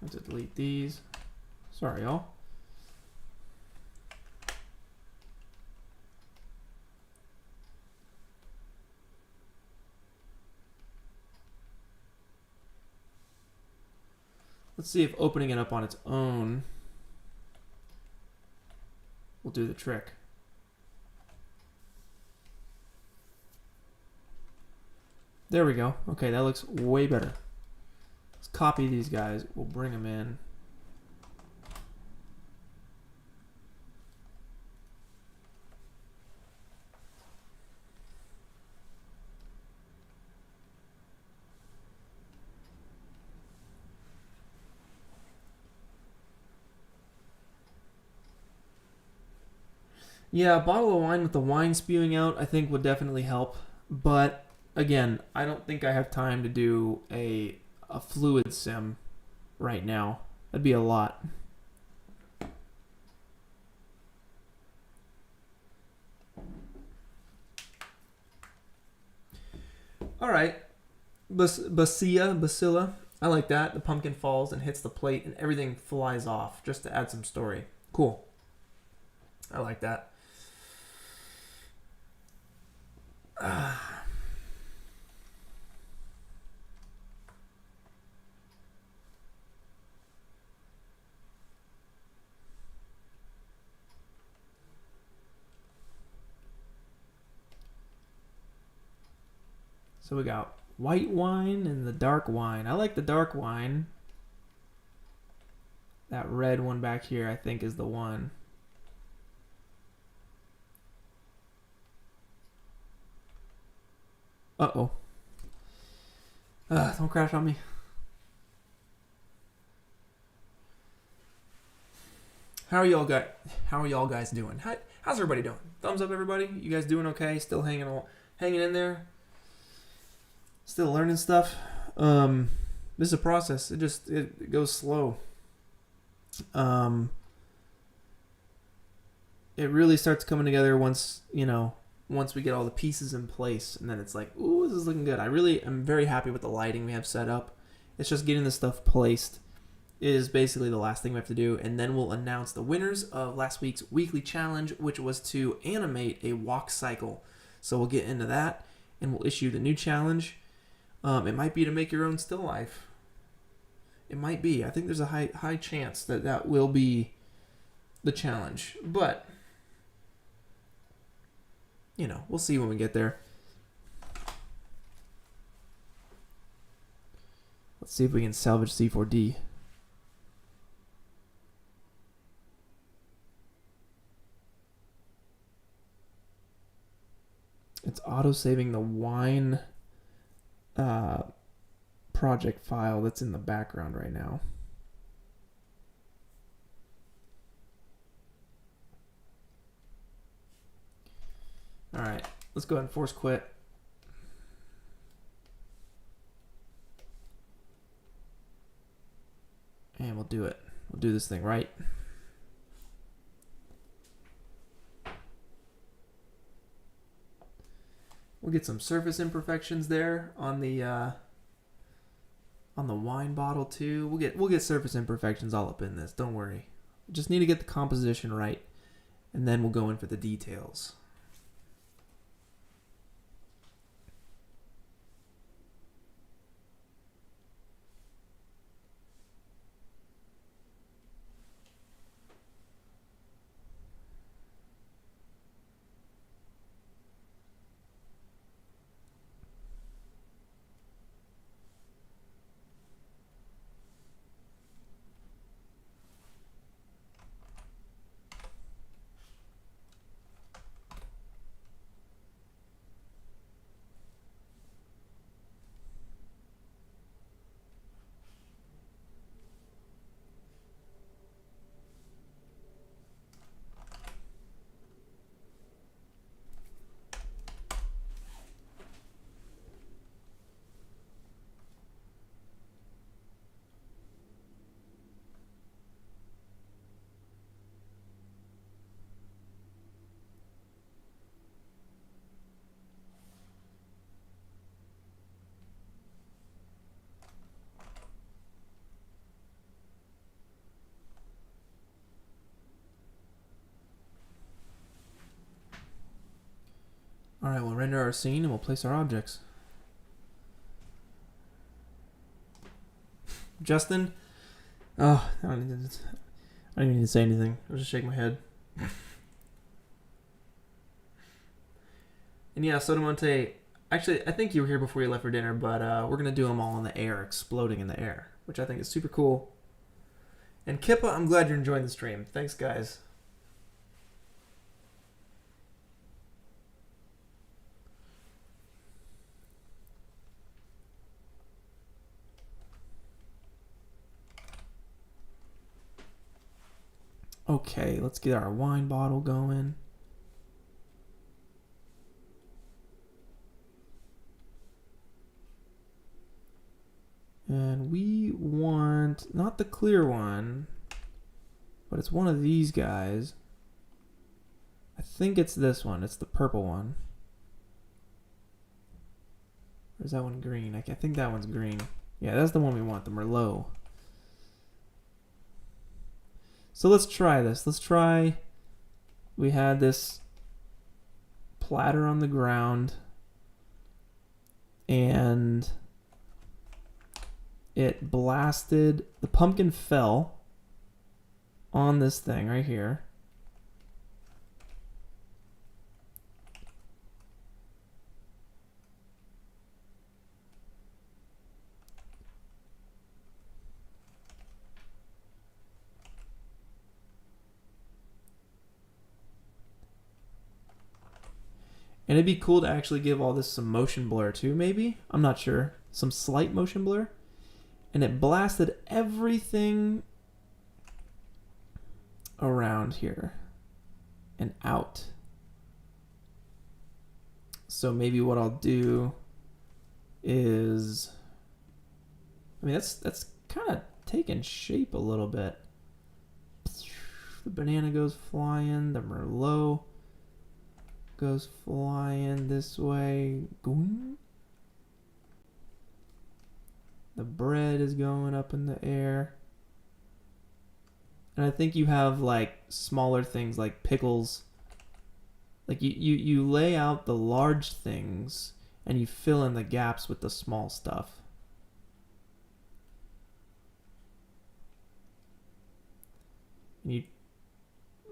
I have to delete these. Sorry, y'all. Let's see if opening it up on its own will do the trick. There we go. Okay, that looks way better. Let's copy these guys. We'll bring them in. Yeah, a bottle of wine with the wine spewing out, I think would definitely help. But again, I don't think I have time to do a fluid sim right now. That'd be a lot. All right, Bacilla. I like that. The pumpkin falls and hits the plate, and everything flies off just to add some story. Cool. I like that. So we got white wine and the dark wine. I like the dark wine. That red one back here, I think, is the one. Uh-oh. Don't crash on me. How are y'all guys doing? How's everybody doing? Thumbs up, everybody. You guys doing okay? Still hanging in there? Still learning stuff. This is a process. It goes slow. It really starts coming together once we get all the pieces in place, and then it's like, ooh, this is looking good. I really am very happy with the lighting we have set up. It's just getting this stuff placed is basically the last thing we have to do, and then we'll announce the winners of last week's weekly challenge, which was to animate a walk cycle. So we'll get into that, and we'll issue the new challenge. It might be to make your own still life. It might be. I think there's a high chance that will be the challenge, but we'll see when we get there. Let's see if we can salvage C4D. It's auto-saving the wine project file that's in the background right now. All right, let's go ahead and force quit. And we'll do it. We'll do this thing right. We'll get some surface imperfections there on the wine bottle too. We'll get surface imperfections all up in this. Don't worry. Just need to get the composition right, and then we'll go in for the details. All right, we'll render our scene and we'll place our objects. Justin? Oh, I don't even need to say anything. I'll just shake my head. And yeah, Sotomonte, actually, I think you were here before you left for dinner, but we're going to do them all in the air, exploding in the air, which I think is super cool. And Kippa, I'm glad you're enjoying the stream. Thanks, guys. Okay, let's get our wine bottle going. And we want, not the clear one, but it's one of these guys. I think it's this one. It's the purple one. Or is that one green? I think that one's green. Yeah, that's the one we want, the Merlot. So let's try this. Let's try, we had this platter on the ground and it blasted, the pumpkin fell on this thing right here. And it'd be cool to actually give all this some motion blur too, maybe? I'm not sure. Some slight motion blur. And it blasted everything around here and out. So maybe what I'll do is, I mean, that's kind of taking shape a little bit. The banana goes flying, the Merlot goes flying this way. Goom. The bread is going up in the air. And I think you have like smaller things like pickles. Like you lay out the large things and you fill in the gaps with the small stuff. And you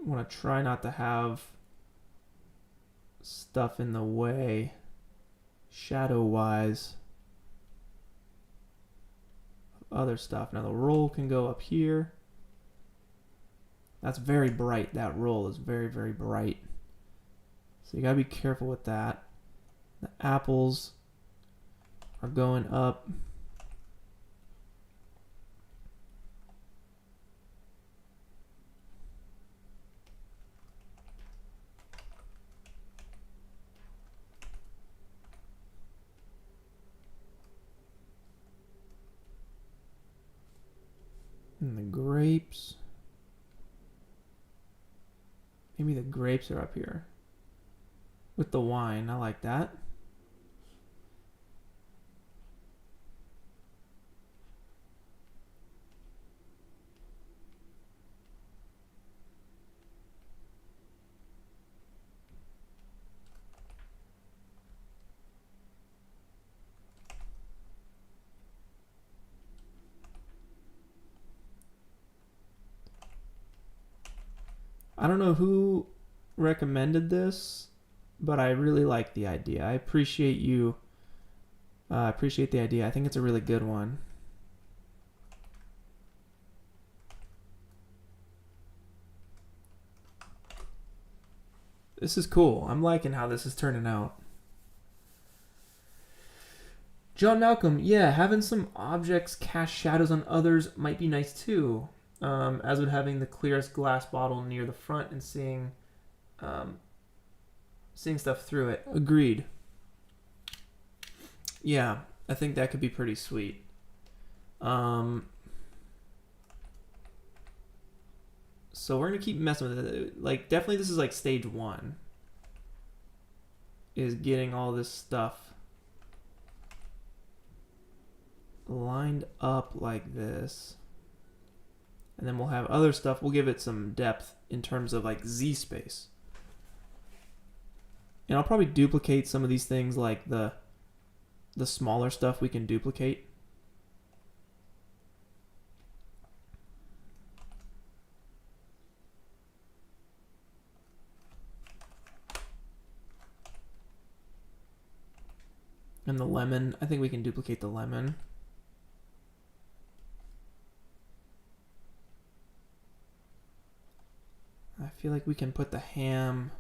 want to try not to have stuff in the way shadow wise of other stuff. Now the roll can go up here. That's very bright. That roll is very, very bright. So you gotta be careful with that. The apples are going up. And the grapes. Maybe the grapes are up here. With the wine, I like that. I don't know who recommended this, but I really like the idea. I appreciate you. Appreciate the idea. I think it's a really good one. This is cool. I'm liking how this is turning out. John Malcolm, yeah, having some objects cast shadows on others might be nice too. As with having the clearest glass bottle near the front and seeing stuff through it. Agreed. Yeah, I think that could be pretty sweet. So we're gonna keep messing with it. Like, definitely this is like stage 1. Is getting all this stuff lined up like this. And then we'll have other stuff. We'll give it some depth in terms of like Z space. And I'll probably duplicate some of these things, like the smaller stuff we can duplicate. And the lemon, I think we can duplicate the lemon. I feel like we can put the ham.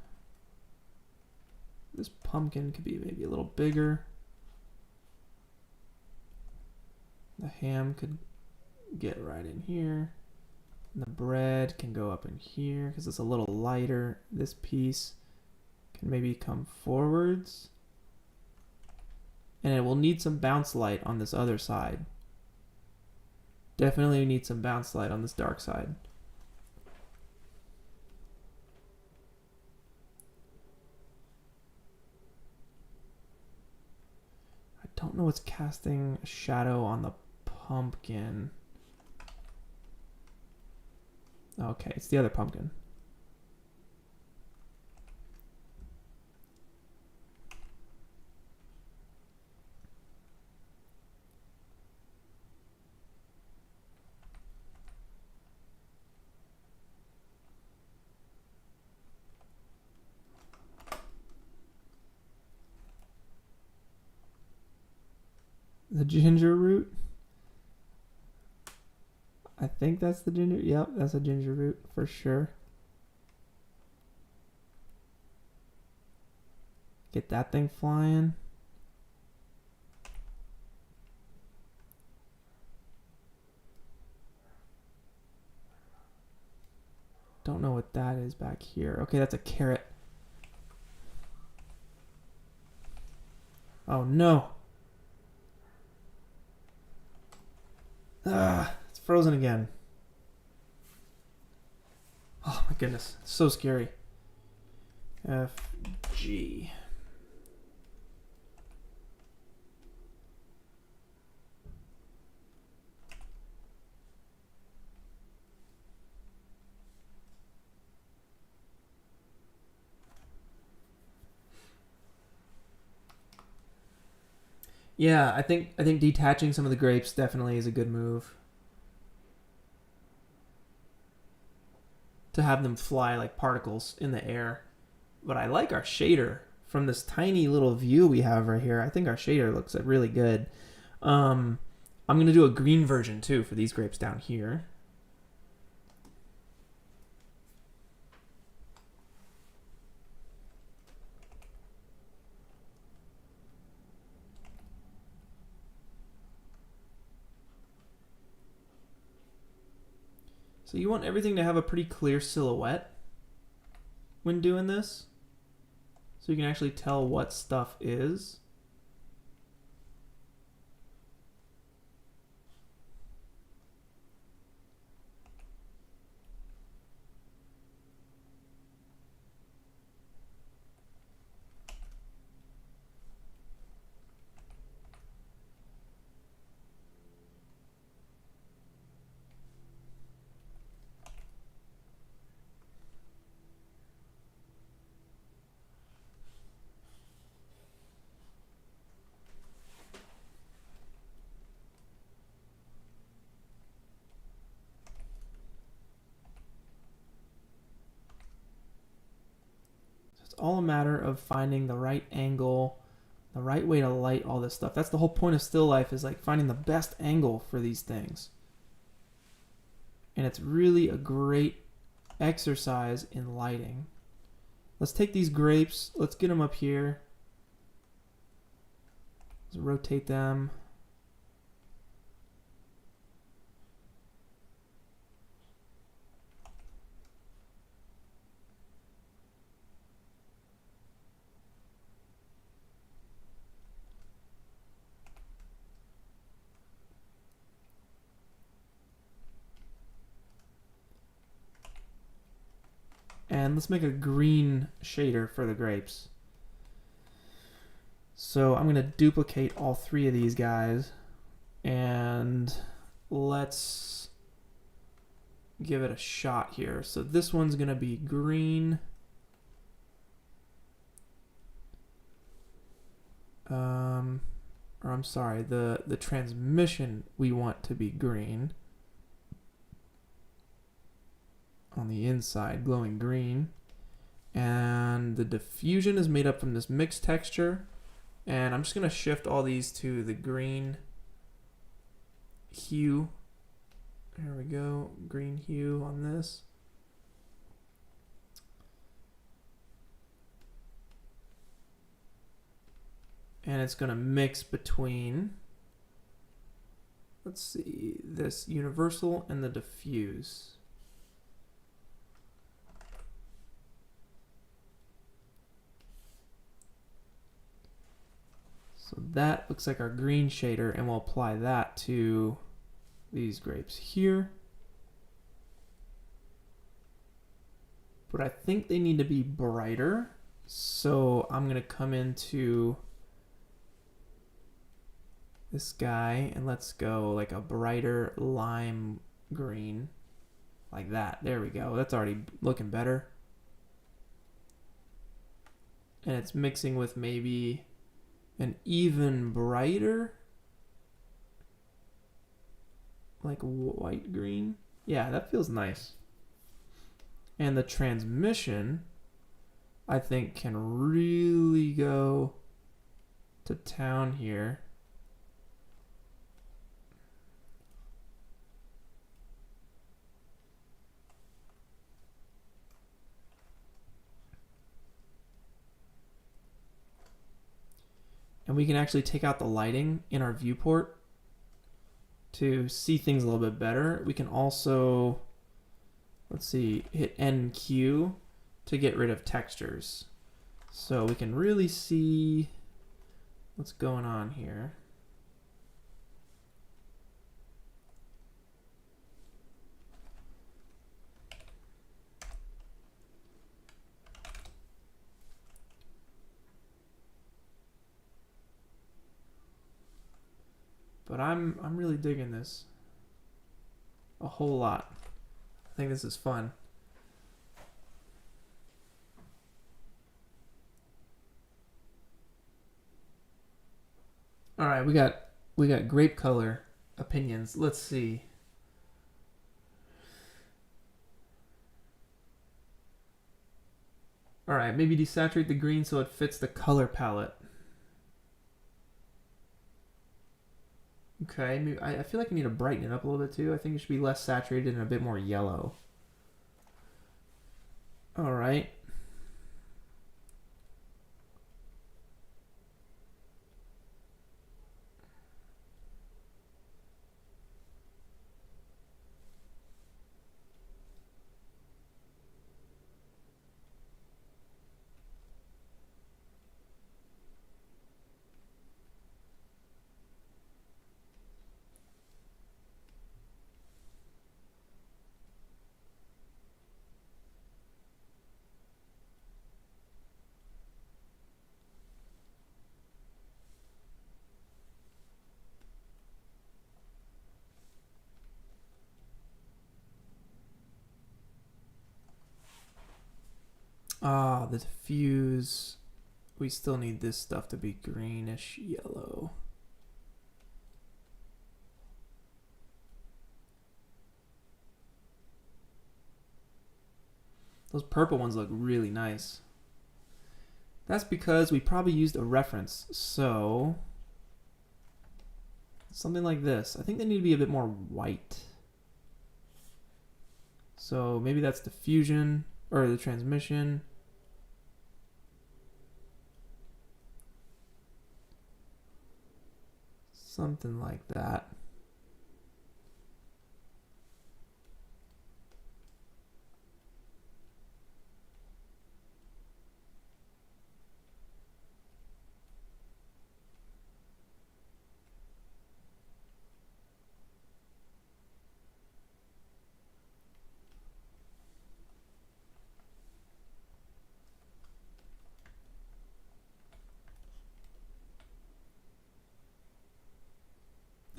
This pumpkin could be maybe a little bigger. The ham could get right in here. And the bread can go up in here because it's a little lighter. This piece can maybe come forwards. And it will need some bounce light on this other side. Definitely need some bounce light on this dark side. I don't know what's casting a shadow on the pumpkin. Okay, it's the other pumpkin. The ginger root? I think that's the ginger. Yep, that's a ginger root for sure. Get that thing flying. Don't know what that is back here. Okay, that's a carrot. Oh no. Ah, it's frozen again. Oh my goodness, it's so scary. F, G. Yeah, I think detaching some of the grapes definitely is a good move. To have them fly like particles in the air. But I like our shader from this tiny little view we have right here. I think our shader looks really good. I'm going to do a green version too for these grapes down here. So you want everything to have a pretty clear silhouette when doing this, so you can actually tell what stuff is. All a matter of finding the right angle, the right way to light all this stuff. That's the whole point of still life, is like finding the best angle for these things. And it's really a great exercise in lighting. Let's take these grapes, let's get them up here. Let's rotate them. And let's make a green shader for the grapes. So I'm going to duplicate all three of these guys, and let's give it a shot here. So this one's going to be green. Or I'm sorry, the transmission we want to be green. On the inside, glowing green. And the diffusion is made up from this mixed texture. And I'm just going to shift all these to the green hue. There we go, green hue on this. And it's going to mix between, let's see, this universal and the diffuse. So that looks like our green shader, and we'll apply that to these grapes here. But I think they need to be brighter. So I'm going to come into this guy and let's go like a brighter lime green like that. There we go. That's already looking better. And it's mixing with maybe an even brighter like white green. Yeah, that feels nice. And the transmission, I think, can really go to town here. And we can actually take out the lighting in our viewport to see things a little bit better. We can also, let's see, hit NQ to get rid of textures. So we can really see what's going on here. But I'm really digging this a whole lot. I think this is fun. All right, we got grape color opinions. Let's see. All right, maybe desaturate the green so it fits the color palette. Okay, maybe, I feel like I need to brighten it up a little bit too. I think it should be less saturated and a bit more yellow. All right. Ah, the diffuse. We still need this stuff to be greenish yellow. Those purple ones look really nice. That's because we probably used a reference. So something like this. I think they need to be a bit more white. So maybe that's diffusion or the transmission. Something like that.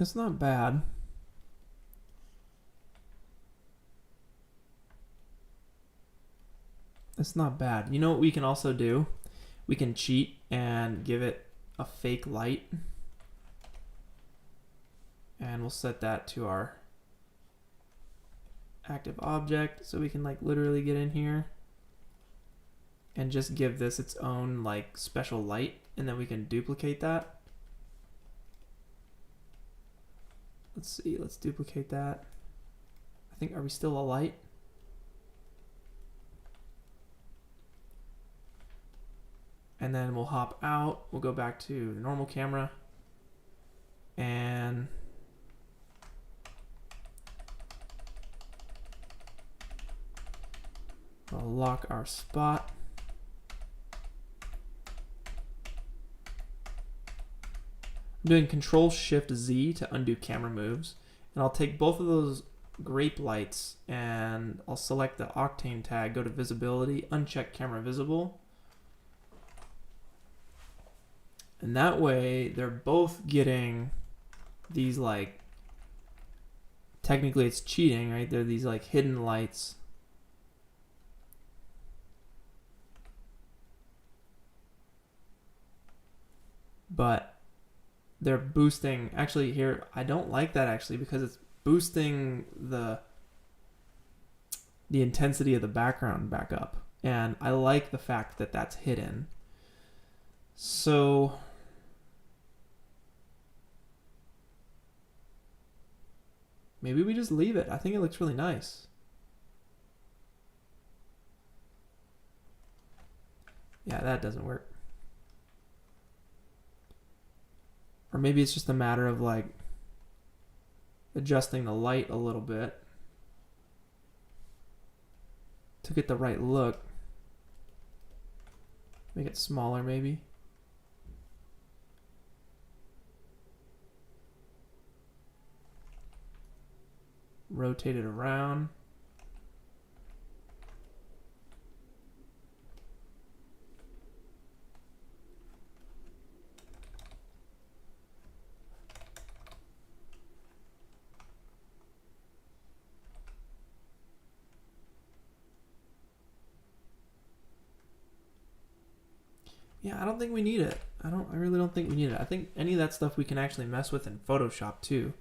It's not bad. It's not bad. You know what we can also do? We can cheat and give it a fake light. And we'll set that to our active object so we can like literally get in here and just give this its own like special light, and then we can duplicate that. Let's see, let's duplicate that. I think, are we still a light? And then we'll hop out, we'll go back to the normal camera and we'll lock our spot. I'm doing Control-Shift-Z to undo camera moves, And I'll take both of those grape lights and I'll select the Octane tag, go to visibility, uncheck camera visible. And that way they're both getting these, like, technically it's cheating, right? They're these like hidden lights. But they're boosting, actually here, I don't like that actually because it's boosting the intensity of the background back up. And I like the fact that that's hidden. So maybe we just leave it. I think it looks really nice. Yeah, that doesn't work. Or maybe it's just a matter of like adjusting the light a little bit to get the right look. Make it smaller maybe. Rotate it around. Yeah, I don't think we need it. I really don't think we need it. I think any of that stuff we can actually mess with in Photoshop too.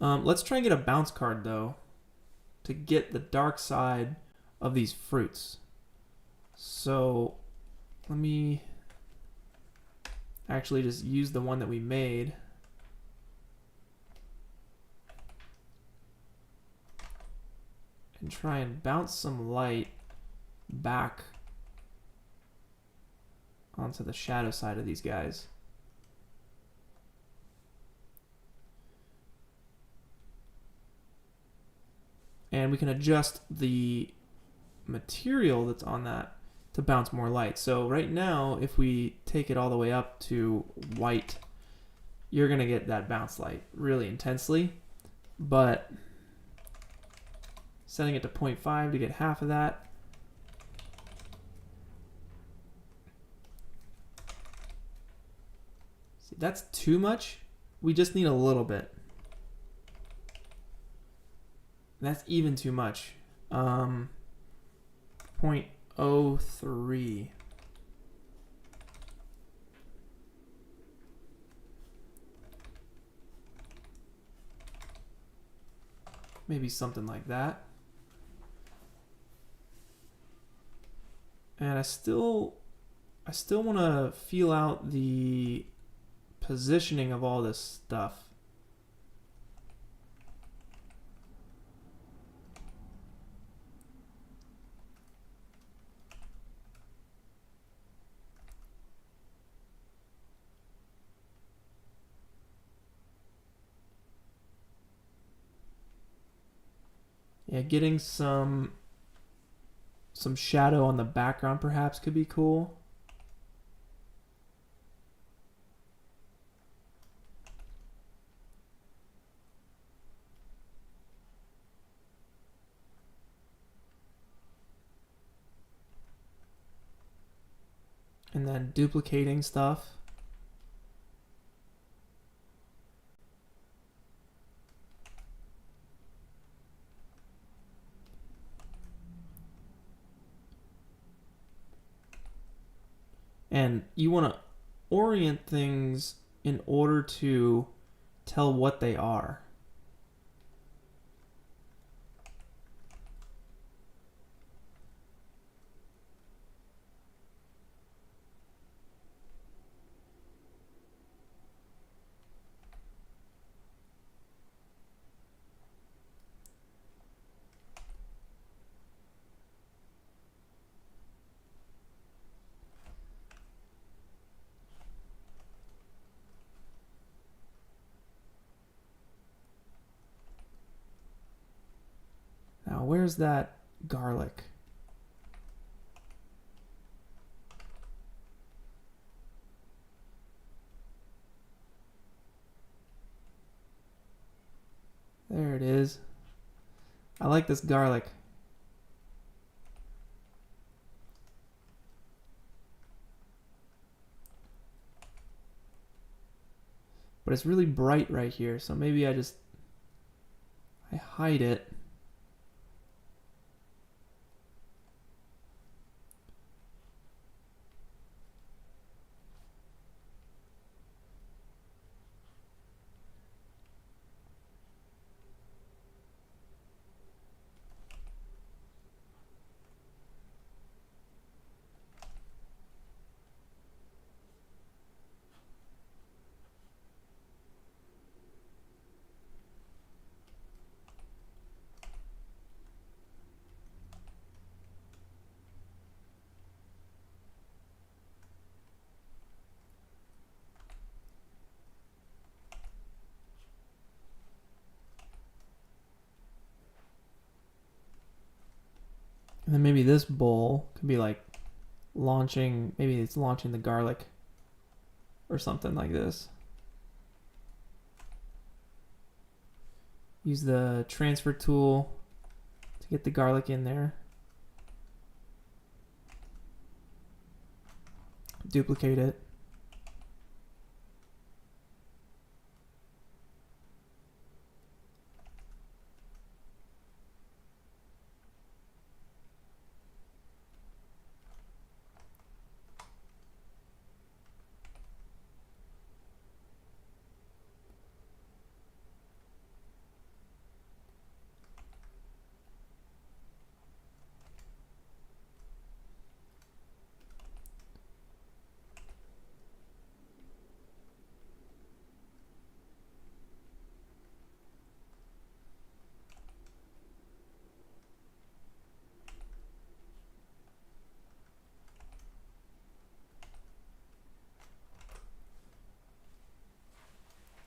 Let's try and get a bounce card though to get the dark side of these fruits. So let me actually just use the one that we made. And try and bounce some light back onto the shadow side of these guys. And we can adjust the material that's on that to bounce more light. So right now, if we take it all the way up to white, you're gonna get that bounce light really intensely. But setting it to 0.5 to get half of that. See, that's too much. We just need a little bit. That's even too much. 0.03. Maybe something like that. And I still want to feel out the positioning of all this stuff. Yeah, getting some shadow on the background perhaps could be cool. And then duplicating stuff. And you want to orient things in order to tell what they are. Now, where's that garlic? There it is. I like this garlic. But it's really bright right here, so maybe I hide it. And then maybe this bowl could be like launching, maybe it's launching the garlic or something like this. Use the transfer tool to get the garlic in there. Duplicate it.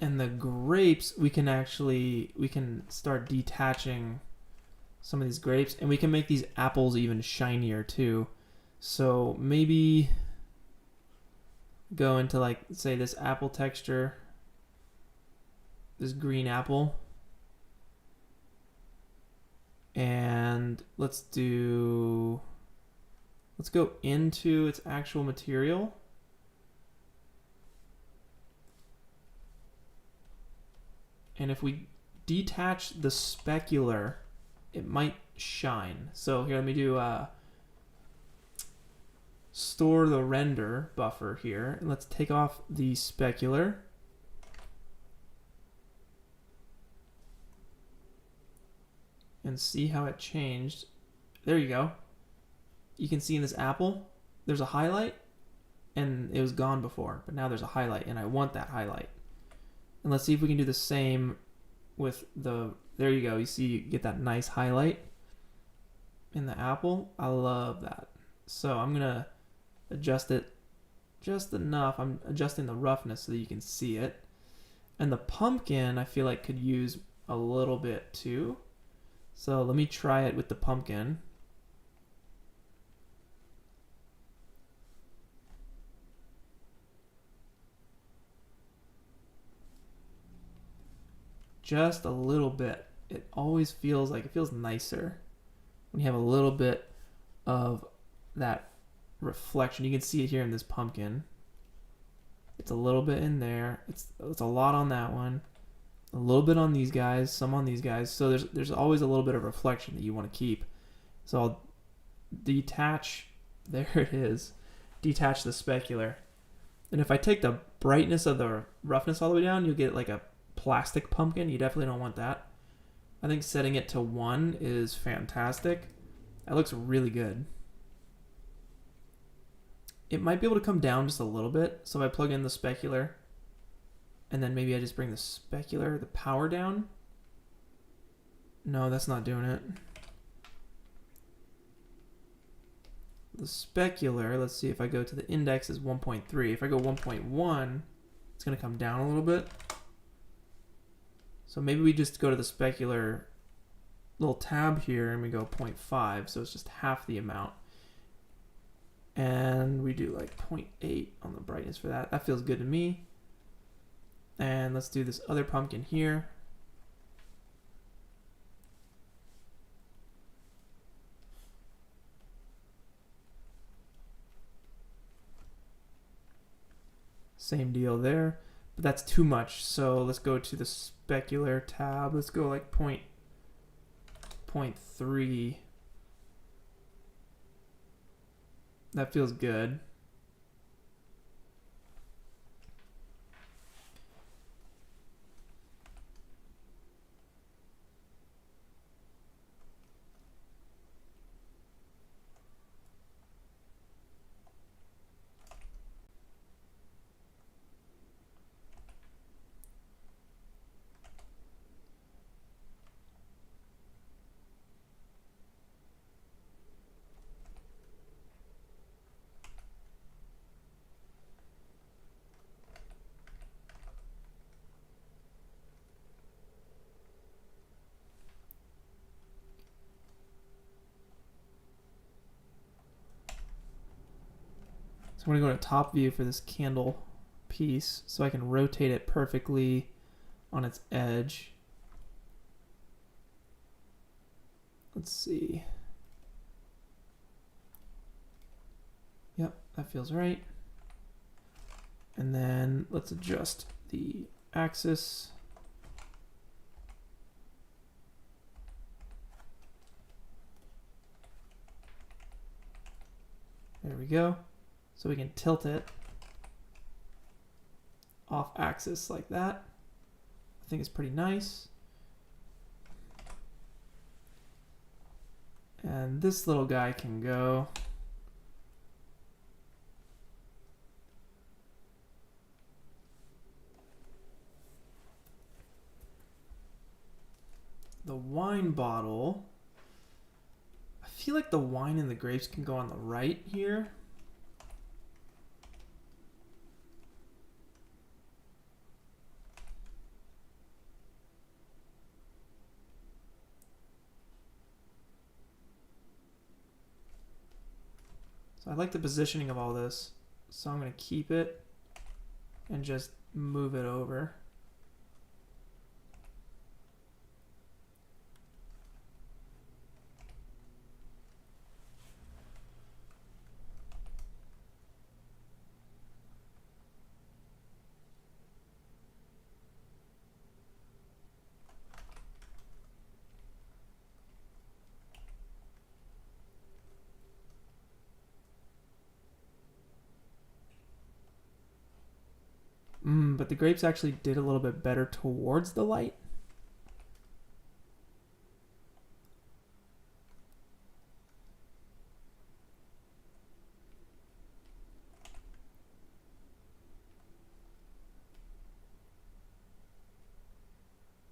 And the grapes, we can start detaching some of these grapes, and we can make these apples even shinier too. So maybe go into, like, say this apple texture, this green apple, and let's go into its actual material. And if we detach the specular, it might shine. So here, let me do store the render buffer here. And let's take off the specular. And see how it changed. There you go. You can see in this apple, there's a highlight, and it was gone before, but now there's a highlight, and I want that highlight. And let's see if we can do the same with the, there you go. You see, you get that nice highlight in the apple. I love that. So I'm gonna adjust it just enough. I'm adjusting the roughness so that you can see it. And the pumpkin, I feel like, could use a little bit too. So let me try it with the pumpkin. Just a little bit. It always feels like, it feels nicer when you have a little bit of that reflection. You can see it here in this pumpkin. It's a little bit in there. It's a lot on that one. A little bit on these guys, some on these guys. So there's always a little bit of reflection that you want to keep. So I'll detach, there it is, detach the specular. And if I take the brightness of the roughness all the way down, you'll get like a plastic pumpkin. You definitely don't want that. I think setting it to 1 is fantastic. That looks really good. It might be able to come down just a little bit. So if I plug in the specular, and then maybe I just bring the specular, the power down. No, that's not doing it. The specular, let's see if I go to the index is 1.3. If I go 1.1, it's going to come down a little bit. So maybe we just go to the specular little tab here and we go 0.5. So it's just half the amount. And we do like 0.8 on the brightness for that. That feels good to me. And let's do this other pumpkin here. Same deal there, but that's too much. So let's go to the specular tab. Let's go like 0.3. That feels good. So I'm going to go to top view for this candle piece so I can rotate it perfectly on its edge. Let's see. Yep, that feels right. And then let's adjust the axis. There we go. So we can tilt it off axis like that. I think it's pretty nice. And this little guy can go. The wine bottle. I feel like the wine and the grapes can go on the right here. So I like the positioning of all this. So I'm going to keep it and just move it over. But the grapes actually did a little bit better towards the light.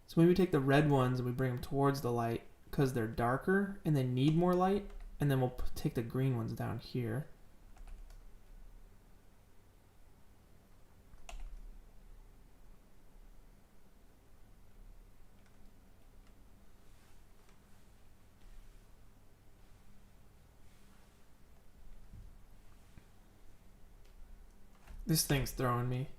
So maybe we take the red ones and we bring them towards the light because they're darker and they need more light. And then we'll take the green ones down here. This thing's throwing me.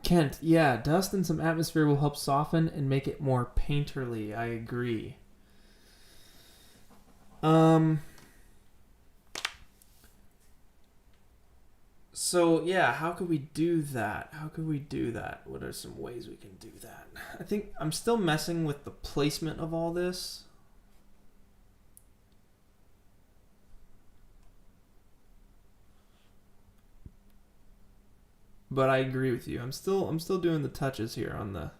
Kent, yeah, dust and some atmosphere will help soften and make it more painterly. I agree. So yeah, how could we do that? What are some ways we can do that? I think I'm still messing with the placement of all this. But I agree with you. I'm still doing the touches here on the.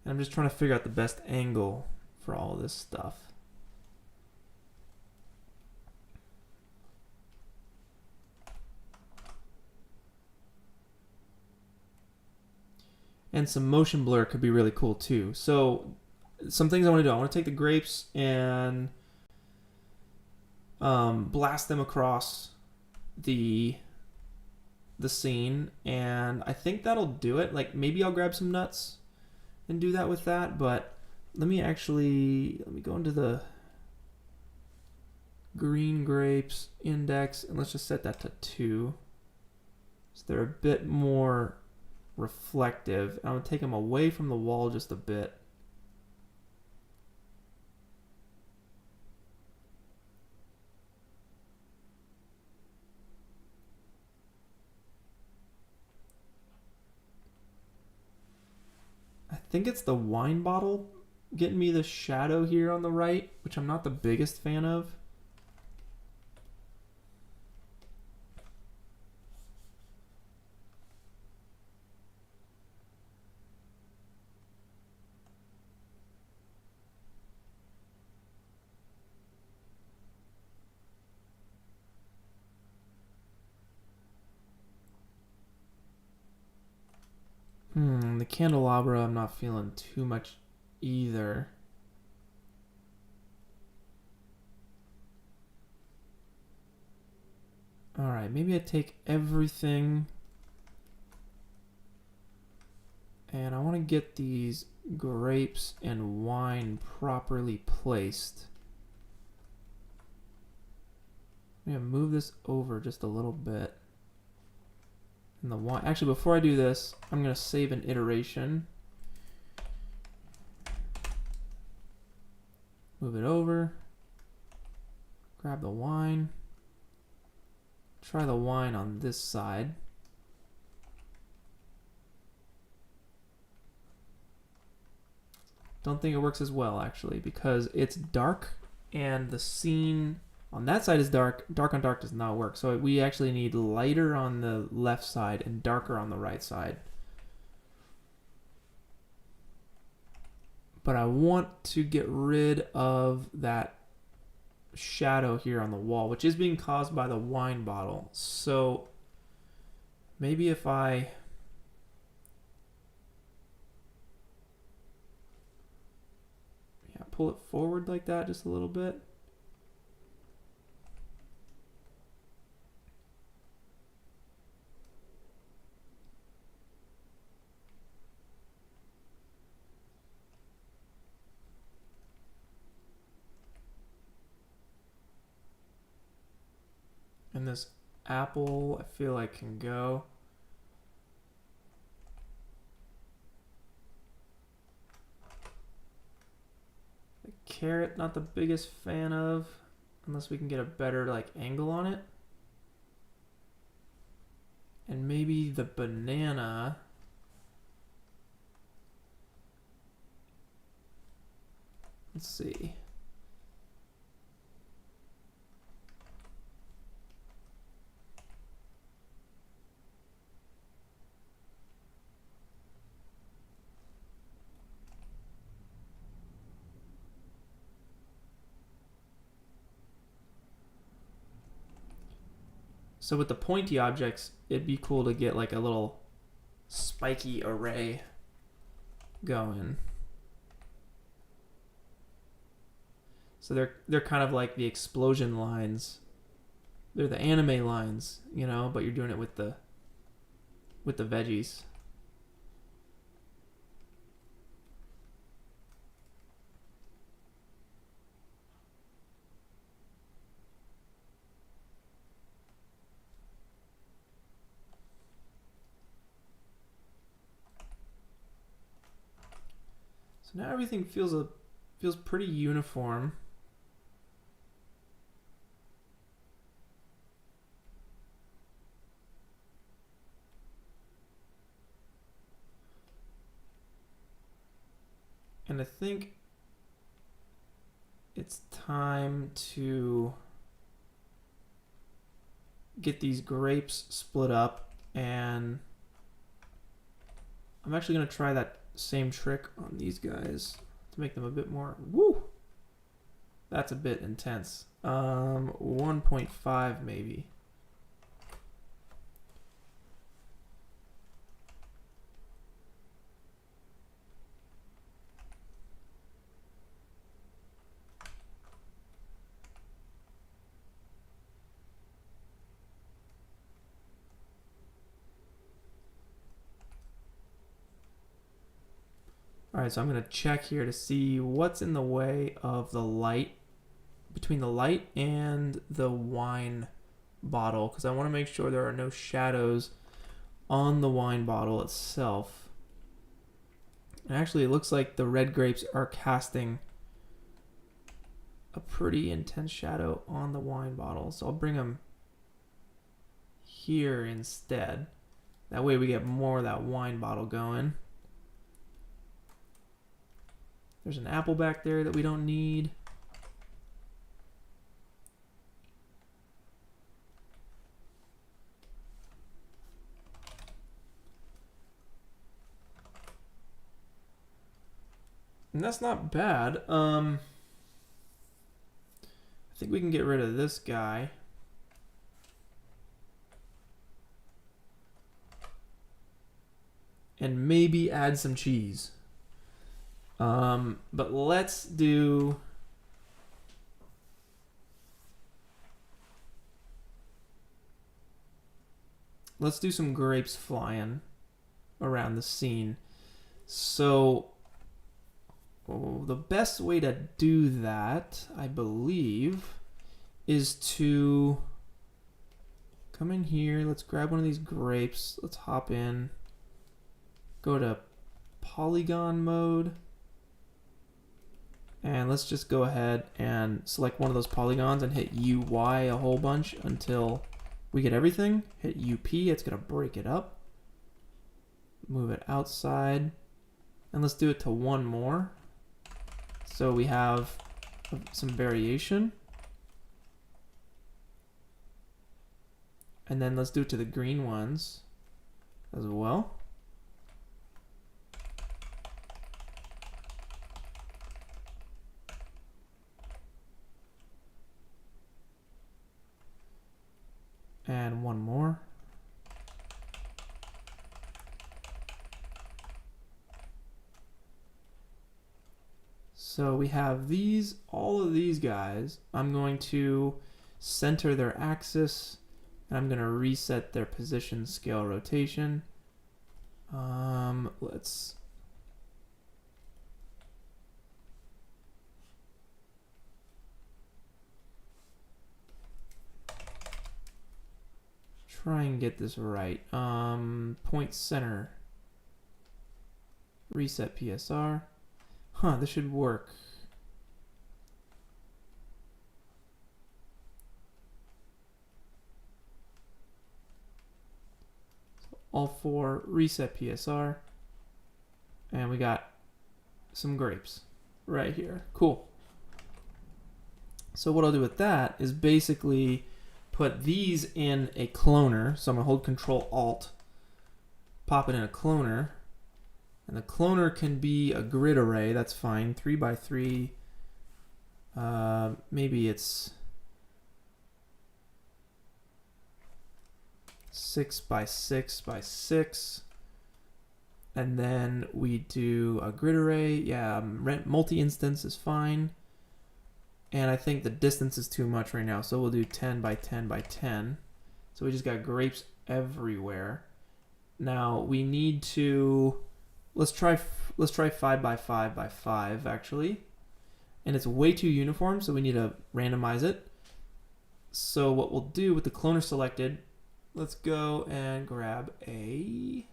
And I'm just trying to figure out the best angle for all this stuff. And some motion blur could be really cool too. So some things I want to do. I want to take the grapes and blast them across the scene, and I think that'll do it. Like maybe I'll grab some nuts and do that with that, but let me go into the green grapes index and let's just set that to 2. So they're a bit more reflective. I'm gonna take them away from the wall just a bit. I think it's the wine bottle getting me the shadow here on the right, which I'm not the biggest fan of. The candelabra I'm not feeling too much either. Alright, maybe I take everything and I want to get these grapes and wine properly placed. I'm going to move this over just a little bit. And the wine, actually before I do this, I'm going to save an iteration. Move it over. Grab the wine. Try the wine on this side. Don't think it works as well actually because it's dark and the scene on that side is dark. Dark on dark does not work. So we actually need lighter on the left side and darker on the right side. But I want to get rid of that shadow here on the wall, which is being caused by the wine bottle. So maybe if I pull it forward like that just a little bit. And this apple, I feel like can go. The carrot, not the biggest fan of, unless we can get a better like angle on it. And maybe the banana. Let's see. So with the pointy objects, it'd be cool to get like a little spiky array going. So they're kind of like the explosion lines. They're the anime lines, you know, but you're doing it with the veggies. So now everything feels pretty uniform. And I think it's time to get these grapes split up, and I'm actually going to try that same trick on these guys to make them a bit more, woo, that's a bit intense. 1.5 maybe. All right, so I'm going to check here to see what's in the way of the light, between the light and the wine bottle, because I want to make sure there are no shadows on the wine bottle itself. And actually, it looks like the red grapes are casting a pretty intense shadow on the wine bottle. So I'll bring them here instead. That way we get more of that wine bottle going. There's an apple back there that we don't need. And that's not bad. I think we can get rid of this guy. And maybe add some cheese. But let's do some grapes flying around the scene. So the best way to do that, I believe, is to come in here. Let's grab one of these grapes. Let's hop in. Go to polygon mode. And let's just go ahead and select one of those polygons and hit UY a whole bunch until we get everything. Hit UP, it's gonna break it up. Move it outside. And let's do it to one more. So we have some variation. And then let's do it to the green ones as well. And one more. So we have these, all of these guys. I'm going to center their axis, and I'm going to reset their position, scale, rotation. Let's try and get this right. Point center. Reset PSR. Huh, this should work. So all four, reset PSR. And we got some grapes right here. Cool. So what I'll do with that is basically put these in a cloner. So I'm gonna hold Control Alt, pop it in a cloner. And the cloner can be a grid array, that's fine, 3 by 3. Maybe it's 6 by 6 by 6. And then we do a grid array. Yeah, multi-instance is fine. And I think the distance is too much right now, so we'll do 10 by 10 by 10. So we just got grapes everywhere. Now we need to, let's try 5 by 5 by 5 actually. And it's way too uniform, so we need to randomize it. So what we'll do with the cloner selected, let's go and grab a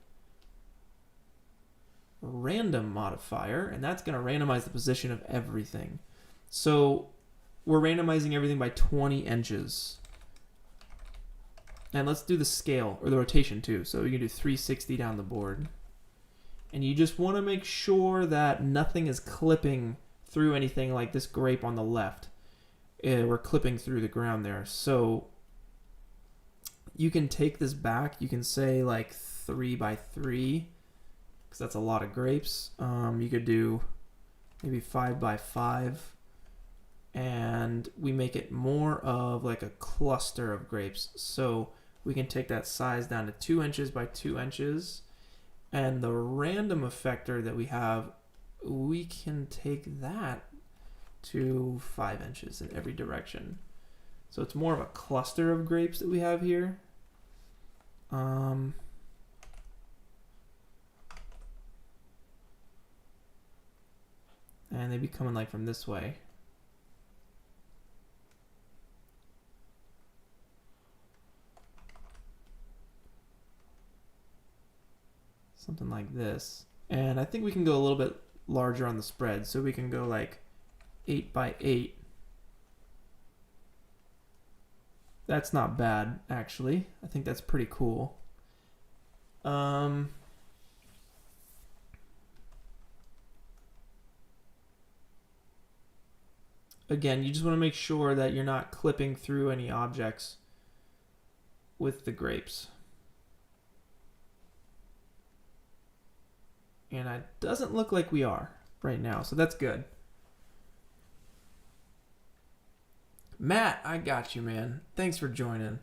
random modifier, and that's going to randomize the position of everything. So we're randomizing everything by 20 inches. And let's do the scale, or the rotation too. So we can do 360 down the board. And you just want to make sure that nothing is clipping through anything like this grape on the left. We're clipping through the ground there. So you can take this back. You can say like 3 by 3, because that's a lot of grapes. You could do maybe 5 by 5. And we make it more of like a cluster of grapes. So we can take that size down to 2 inches by 2 inches. And the random effector that we have, we can take that to 5 inches in every direction. So it's more of a cluster of grapes that we have here. And they'd be coming like from this way. Something like this. And I think we can go a little bit larger on the spread. So we can go like 8 by 8. That's not bad, actually. I think that's pretty cool. Again, you just want to make sure that you're not clipping through any objects with the grapes. And it doesn't look like we are right now, so that's good. Matt, I got you, man. Thanks for joining.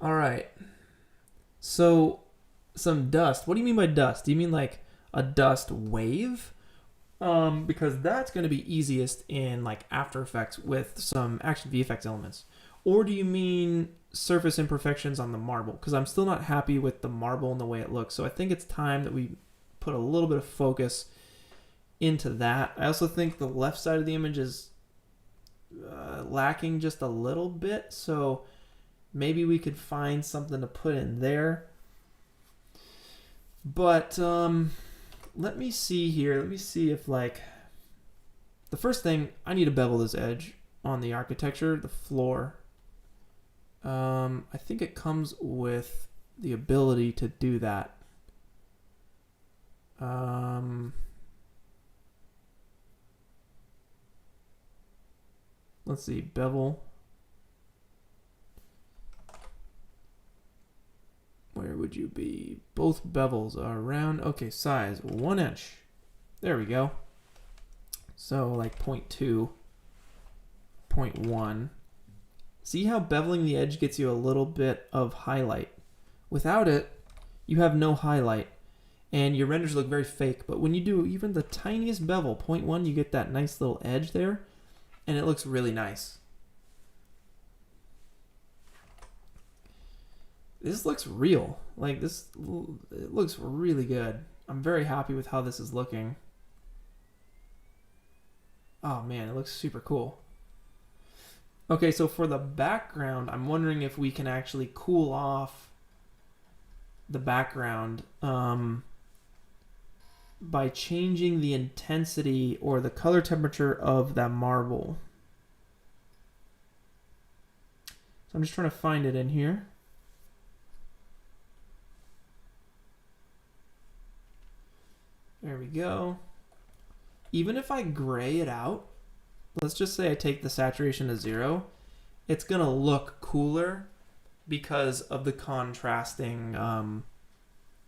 All right. So, some dust. What do you mean by dust? Do you mean like a dust wave? Because that's going to be easiest in like After Effects with some Action VFX elements. Or do you mean surface imperfections on the marble? Because I'm still not happy with the marble and the way it looks. So I think it's time that we put a little bit of focus into that. I also think the left side of the image is lacking just a little bit. So maybe we could find something to put in there. But let me see here. Let me see if like, the first thing, I need to bevel this edge on the architecture, the floor. I think it comes with the ability to do that. Let's see, bevel. Where would you be? Both bevels are around, okay, size 1 inch. There we go. So like 0.2, 0.1. See how beveling the edge gets you a little bit of highlight. Without it, you have no highlight. And your renders look very fake. But when you do even the tiniest bevel, 0.1, you get that nice little edge there. And it looks really nice. This looks real. Like this, it looks really good. I'm very happy with how this is looking. Oh man, it looks super cool. Okay, so for the background, I'm wondering if we can actually cool off the background by changing the intensity or the color temperature of that marble. So I'm just trying to find it in here. There we go. Even if I gray it out, let's just say I take the saturation to 0, it's gonna look cooler because of the contrasting,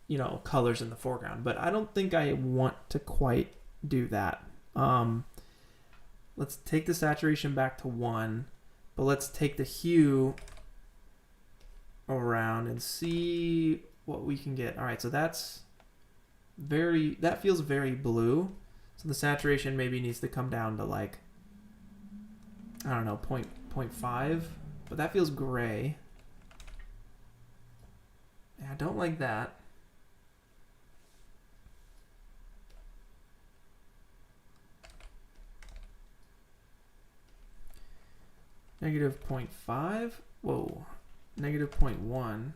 you know, colors in the foreground. But I don't think I want to quite do that. Let's take the saturation back to 1. But let's take the hue around and see what we can get. All right, so that feels very blue. So the saturation maybe needs to come down to like, I don't know, 0.5, but that feels gray. Yeah, I don't like that. Negative 0.5. Whoa. Negative 0.1.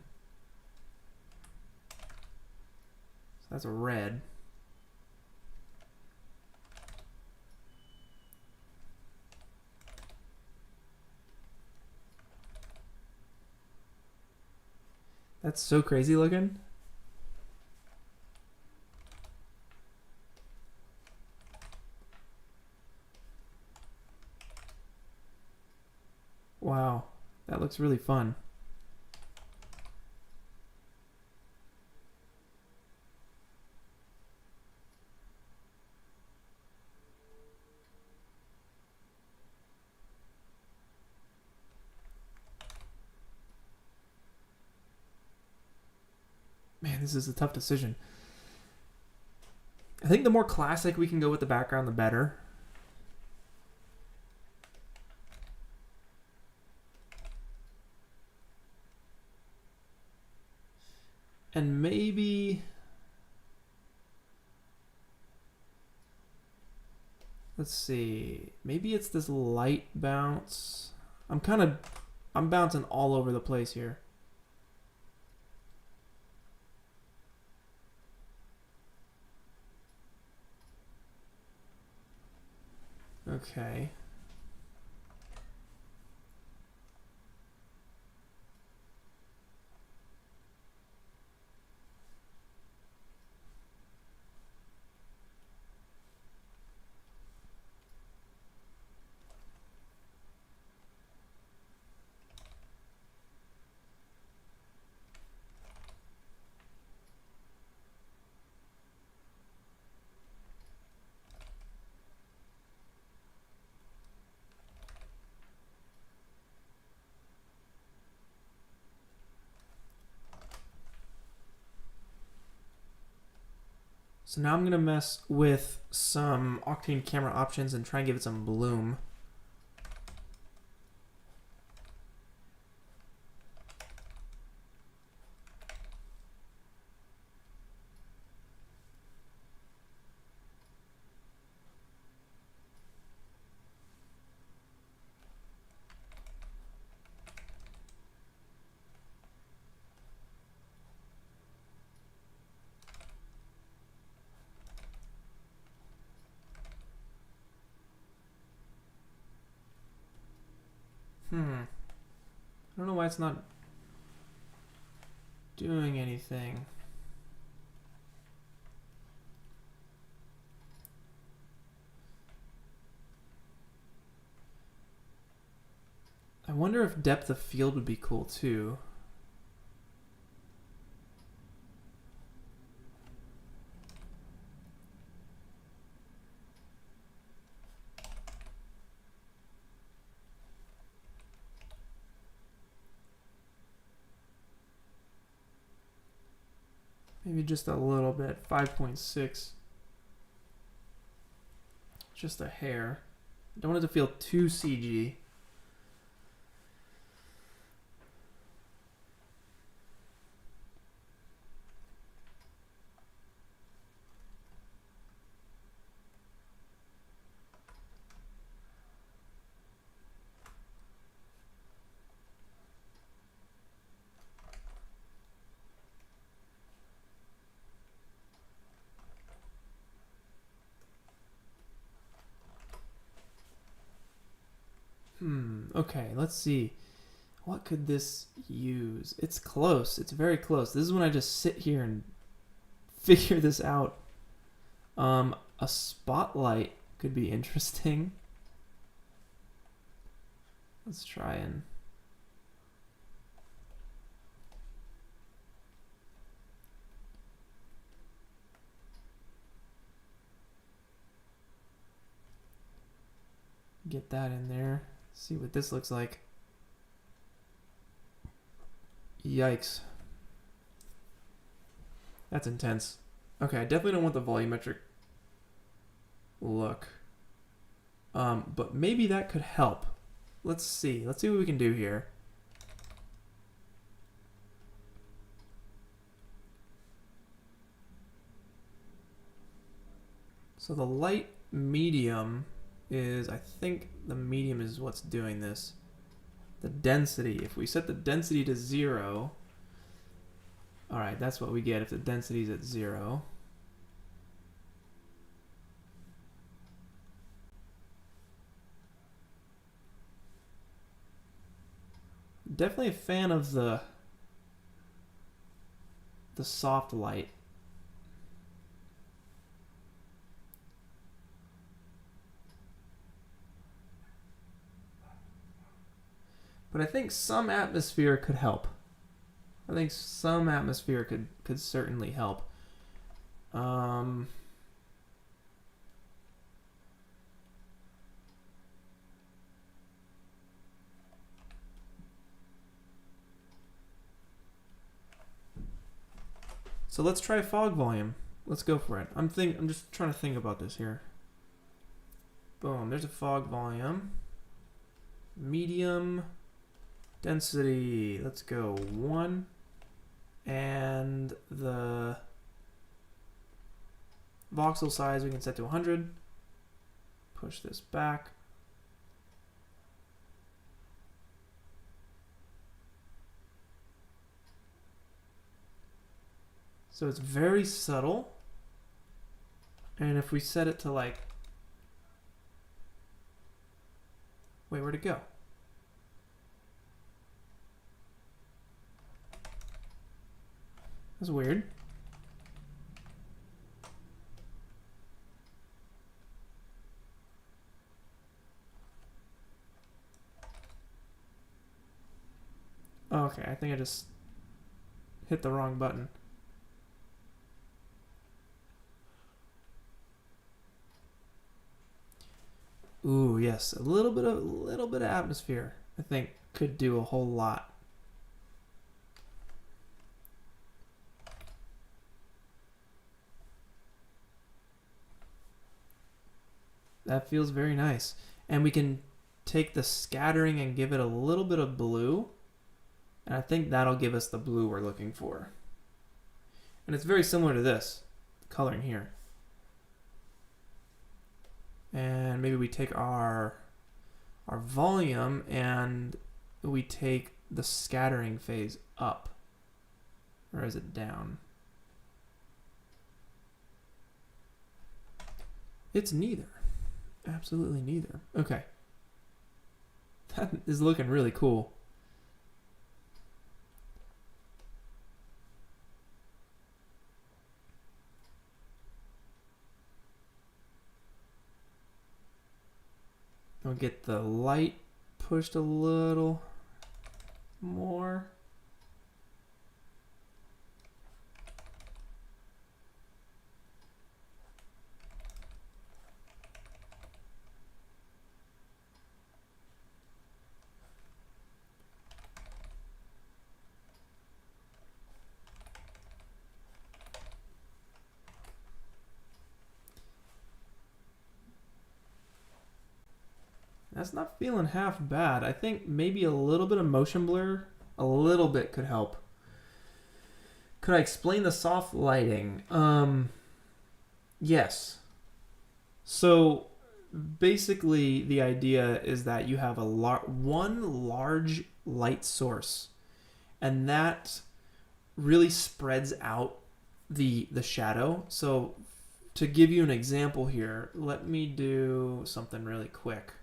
So that's a red. That's so crazy looking. Wow, that looks really fun. Man, this is a tough decision. I think the more classic we can go with the background, the better. And maybe, let's see, maybe it's this light bounce. I'm bouncing all over the place here. Okay. So now I'm going to mess with some Octane camera options and try and give it some bloom. I don't know why it's not doing anything. I wonder if depth of field would be cool too. Maybe just a little bit, 5.6. Just a hair. Don't want it to feel too CG. Okay, let's see. What could this use? It's close. It's very close. This is when I just sit here and figure this out. A spotlight could be interesting. Let's try and... get that in there. See what this looks like. Yikes. That's intense. Okay, I definitely don't want the volumetric look. But maybe that could help. Let's see. Let's see what we can do here. So the light medium is, I think the medium is what's doing this. The density, if we set the density to 0, all right, that's what we get if the density is at 0. Definitely a fan of the soft light. But I think some atmosphere could help. I think some atmosphere could certainly help. So let's try fog volume. Let's go for it. I'm just trying to think about this here. Boom, there's a fog volume. Medium density, let's go 1. And the voxel size we can set to 100. Push this back. So it's very subtle. And if we set it to like, wait, where'd it go? That's weird. Okay, I think I just hit the wrong button. Ooh, yes, a little bit of atmosphere, I think, could do a whole lot. That feels very nice. And we can take the scattering and give it a little bit of blue. And I think that'll give us the blue we're looking for. And it's very similar to this coloring here. And maybe we take our volume and we take the scattering phase up. Or is it down? It's neither. Absolutely neither. Okay. That is looking really cool. I'll get the light pushed a little more. That's not feeling half bad. I think maybe a little bit of motion blur, a little bit could help. Could I explain the soft lighting? Yes. So basically the idea is that you have one large light source, and that really spreads out the shadow. So to give you an example here, let me do something really quick.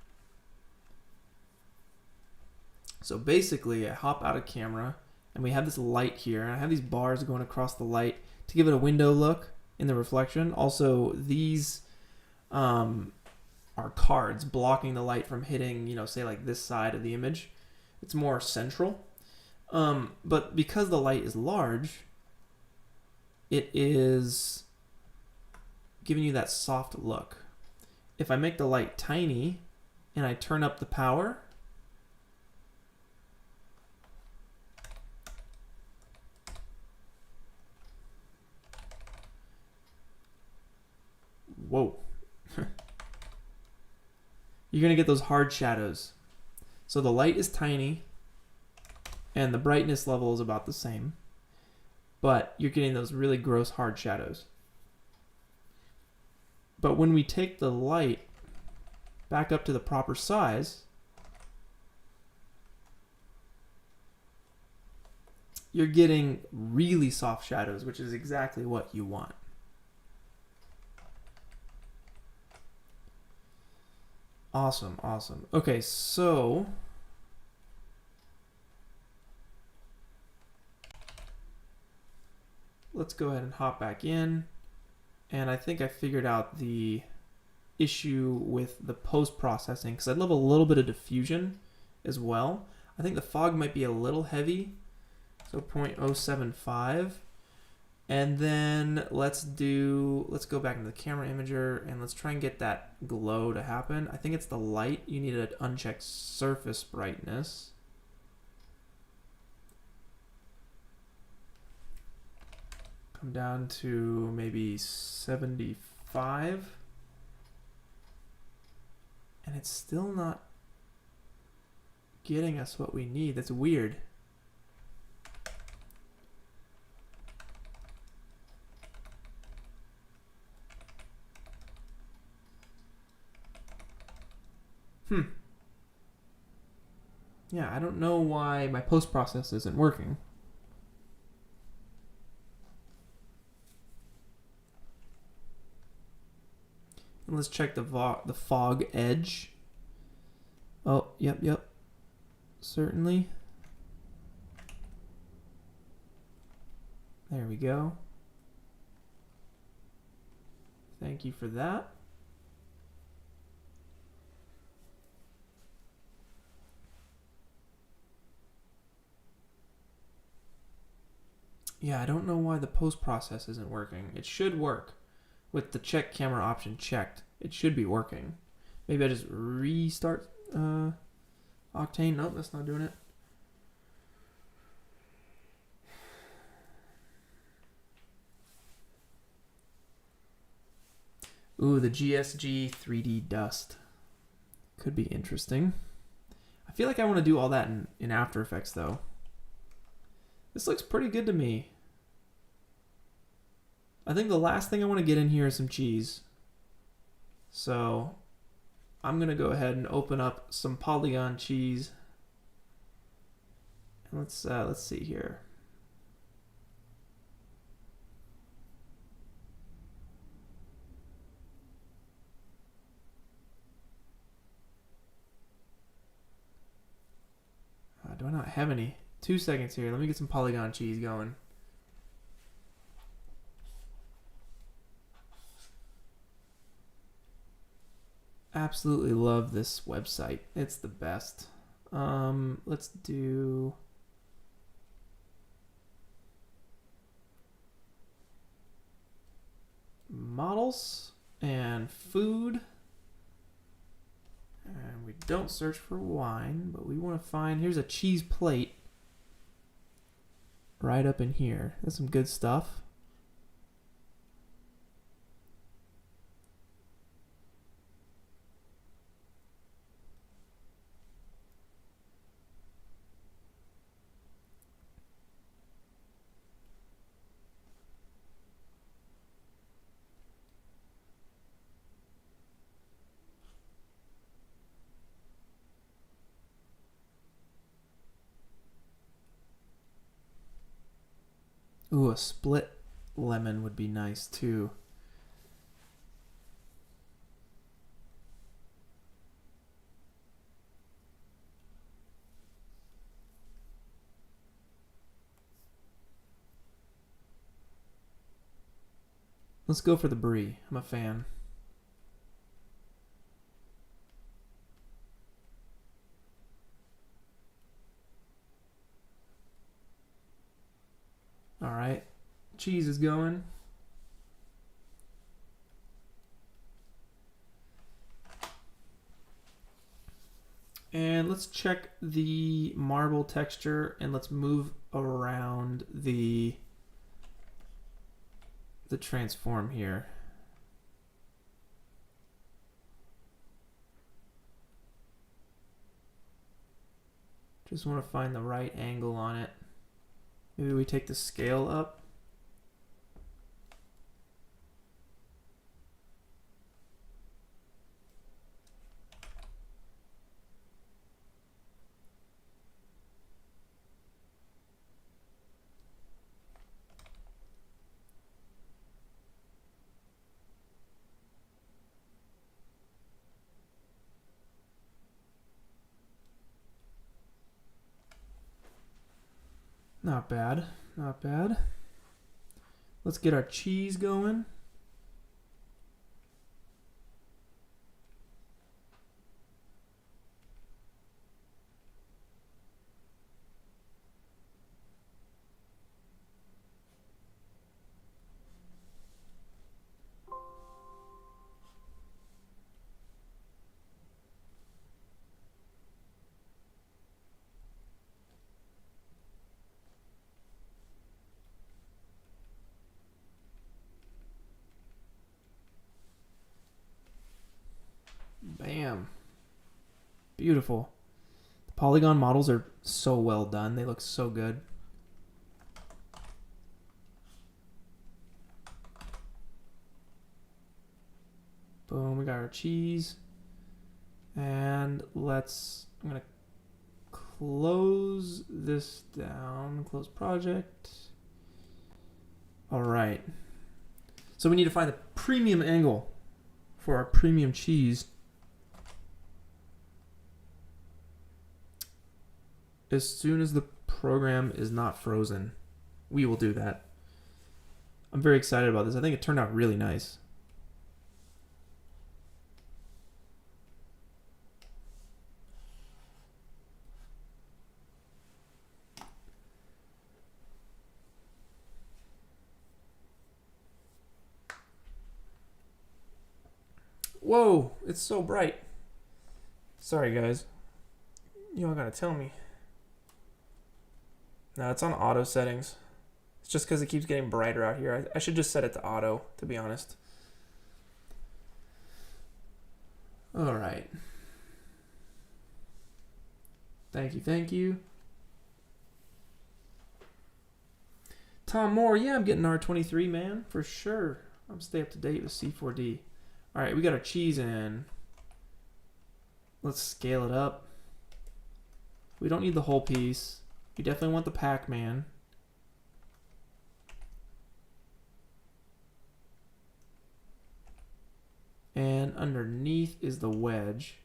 So basically I hop out of camera and we have this light here, and I have these bars going across the light to give it a window look in the reflection. Also, these are cards blocking the light from hitting, you know, say like this side of the image. It's more central. But because the light is large, it is giving you that soft look. If I make the light tiny and I turn up the power, whoa. You're going to get those hard shadows. So the light is tiny and the brightness level is about the same, but you're getting those really gross hard shadows. But when we take the light back up to the proper size, you're getting really soft shadows, which is exactly what you want. Awesome, awesome. Okay, so let's go ahead and hop back in. And I think I figured out the issue with the post-processing, because I'd love a little bit of diffusion as well. I think the fog might be a little heavy, so 0.075. And then let's go back into the camera imager and let's try and get that glow to happen. I think it's the light. You need an unchecked surface brightness. Come down to maybe 75. And it's still not getting us what we need. That's weird. Yeah, I don't know why my post-process isn't working. And let's check the fog edge. Oh, yep. Certainly. There we go. Thank you for that. Yeah, I don't know why the post-process isn't working. It should work. With the check camera option checked, it should be working. Maybe I just restart Octane. Nope, that's not doing it. Ooh, the GSG 3D dust. Could be interesting. I feel like I want to do all that in After Effects, though. This looks pretty good to me. I think the last thing I want to get in here is some cheese. So I'm going to go ahead and open up some polygon cheese. And let's see here. Do I not have any? 2 seconds here. Let me get some polygon cheese going. Absolutely love this website. It's the best. Let's do models and food. And we don't search for wine, but we want to find, here's a cheese plate right up in here. That's some good stuff. Ooh, a split lemon would be nice too. Let's go for the brie. I'm a fan. All right, cheese is going. And let's check the marble texture and let's move around the transform here. Just want to find the right angle on it. Maybe we take the scale up. Not bad, not bad. Let's get our cheese going. Bam. Beautiful. The polygon models are so well done. They look so good. Boom, we got our cheese. And I'm gonna close this down, close project. All right. So we need to find the premium angle for our premium cheese. As soon as the program is not frozen, we will do that. I'm very excited about this. I think it turned out really nice. Whoa, it's so bright. Sorry, guys. Y'all gotta tell me. No, it's on auto settings. It's just because it keeps getting brighter out here. I should just set it to auto, to be honest. All right. Thank you, thank you. Tom Moore, yeah, I'm getting R23, man, for sure. I'm stay up to date with C4D. All right, we got our cheese in. Let's scale it up. We don't need the whole piece. You definitely want the Pac-Man. And underneath is the wedge.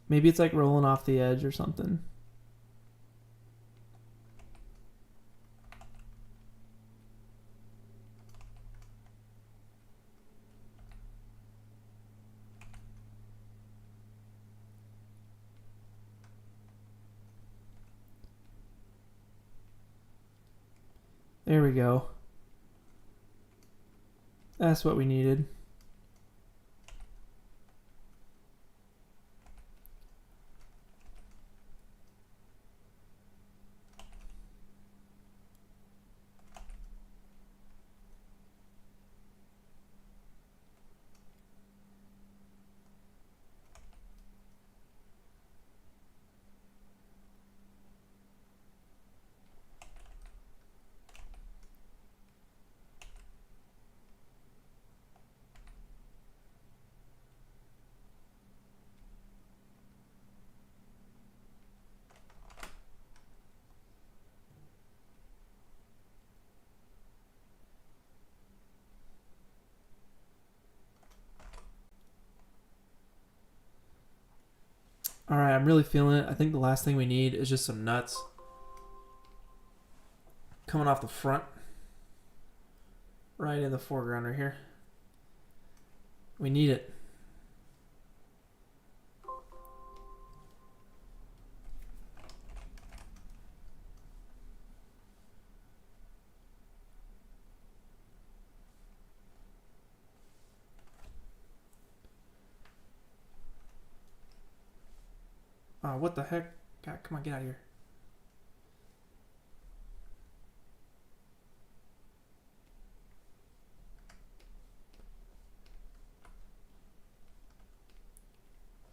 Maybe it's like rolling off the edge or something. There we go. That's what we needed. All right, I'm really feeling it. I think the last thing we need is just some nuts coming off the front, right in the foreground right here. We need it. What the heck? God, come on, get out of here.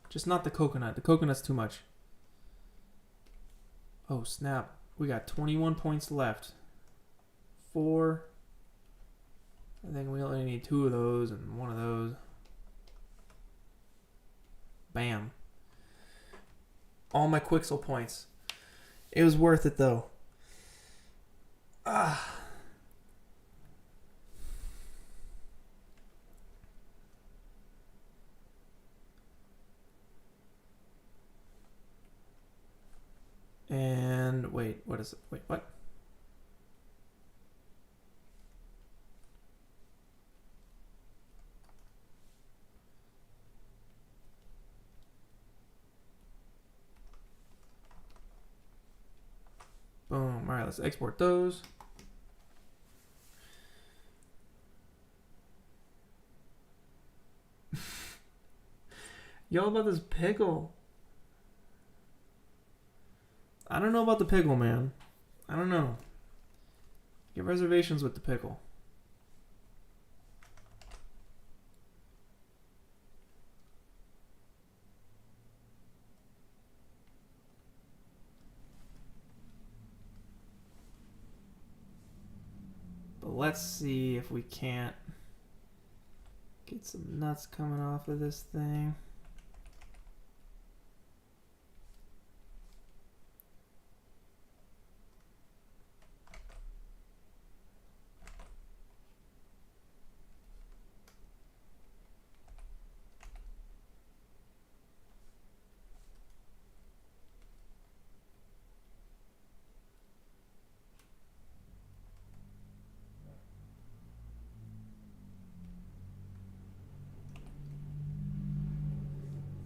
Just not the coconut. The coconut's too much. Oh, snap. We got 21 points left. 4. I think we only need 2 of those and 1 of those. Bam. All my Quixel points. It was worth it, though. Ah. And wait, what is it? Wait, what? Boom. All right, let's export those. Y'all about this pickle. I don't know about the pickle, man. I don't know. Get reservations with the pickle. But let's see if we can't get some nuts coming off of this thing.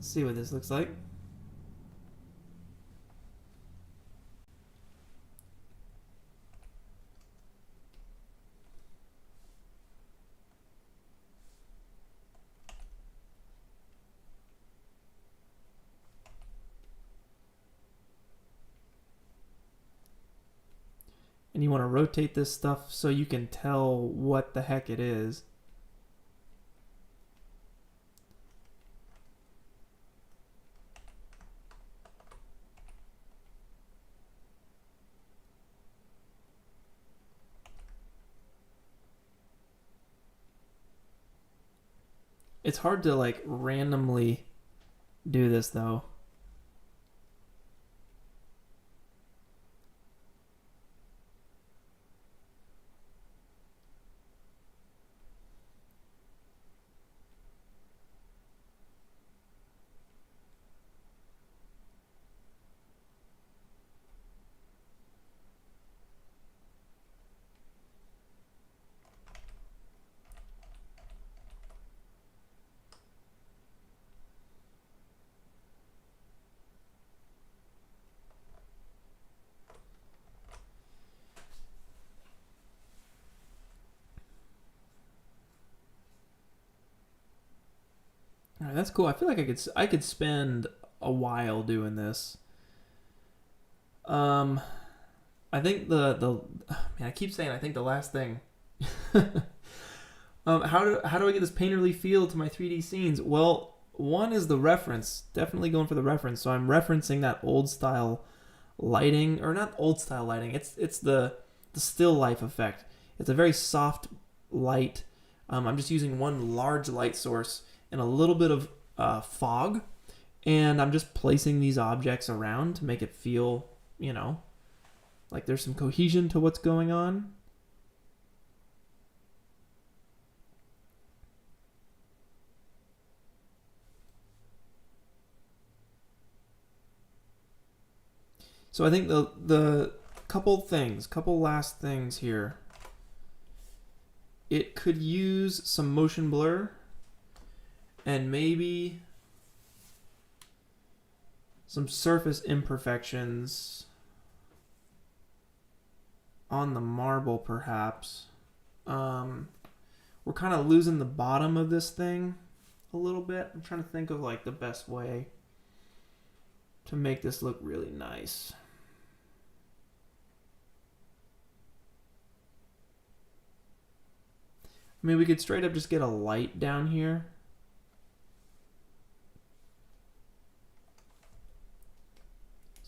See what this looks like. And you want to rotate this stuff so you can tell what the heck it is. It's hard to like randomly do this though. All right, that's cool. I feel like I could spend a while doing this. I think the man, I keep saying I think the last thing. How do I get this painterly feel to my 3D scenes? Well, one is the reference. Definitely going for the reference. So I'm referencing that old style lighting, or not old style lighting. It's the still life effect. It's a very soft light. I'm just using one large light source and a little bit of fog, and I'm just placing these objects around to make it feel, you know, like there's some cohesion to what's going on. So I think the couple last things here. It could use some motion blur and maybe some surface imperfections on the marble, perhaps. We're kind of losing the bottom of this thing a little bit. I'm trying to think of like the best way to make this look really nice. I mean, we could straight up just get a light down here.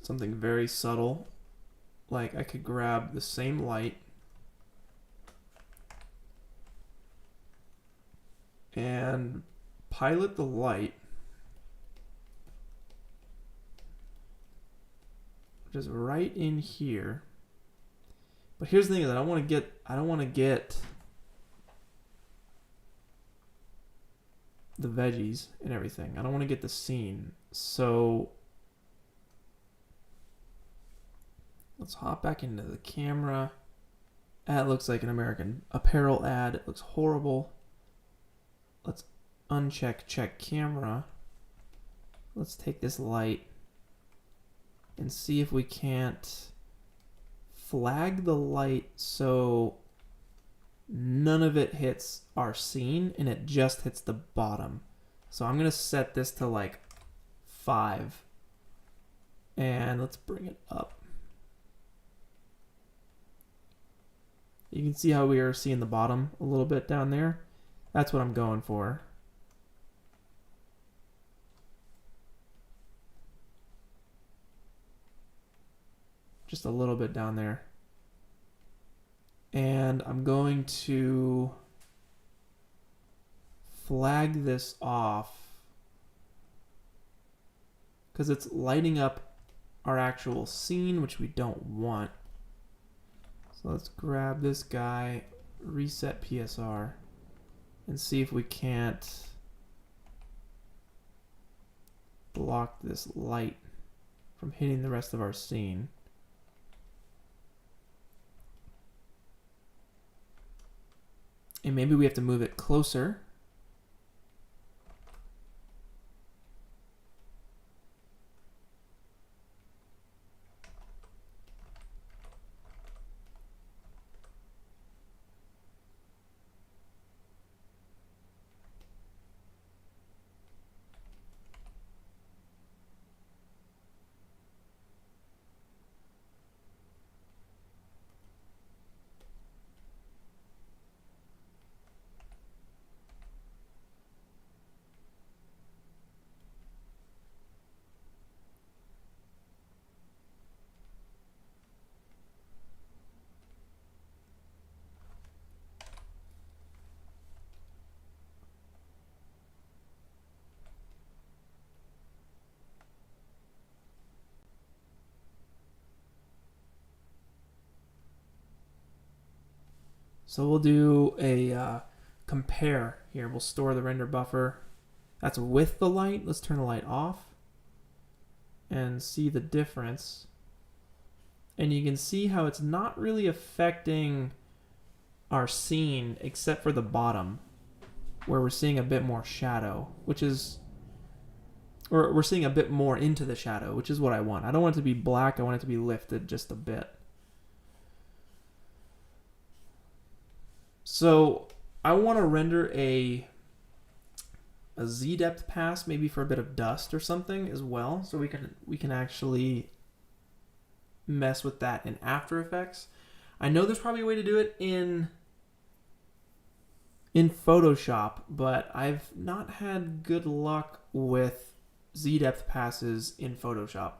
Something very subtle. Like I could grab the same light and pilot the light just right in here. But here's the thing, is I don't want to get the veggies and everything. I don't want to get the scene. So let's hop back into the camera. That looks like an American Apparel ad. It looks horrible. Let's uncheck check camera. Let's take this light and see if we can't flag the light so none of it hits our scene and it just hits the bottom. So I'm gonna set this to like 5 and let's bring it up. You can see how we are seeing the bottom a little bit down there. That's what I'm going for. Just a little bit down there. And I'm going to flag this off because it's lighting up our actual scene, which we don't want. So let's grab this guy, reset PSR, and see if we can't block this light from hitting the rest of our scene. And maybe we have to move it closer. So we'll do a compare here. We'll store the render buffer. That's with the light. Let's turn the light off and see the difference. And you can see how it's not really affecting our scene except for the bottom where we're seeing a bit more shadow, which is, or we're seeing a bit more into the shadow, which is what I want. I don't want it to be black. I want it to be lifted just a bit. So I want to render a Z depth pass, maybe for a bit of dust or something as well, so we can actually mess with that in After Effects. I know there's probably a way to do it in Photoshop, but I've not had good luck with Z depth passes in Photoshop.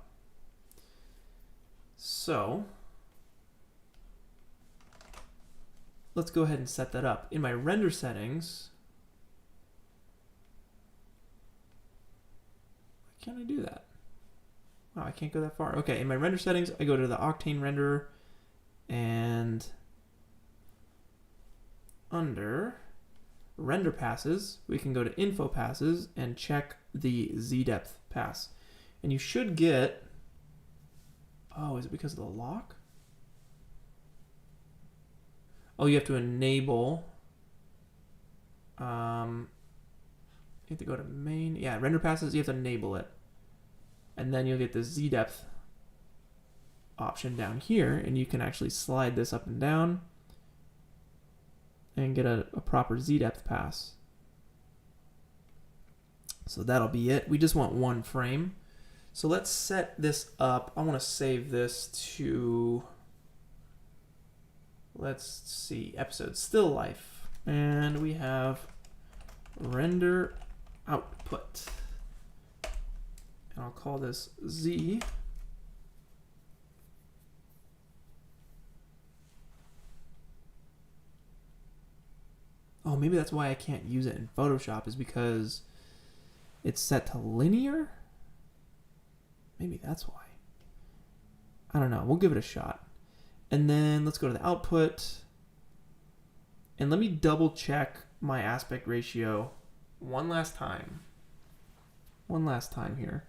So let's go ahead and set that up. In my render settings, why can't I do that? Wow, I can't go that far. Okay, in my render settings, I go to the Octane renderer and under render passes, we can go to info passes and check the Z depth pass. And you should get Oh, is it because of the lock? Oh, you have to enable. You have to go to main. Yeah, render passes, you have to enable it. And then you'll get the Z depth option down here, and you can actually slide this up and down and get a proper Z depth pass. So that'll be it. We just want one frame. So let's set this up. I want to save this to, let's see, episode still life. And we have render output. And I'll call this Z. Oh, maybe that's why I can't use it in Photoshop, is because it's set to linear? Maybe that's why. I don't know. We'll give it a shot. And then let's go to the output. And let me double check my aspect ratio one last time. One last time here.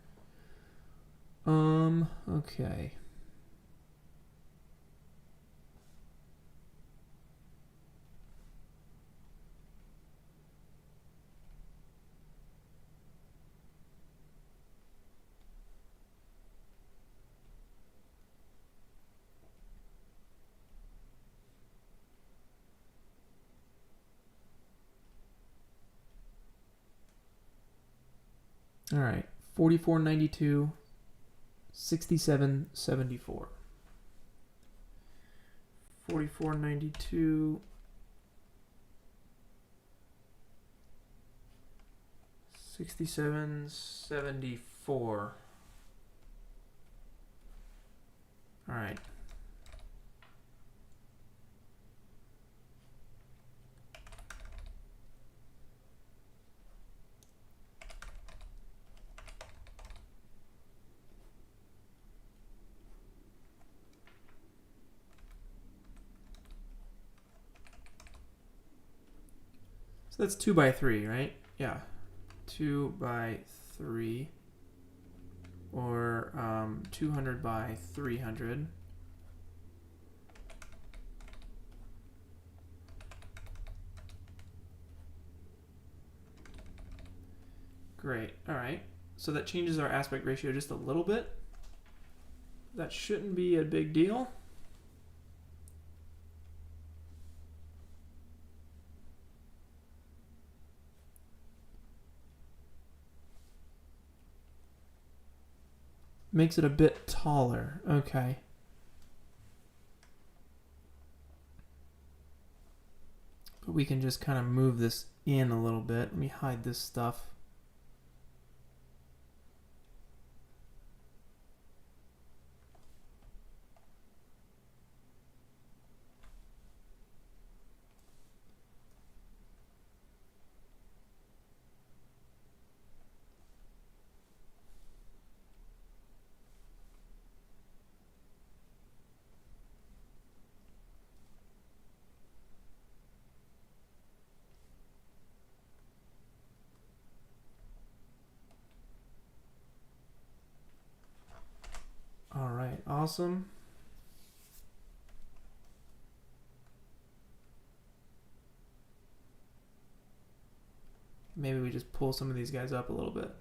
Okay. All right, 4492, 6774. 4492, 6774. All right. So that's 2 by 3, right? Yeah, 2 by 3, or 200 by 300. Great. All right. So that changes our aspect ratio just a little bit. That shouldn't be a big deal. Makes it a bit taller. Okay. But we can just kind of move this in a little bit. Let me hide this stuff. All right, awesome. Maybe we just pull some of these guys up a little bit.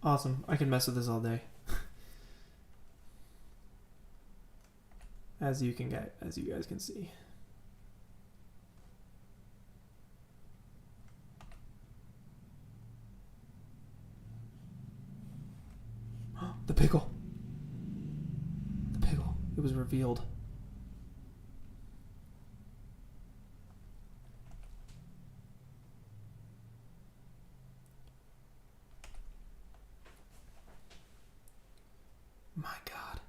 Awesome. I can mess with this all day. As you guys can see. The pickle. The pickle. It was revealed. My God.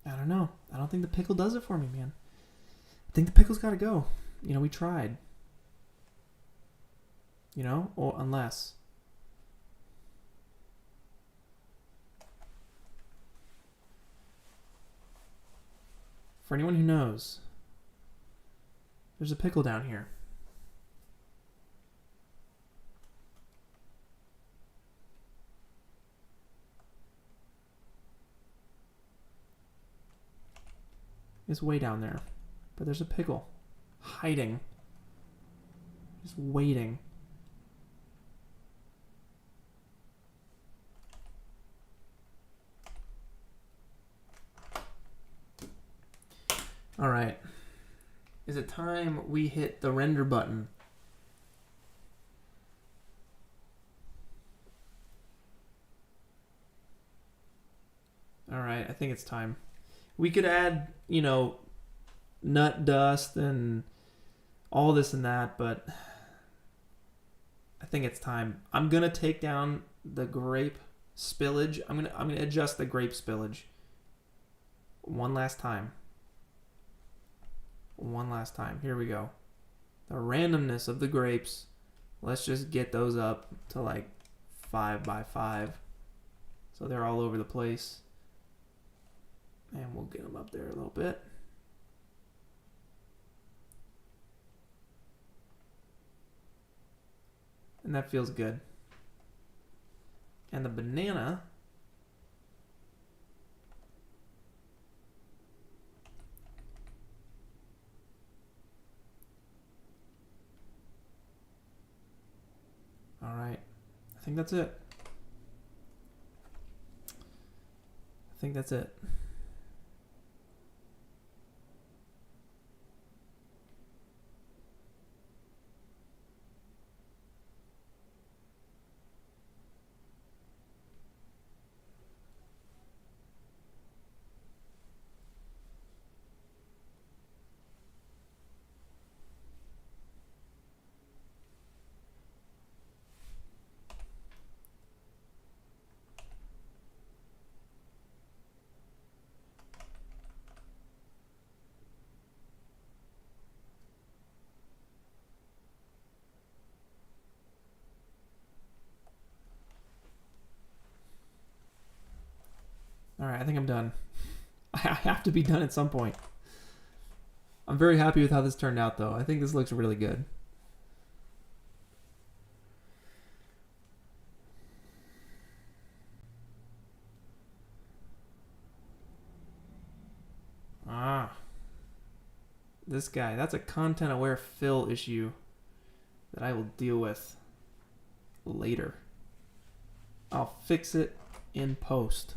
I don't know. I don't think the pickle does it for me, man. I think the pickle's got to go. You know, we tried. You know, or unless. For anyone who knows, there's a pickle down here. It's way down there. But there's a pickle hiding. Just waiting. All right. Is it time we hit the render button? All right, I think it's time. We could add, you know, nut dust and all this and that, but I think it's time. I'm gonna take down the grape spillage. I'm gonna adjust the grape spillage one last time. One last time. Here we go. The randomness of the grapes. Let's just get those up to like 5 by 5, so they're all over the place. And we'll get them up there a little bit. And that feels good. And the banana. All right. I think that's it. I think that's it. All right, I think I'm done. I have to be done at some point. I'm very happy with how this turned out, though. I think this looks really good. This guy, that's a content-aware fill issue that I will deal with later. I'll fix it in post.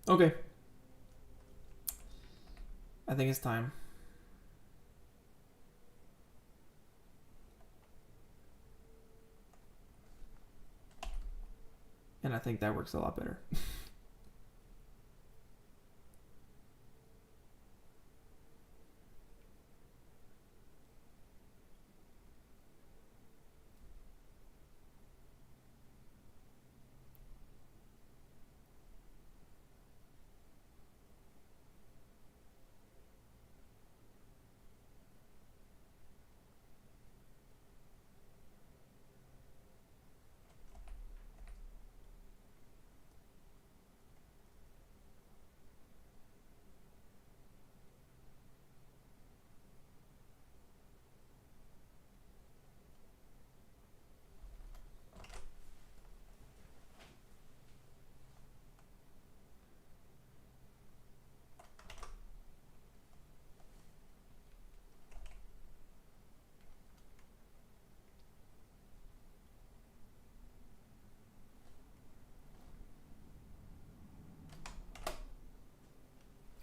Okay. I think it's time. And I think that works a lot better.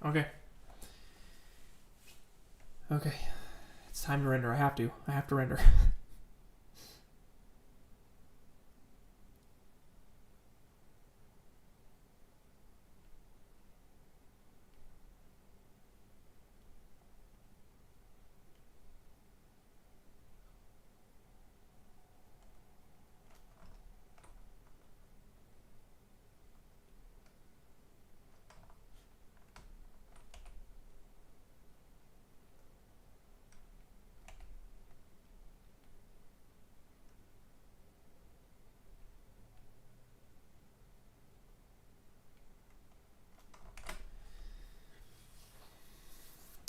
Okay. Okay. It's time to render. I have to render.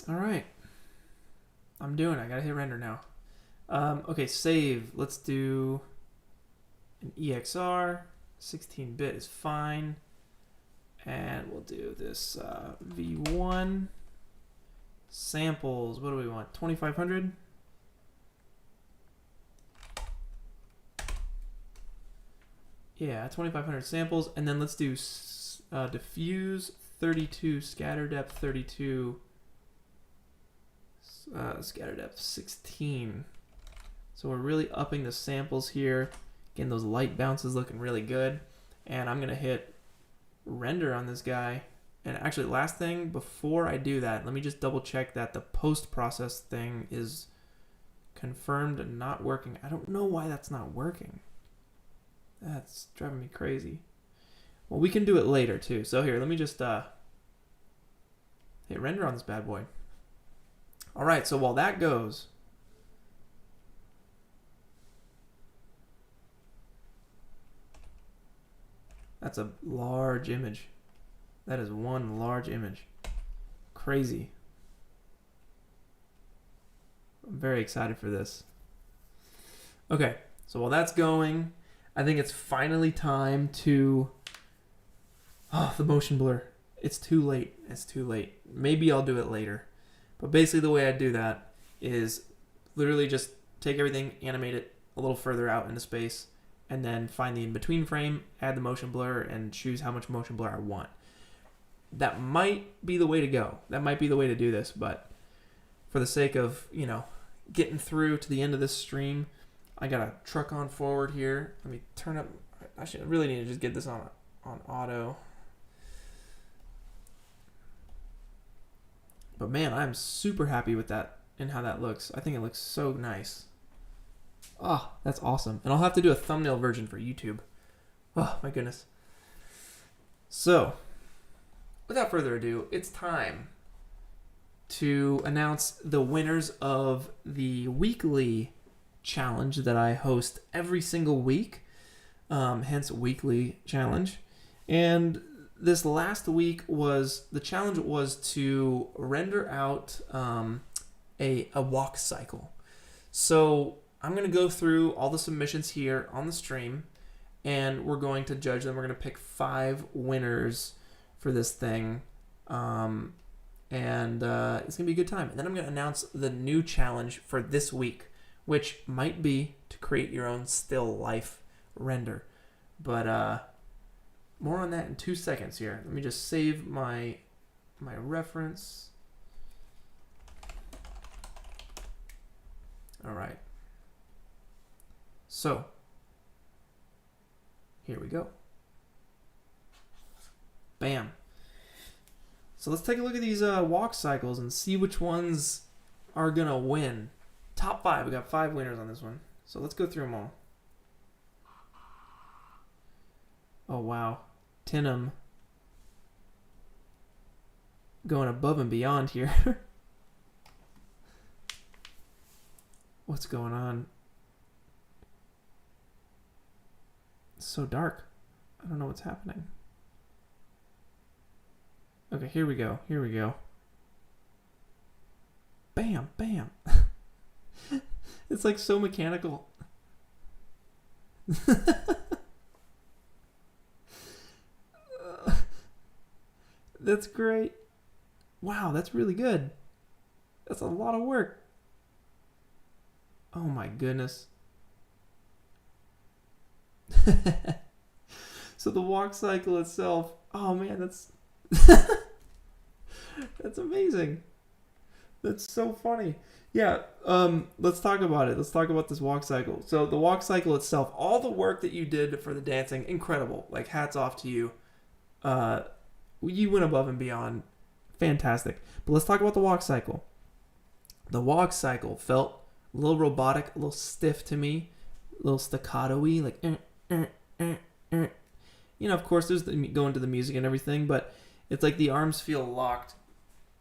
All right. I'm doing it. I gotta hit render now. Okay, save. Let's do an EXR. 16-bit is fine. And we'll do this V1. Samples. What do we want? 2500? Yeah, 2500 samples. And then let's do diffuse 32, scatter depth 32. Scatter depth 16. So we're really upping the samples here. Again, those light bounces looking really good. And I'm gonna hit render on this guy. And actually, last thing before I do that, let me just double check that the post-process thing is confirmed and not working. I don't know why that's not working. That's driving me crazy. Well, we can do it later too. So here, let me just hit render on this bad boy. All right, so while that goes, that's a large image. That is one large image. Crazy. I'm very excited for this. Okay, so while that's going, I think it's finally time to... Oh, the motion blur. It's too late. It's too late. Maybe I'll do it later. But basically the way I do that is literally just take everything, animate it a little further out into space, and then find the in-between frame, add the motion blur, and choose how much motion blur I want. That might be the way to go. That might be the way to do this, but for the sake of, you know, getting through to the end of this stream, I gotta truck on forward here. Let me turn up. Actually, I really need to just get this on auto. But man, I'm super happy with that and how that looks. I think it looks so nice. Oh, that's awesome. And I'll have to do a thumbnail version for YouTube. Oh, my goodness. So, without further ado, it's time to announce the winners of the weekly challenge that I host every single week, hence weekly challenge. And this last week the challenge was to render out a walk cycle. So I'm going to go through all the submissions here on the stream, and we're going to judge them. We're going to pick 5 winners for this thing, and it's going to be a good time. And then I'm going to announce the new challenge for this week, which might be to create your own still life render. But more on that in 2 seconds here. Let me just save my reference. All right. So, here we go. Bam. So let's take a look at these walk cycles and see which ones are gonna win. Top 5. We got 5 winners on this one. So let's go through them all. Oh wow, Tinham going above and beyond here. What's going on? It's so dark. I don't know what's happening. Okay, here we go. Here we go. Bam, bam. It's like so mechanical. That's great. Wow, that's really good. That's a lot of work. Oh my goodness. So the walk cycle itself, oh man, that's amazing. That's so funny. Yeah, let's talk about it. Let's talk about this walk cycle. So the walk cycle itself, all the work that you did for the dancing, incredible. Like, hats off to you. You went above and beyond. Fantastic. But let's talk about the walk cycle. The walk cycle felt a little robotic, a little stiff to me, a little staccato-y, like, You know, of course, there's going to the music and everything, but it's like the arms feel locked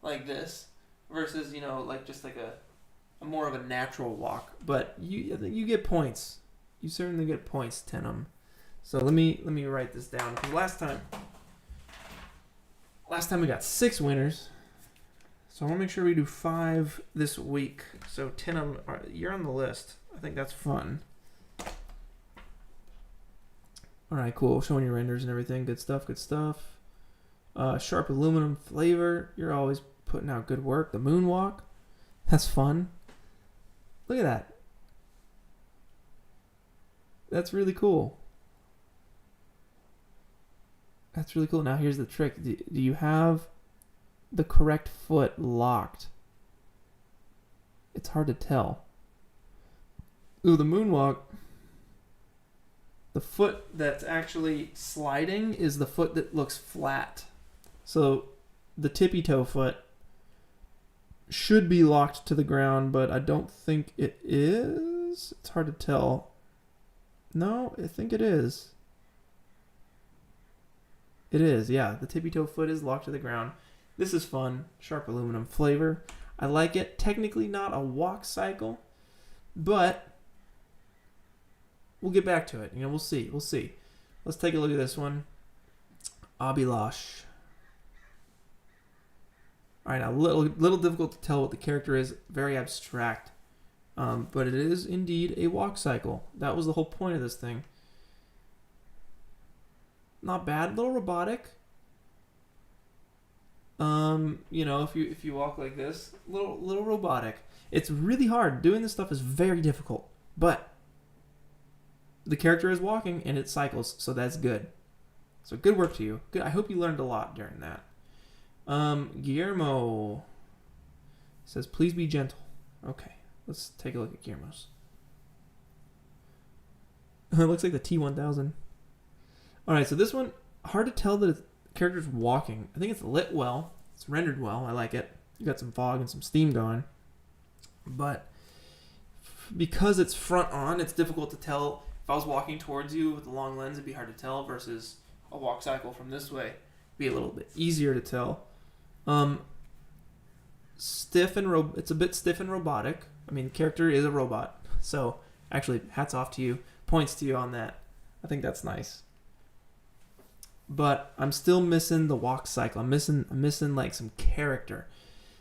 like this versus, you know, like just like a more of a natural walk. But you get points. You certainly get points, Tenem. So let me write this down. Because last time we got 6 winners. So I want to make sure we do 5 this week. So Tenem, you're on the list. I think that's fun. All right, cool. Showing your renders and everything. Good stuff, good stuff. Sharp aluminum flavor. You're always putting out good work. The moonwalk. That's fun. Look at that. That's really cool. That's really cool. Now here's the trick. Do you have the correct foot locked? It's hard to tell. Ooh, the moonwalk. The foot that's actually sliding is the foot that looks flat. So the tippy toe foot should be locked to the ground, but I don't think it is. It's hard to tell. No, I think it is. It is, yeah. The tippy toe foot is locked to the ground. This is fun. Sharp aluminum flavor. I like it. Technically not a walk cycle, but we'll get back to it. You know, we'll see. We'll see. Let's take a look at this one. Abilash. All right, now little difficult to tell what the character is. Very abstract, but it is indeed a walk cycle. That was the whole point of this thing. Not bad. A little robotic. You know, if you walk like this, little robotic. It's really hard. Doing this stuff is very difficult, but the character is walking and it cycles, so that's good. So good work to you. Good. I hope you learned a lot during that. Guillermo says, please be gentle. Okay, let's take a look at Guillermo's. It looks like the T1000. All right, so this one, hard to tell that the character's walking. I think it's lit well. It's rendered well. I like it. You got some fog and some steam going. But because it's front on, it's difficult to tell. If I was walking towards you with a long lens, it'd be hard to tell versus a walk cycle from this way. It'd be a little bit easier to tell. Stiff and it's a bit stiff and robotic. I mean, the character is a robot. So actually, hats off to you. Points to you on that. I think that's nice. But I'm still missing the walk cycle. I'm missing like some character.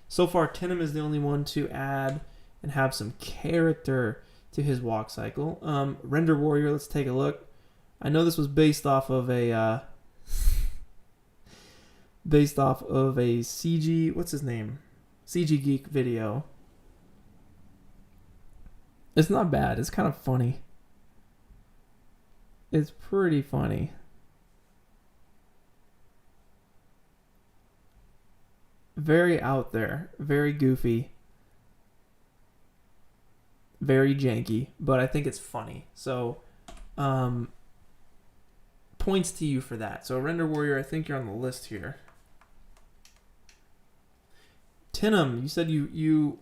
So far, Tenem is the only one to add and have some character to his walk cycle. Render Warrior, let's take a look. I know this was based off of a CG, what's his name? CG Geek video. It's not bad. It's kind of funny. It's pretty funny. Very out there, very goofy, very janky, but I think it's funny. So, points to you for that. So, Render Warrior, I think you're on the list here. Tenem, you said you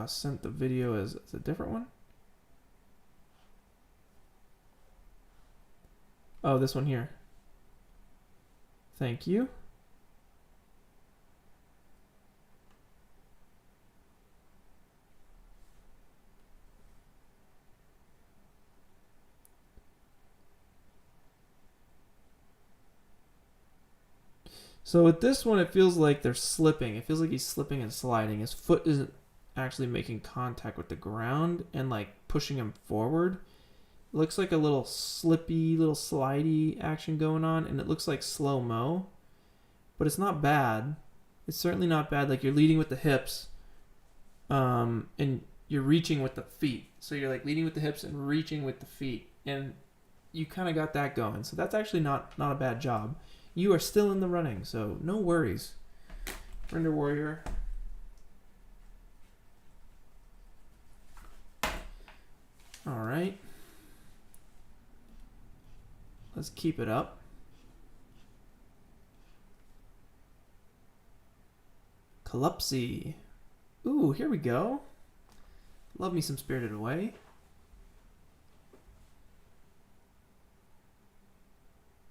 sent the video as a different one? Oh, this one here. Thank you. So with this one, it feels like they're slipping. It feels like he's slipping and sliding. His foot isn't actually making contact with the ground and like pushing him forward. It looks like a little slippy, little slidey action going on, and it looks like slow-mo. But it's not bad. It's certainly not bad. Like you're leading with the hips, and you're reaching with the feet. So you're like leading with the hips and reaching with the feet, and you kind of got that going. So that's actually not a bad job. you are still in the running, so no worries. Render Warrior. All right. Let's keep it up. Collapsy. Ooh, here we go. Love me some Spirited Away.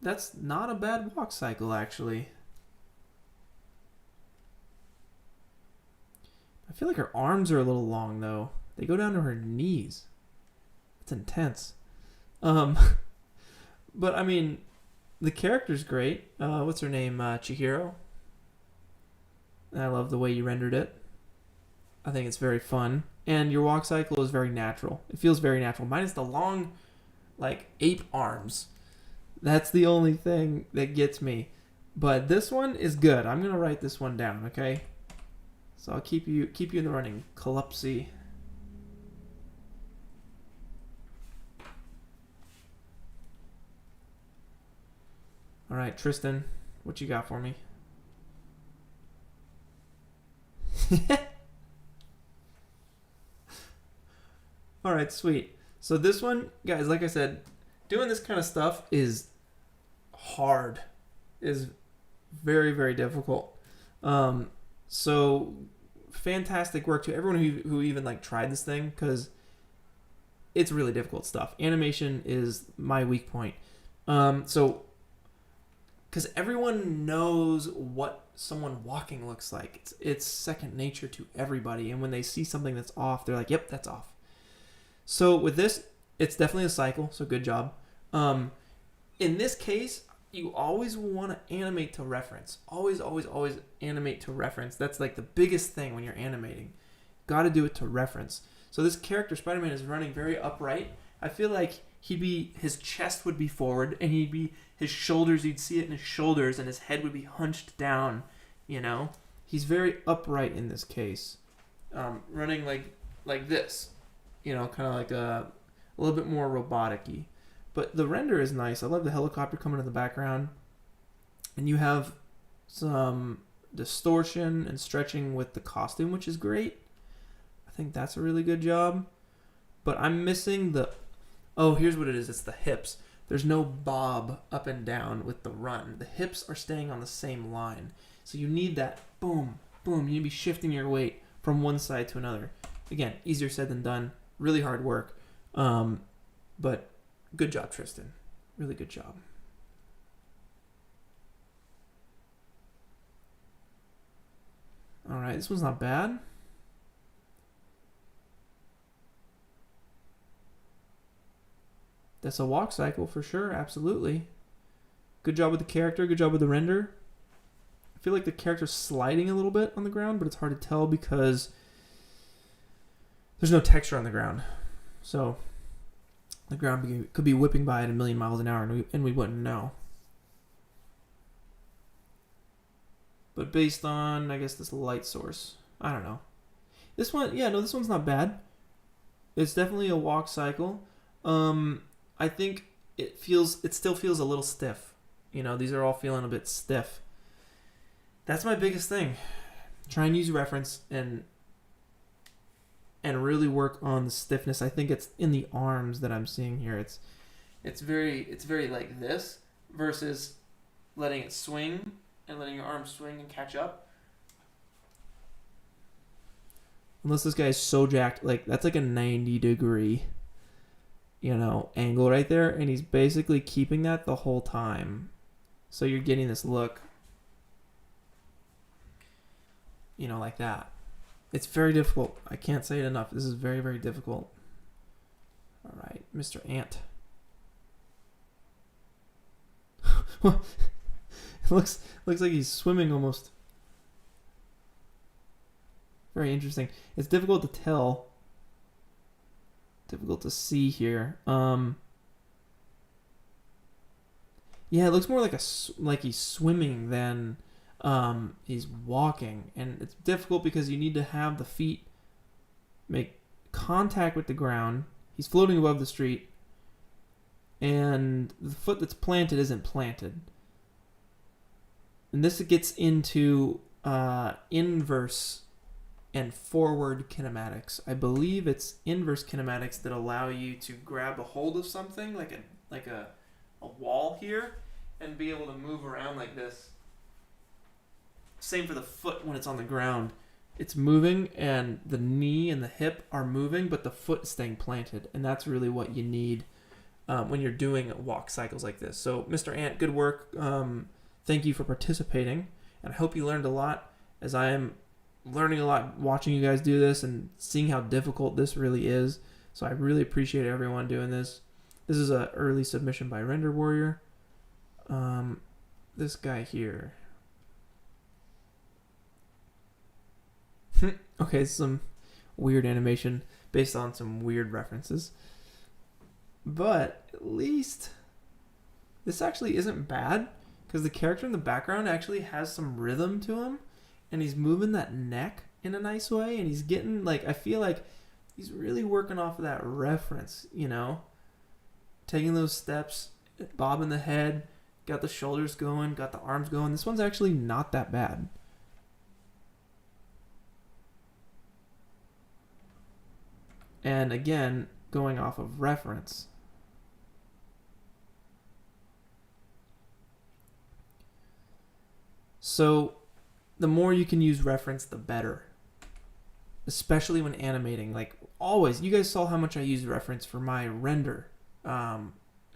That's not a bad walk cycle, actually. I feel like her arms are a little long, though. They go down to her knees. It's intense. But, I mean, the character's great. What's her name? Chihiro. I love the way you rendered it. I think it's very fun. And your walk cycle is very natural. It feels very natural. Minus the long, like, ape arms. That's the only thing that gets me. But this one is good. I'm going to write this one down, okay? So I'll keep you in the running. Collapsy. All right, Tristan, what you got for me? All right, sweet. So this one, guys, like I said, doing this kind of stuff is hard, is very, very difficult. So fantastic work to everyone who even like tried this thing, because it's really difficult stuff. Animation is my weak point. So because everyone knows what someone walking looks like. It's second nature to everybody. And when they see something that's off, they're like, yep, that's off. So with this, it's definitely a cycle. So good job. In this case, you always want to animate to reference. Always, always, always animate to reference. That's like the biggest thing when you're animating. Got to do it to reference. So this character, Spider-Man, is running very upright. I feel like his chest would be forward, and his shoulders, you'd see it in his shoulders, and his head would be hunched down, you know? He's very upright in this case. Running like this, you know, kind of like a little bit more robotic-y. But the render is nice. I love the helicopter coming in the background. And you have some distortion and stretching with the costume, which is great. I think that's a really good job. But I'm missing oh, here's what it is. It's the hips. There's no bob up and down with the run. The hips are staying on the same line. So you need that boom, boom. You need to be shifting your weight from one side to another. Again, easier said than done. Really hard work. But good job, Tristan. Really good job. All right, this one's not bad. That's a walk cycle for sure, absolutely. Good job with the character, good job with the render. I feel like the character's sliding a little bit on the ground, but it's hard to tell because there's no texture on the ground. So the ground could be whipping by at 1,000,000 miles an hour and we wouldn't know. But based on, I guess, this light source, I don't know. This one, yeah, no, this one's not bad. It's definitely a walk cycle. I think it still feels a little stiff. You know, these are all feeling a bit stiff. That's my biggest thing. Try and use reference and really work on the stiffness. I think it's in the arms that I'm seeing here. It's very like this versus letting it swing and letting your arm swing and catch up. Unless this guy's so jacked, like that's like a 90-degree, you know, angle right there, and he's basically keeping that the whole time. So you're getting this look, you know, like that. It's very difficult. I can't say it enough. This is very, very difficult. All right, Mr. Ant. It looks like he's swimming almost. Very interesting. It's difficult to tell. Difficult to see here. Yeah, it looks more like he's swimming than he's walking, and it's difficult because you need to have the feet make contact with the ground. He's floating above the street, and the foot that's planted isn't planted. And this gets into inverse and forward kinematics. I believe it's inverse kinematics that allow you to grab a hold of something like a wall here and be able to move around like this. Same for the foot when it's on the ground. It's moving and the knee and the hip are moving, but the foot is staying planted. And that's really what you need when you're doing walk cycles like this. So Mr. Ant, good work. Thank you for participating. And I hope you learned a lot, as I am learning a lot watching you guys do this and seeing how difficult this really is. So I really appreciate everyone doing this. This is an early submission by Render Warrior. This guy here. Okay, some weird animation based on some weird references. But at least this actually isn't bad, because the character in the background actually has some rhythm to him, and he's moving that neck in a nice way, and he's getting, like, I feel like he's really working off of that reference, you know? Taking those steps, bobbing the head, got the shoulders going, got the arms going. This one's actually not that bad. And again, going off of reference. So the more you can use reference, the better. Especially when animating. Like always, you guys saw how much I used reference for my render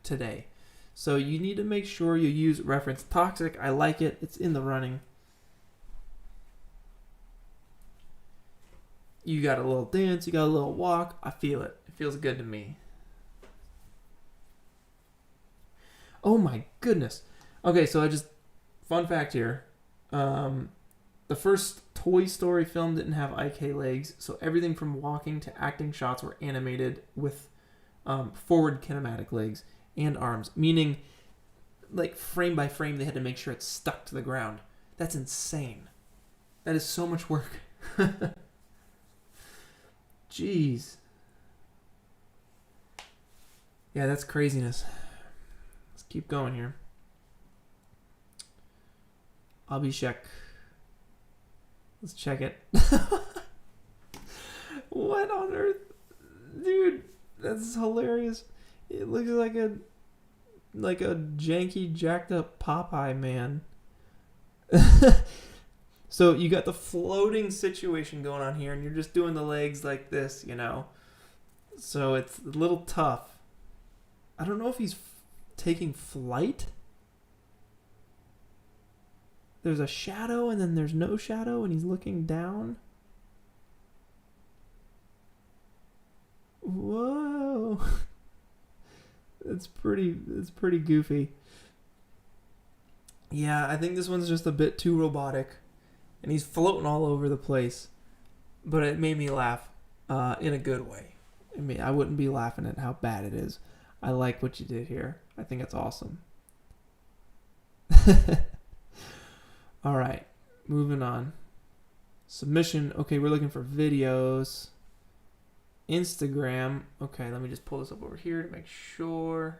today. So you need to make sure you use reference. Toxic, I like it. It's in the running. You got a little dance, you got a little walk. I feel it. It feels good to me. Oh my goodness. Okay, so fun fact here. The first Toy Story film didn't have IK legs, so everything from walking to acting shots were animated with forward kinematic legs and arms, meaning like frame by frame they had to make sure it's stuck to the ground. That's insane. That is so much work. Jeez. Yeah, that's craziness. Let's keep going here. Abhishek. Let's check it. What on earth? Dude, that's hilarious. It looks like a janky, jacked up Popeye man. So you got the floating situation going on here, and you're just doing the legs like this, you know. So it's a little tough. I don't know if he's taking flight. There's a shadow, and then there's no shadow, and he's looking down. Whoa. It's pretty goofy. Yeah, I think this one's just a bit too robotic. And he's floating all over the place. But it made me laugh in a good way. I mean, I wouldn't be laughing at how bad it is. I like what you did here. I think it's awesome. All right, moving on. Submission. Okay, we're looking for videos. Instagram. Okay, let me just pull this up over here to make sure.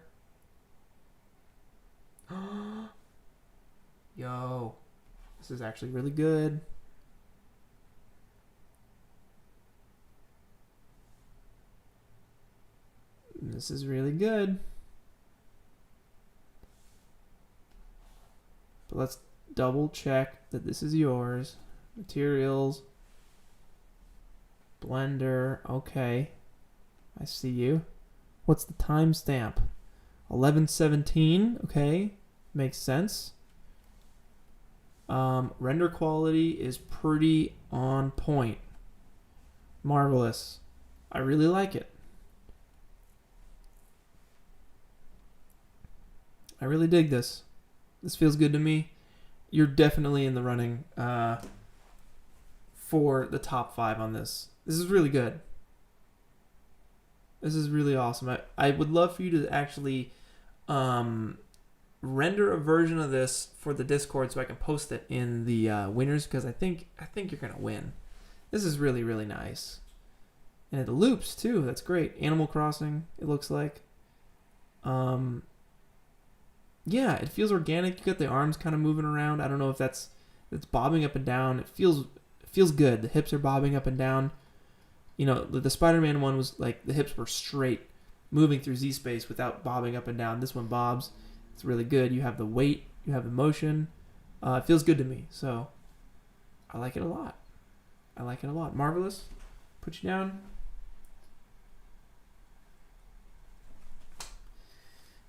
Yo, this is actually really good. This is really good. But let's double check that this is yours. Materials. Blender. Okay. I see you. What's the timestamp? 11:17. Okay. Makes sense. Render quality is pretty on point. Marvelous. I really like it. I really dig this. This feels good to me. You're definitely in the running for the top 5 on this. This is really good. This is really awesome. I would love for you to actually render a version of this for the Discord so I can post it in the winners, because I think you're gonna win. This is really, really nice. And it loops too. That's great. Animal Crossing, it looks like. Yeah, it feels organic. You got the arms kind of moving around. I don't know if it's bobbing up and down. It feels good. The hips are bobbing up and down. You know, the Spider-Man one was like the hips were straight, moving through Z-space without bobbing up and down. This one bobs. It's really good. You have the weight. You have the motion. It feels good to me. So I like it a lot. I like it a lot. Marvelous. Put you down.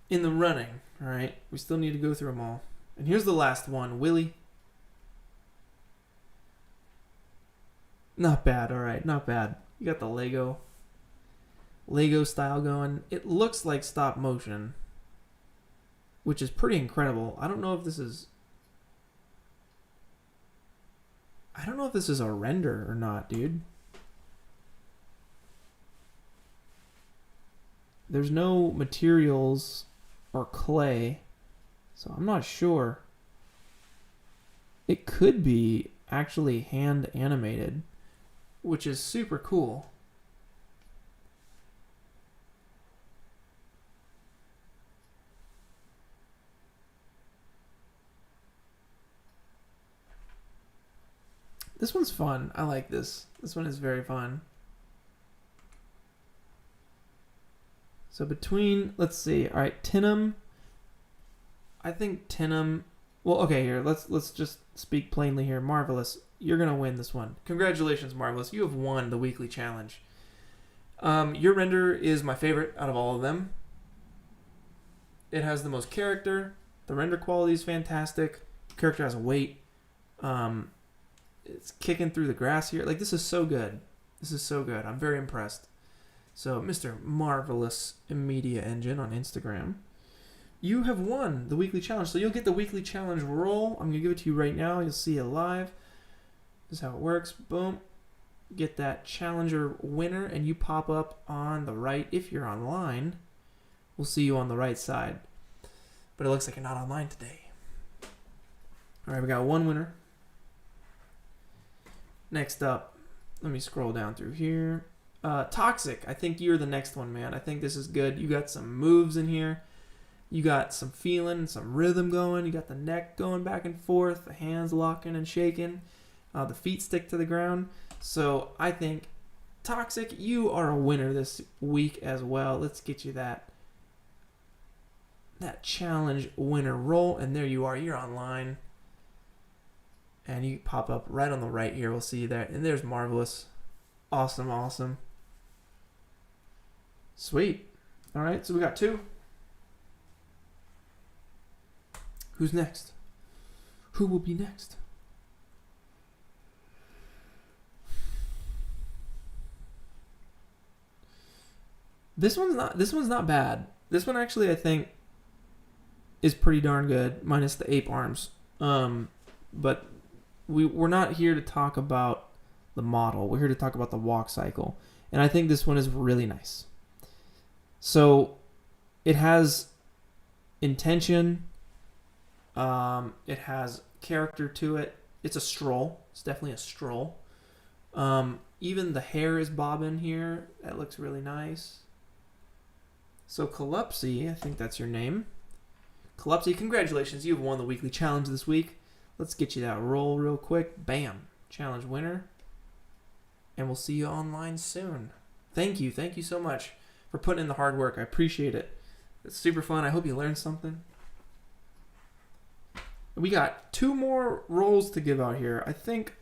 In the running, all right? We still need to go through them all. And here's the last one, Willy. Not bad, all right, not bad. You got the Lego style going. It looks like stop motion, which is pretty incredible. I don't know if this is a render or not, dude. There's no materials or clay, so I'm not sure. It could be actually hand animated, which is super cool. This one's fun. I like this. This one is very fun. So between, let's see, all right, Tinum. I think Tinum. Well, okay, here let's just speak plainly here. Marvelous, you're gonna win this one. Congratulations, Marvelous. You have won the weekly challenge. Your render is my favorite out of all of them. It has the most character. The render quality is fantastic. The character has weight. It's kicking through the grass here. Like, this is so good. This is so good. I'm very impressed. So, Mr. Marvelous Media Engine on Instagram, you have won the weekly challenge. So you'll get the weekly challenge roll. I'm going to give it to you right now. You'll see it live. This is how it works. Boom. Get that challenger winner, and you pop up on the right. If you're online, we'll see you on the right side. But it looks like you're not online today. All right, we got one winner. Next up, let me scroll down through here. Toxic, I think you're the next one, man. I think this is good. You got some moves in here. You got some feeling, some rhythm going. You got the neck going back and forth, the hands locking and shaking. The feet stick to the ground. So I think, Toxic, you are a winner this week as well. Let's get you that challenge winner roll. And there you are. You're online. And you pop up right on the right here. We'll see you there. And there's Marvelous. Awesome, awesome. Sweet. All right, so we got two. Who's next? Who will be next? This one's not bad. This one actually, I think, is pretty darn good, minus the ape arms. But we're not here to talk about the model. We're here to talk about the walk cycle. And I think this one is really nice. So it has intention. It has character to it. It's a stroll. It's definitely a stroll. Even the hair is bobbing here. That looks really nice. So Calypsy, I think that's your name. Calypsy, congratulations. You've won the weekly challenge this week. Let's get you that roll real quick. Bam. Challenge winner. And we'll see you online soon. Thank you. Thank you so much for putting in the hard work. I appreciate it. It's super fun. I hope you learned something. We got two more rolls to give out here. I think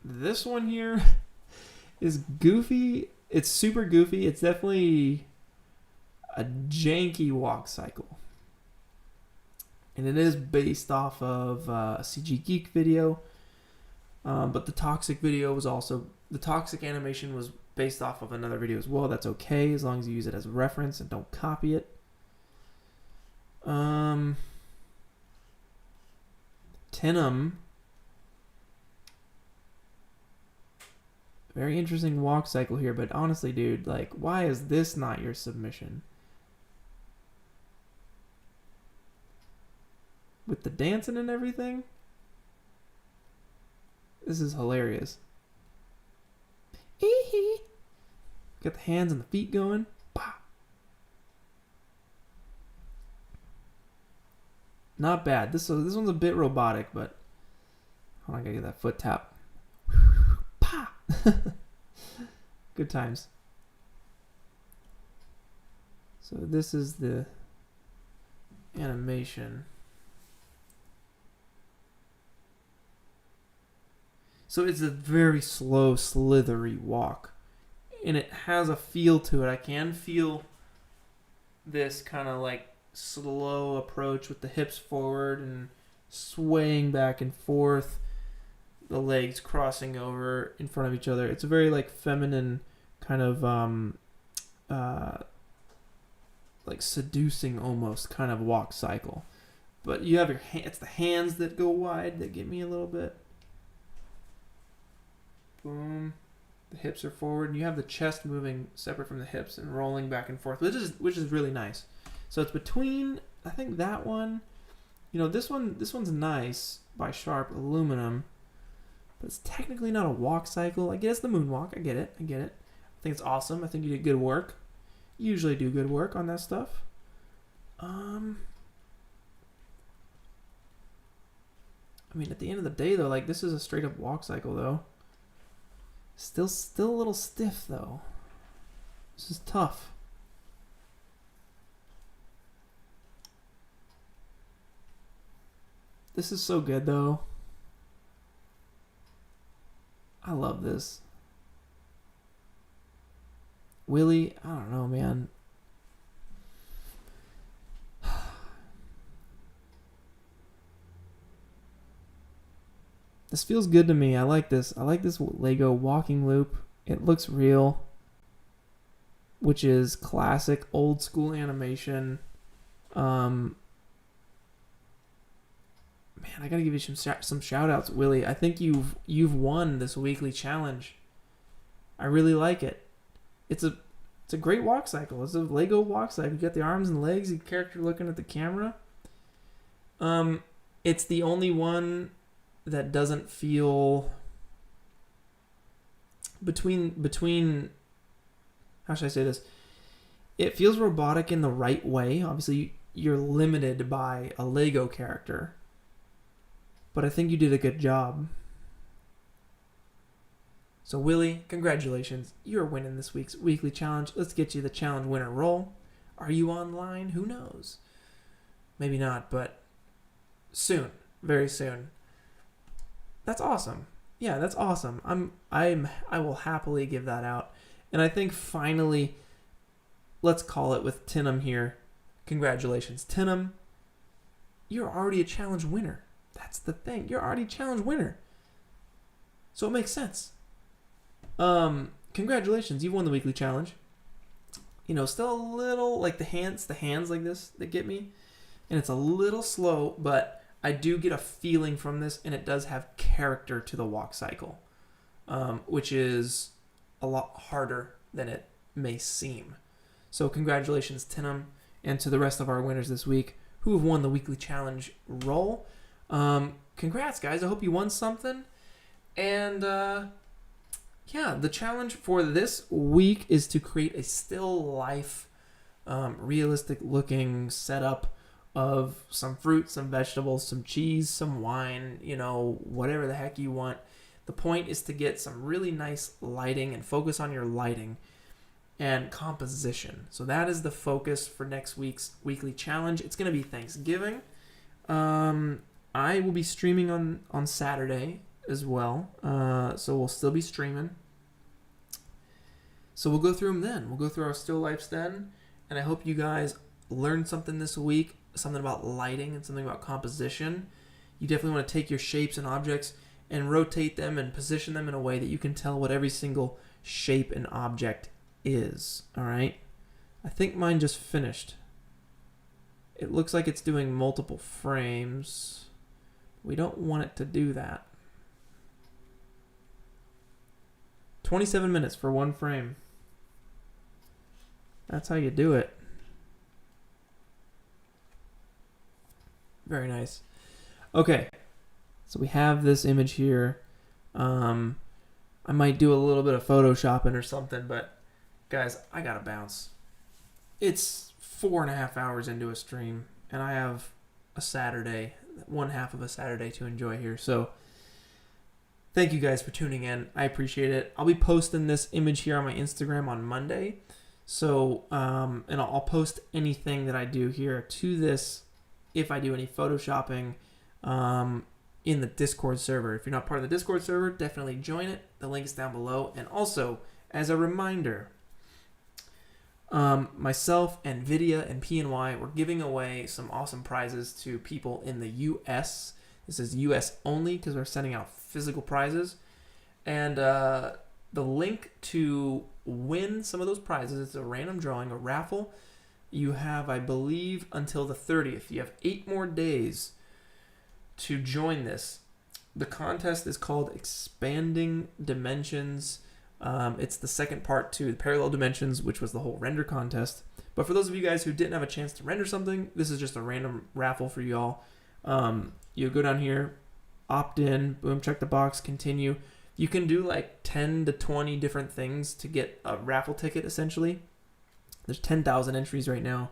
this one here is goofy. It's super goofy. It's definitely a janky walk cycle. And it is based off of a CG Geek video. But the Toxic video was also... The Toxic animation was based off of another video as well. That's okay, as long as you use it as a reference and don't copy it. Tinum. Very interesting walk cycle here, but honestly, dude, like, why is this not your submission? With the dancing and everything? This is hilarious. Got the hands and the feet going. Bah. Not bad. This one's a bit robotic, but hold on, I gotta get that foot tap. Pa! Good times. So this is the animation. So it's a very slow, slithery walk. And it has a feel to it. I can feel this kind of like slow approach with the hips forward and swaying back and forth, the legs crossing over in front of each other. It's a very like feminine kind of like seducing almost kind of walk cycle. But you have your it's the hands that go wide that get me a little bit. Boom. The hips are forward, and you have the chest moving separate from the hips and rolling back and forth, which is really nice. So it's between, I think that one, this one's nice by Sharp Aluminum, but it's technically not a walk cycle. I guess the moonwalk. I get it. I think it's awesome. I think you did good work. You usually do good work on that stuff. I mean, at the end of the day, though, like this is a straight up walk cycle, though. Still a little stiff, though. This is tough. This is so good, though. I love this. Willie, I don't know, man. This feels good to me. I like this. I like this Lego walking loop. It looks real, which is classic old school animation. Man, I gotta give you some shout outs, Willie. I think you've won this weekly challenge. I really like it. It's a great walk cycle. It's a Lego walk cycle. You got the arms and legs, the character looking at the camera. It's the only one that doesn't feel between how should I say this? It feels robotic in the right way. Obviously, you're limited by a Lego character, but I think you did a good job. So Willie, congratulations. You're winning this week's weekly challenge. Let's get you the challenge winner roll. Are you online? Who knows? Maybe not, but soon. Very soon. That's awesome. Yeah, that's awesome. I will happily give that out. And I think finally, let's call it with Tinham here. Congratulations, Tinham. You're already a challenge winner. That's the thing. You're already a challenge winner. So it makes sense. Congratulations. You won the weekly challenge. Still a little like the hands like this that get me. And it's a little slow, but I do get a feeling from this, and it does have character to the walk cycle, which is a lot harder than it may seem. So congratulations, Tinham, and to the rest of our winners this week who have won the weekly challenge roll. Congrats, guys. I hope you won something. And yeah, the challenge for this week is to create a still life, realistic looking setup of some fruit, some vegetables, some cheese, some wine, whatever the heck you want. The point is to get some really nice lighting and focus on your lighting and composition. So that is the focus for next week's weekly challenge. It's going to be Thanksgiving. I will be streaming on Saturday as well. So we'll still be streaming. So we'll go through them then. We'll go through our still lifes then. And I hope you guys learned something this week. Something about lighting and something about composition. You definitely want to take your shapes and objects and rotate them and position them in a way that you can tell what every single shape and object is. All right? I think mine just finished. It looks like it's doing multiple frames. We don't want it to do that. 27 minutes for one frame. That's how you do it. Very nice. Okay, so we have this image here. I might do a little bit of photoshopping or something, but guys, I gotta bounce. It's 4.5 hours into a stream, and I have a Saturday, one half of a Saturday to enjoy here. So thank you guys for tuning in. I appreciate it. I'll be posting this image here on my Instagram on Monday. So, and I'll post anything that I do here to this if I do any photoshopping in the Discord server. If you're not part of the Discord server, definitely join it. The link is down below. And also, as a reminder, myself, NVIDIA, and PNY, we're giving away some awesome prizes to people in the US. This is US only because we're sending out physical prizes. And the link to win some of those prizes, it's a random drawing, a raffle. You have, I believe, until the 30th. You have 8 more days to join this. The contest is called Expanding Dimensions. It's the second part to the Parallel Dimensions, which was the whole render contest. But for those of you guys who didn't have a chance to render something, this is just a random raffle for you all. You go down here, opt in, boom, check the box, continue. You can do like 10 to 20 different things to get a raffle ticket, essentially. There's 10,000 entries right now.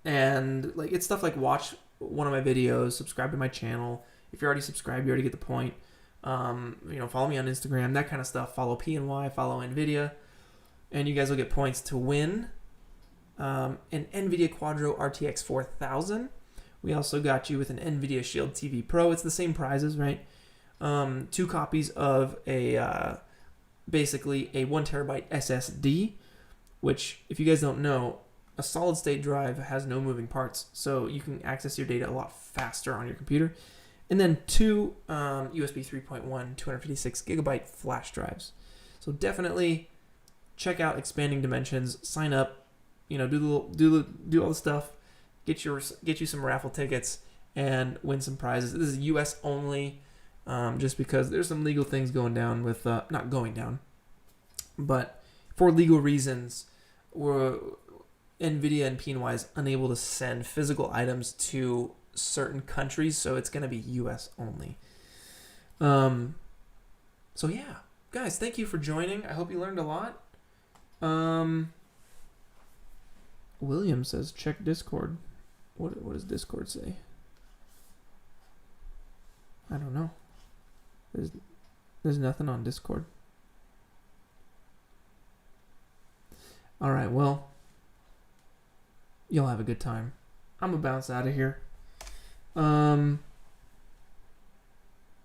And like it's stuff like watch one of my videos, subscribe to my channel. If you're already subscribed, you already get the point. Follow me on Instagram, that kind of stuff. Follow PNY, follow NVIDIA, and you guys will get points to win an NVIDIA Quadro RTX 4000. We also got you with an NVIDIA Shield TV Pro. It's the same prizes, right? 2 copies of basically a 1 terabyte SSD, which, if you guys don't know, a solid state drive has no moving parts, so you can access your data a lot faster on your computer. And then 2 USB 3.1 256 gigabyte flash drives. So definitely check out Expanding Dimensions. Sign up. Do all the stuff. Get you some raffle tickets and win some prizes. This is US only, just because there's some legal things going down with not going down, but for legal reasons, NVIDIA and PNY is unable to send physical items to certain countries, so it's going to be US only. So yeah, guys, thank you for joining. I hope you learned a lot. William says check Discord. What does Discord say? I don't know. There's nothing on Discord. All right, well, you'll have a good time. I'm gonna bounce out of here.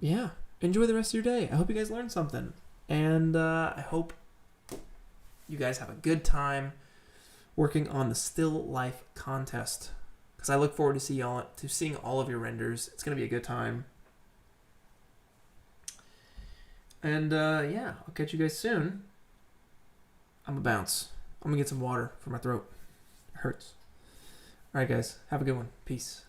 Yeah, enjoy the rest of your day. I hope you guys learned something, and I hope you guys have a good time working on the Still Life contest, because I look forward to seeing all of your renders. It's gonna be a good time. And yeah, I'll catch you guys soon. I'm gonna bounce. I'm gonna get some water for my throat. It hurts. All right, guys, have a good one. Peace.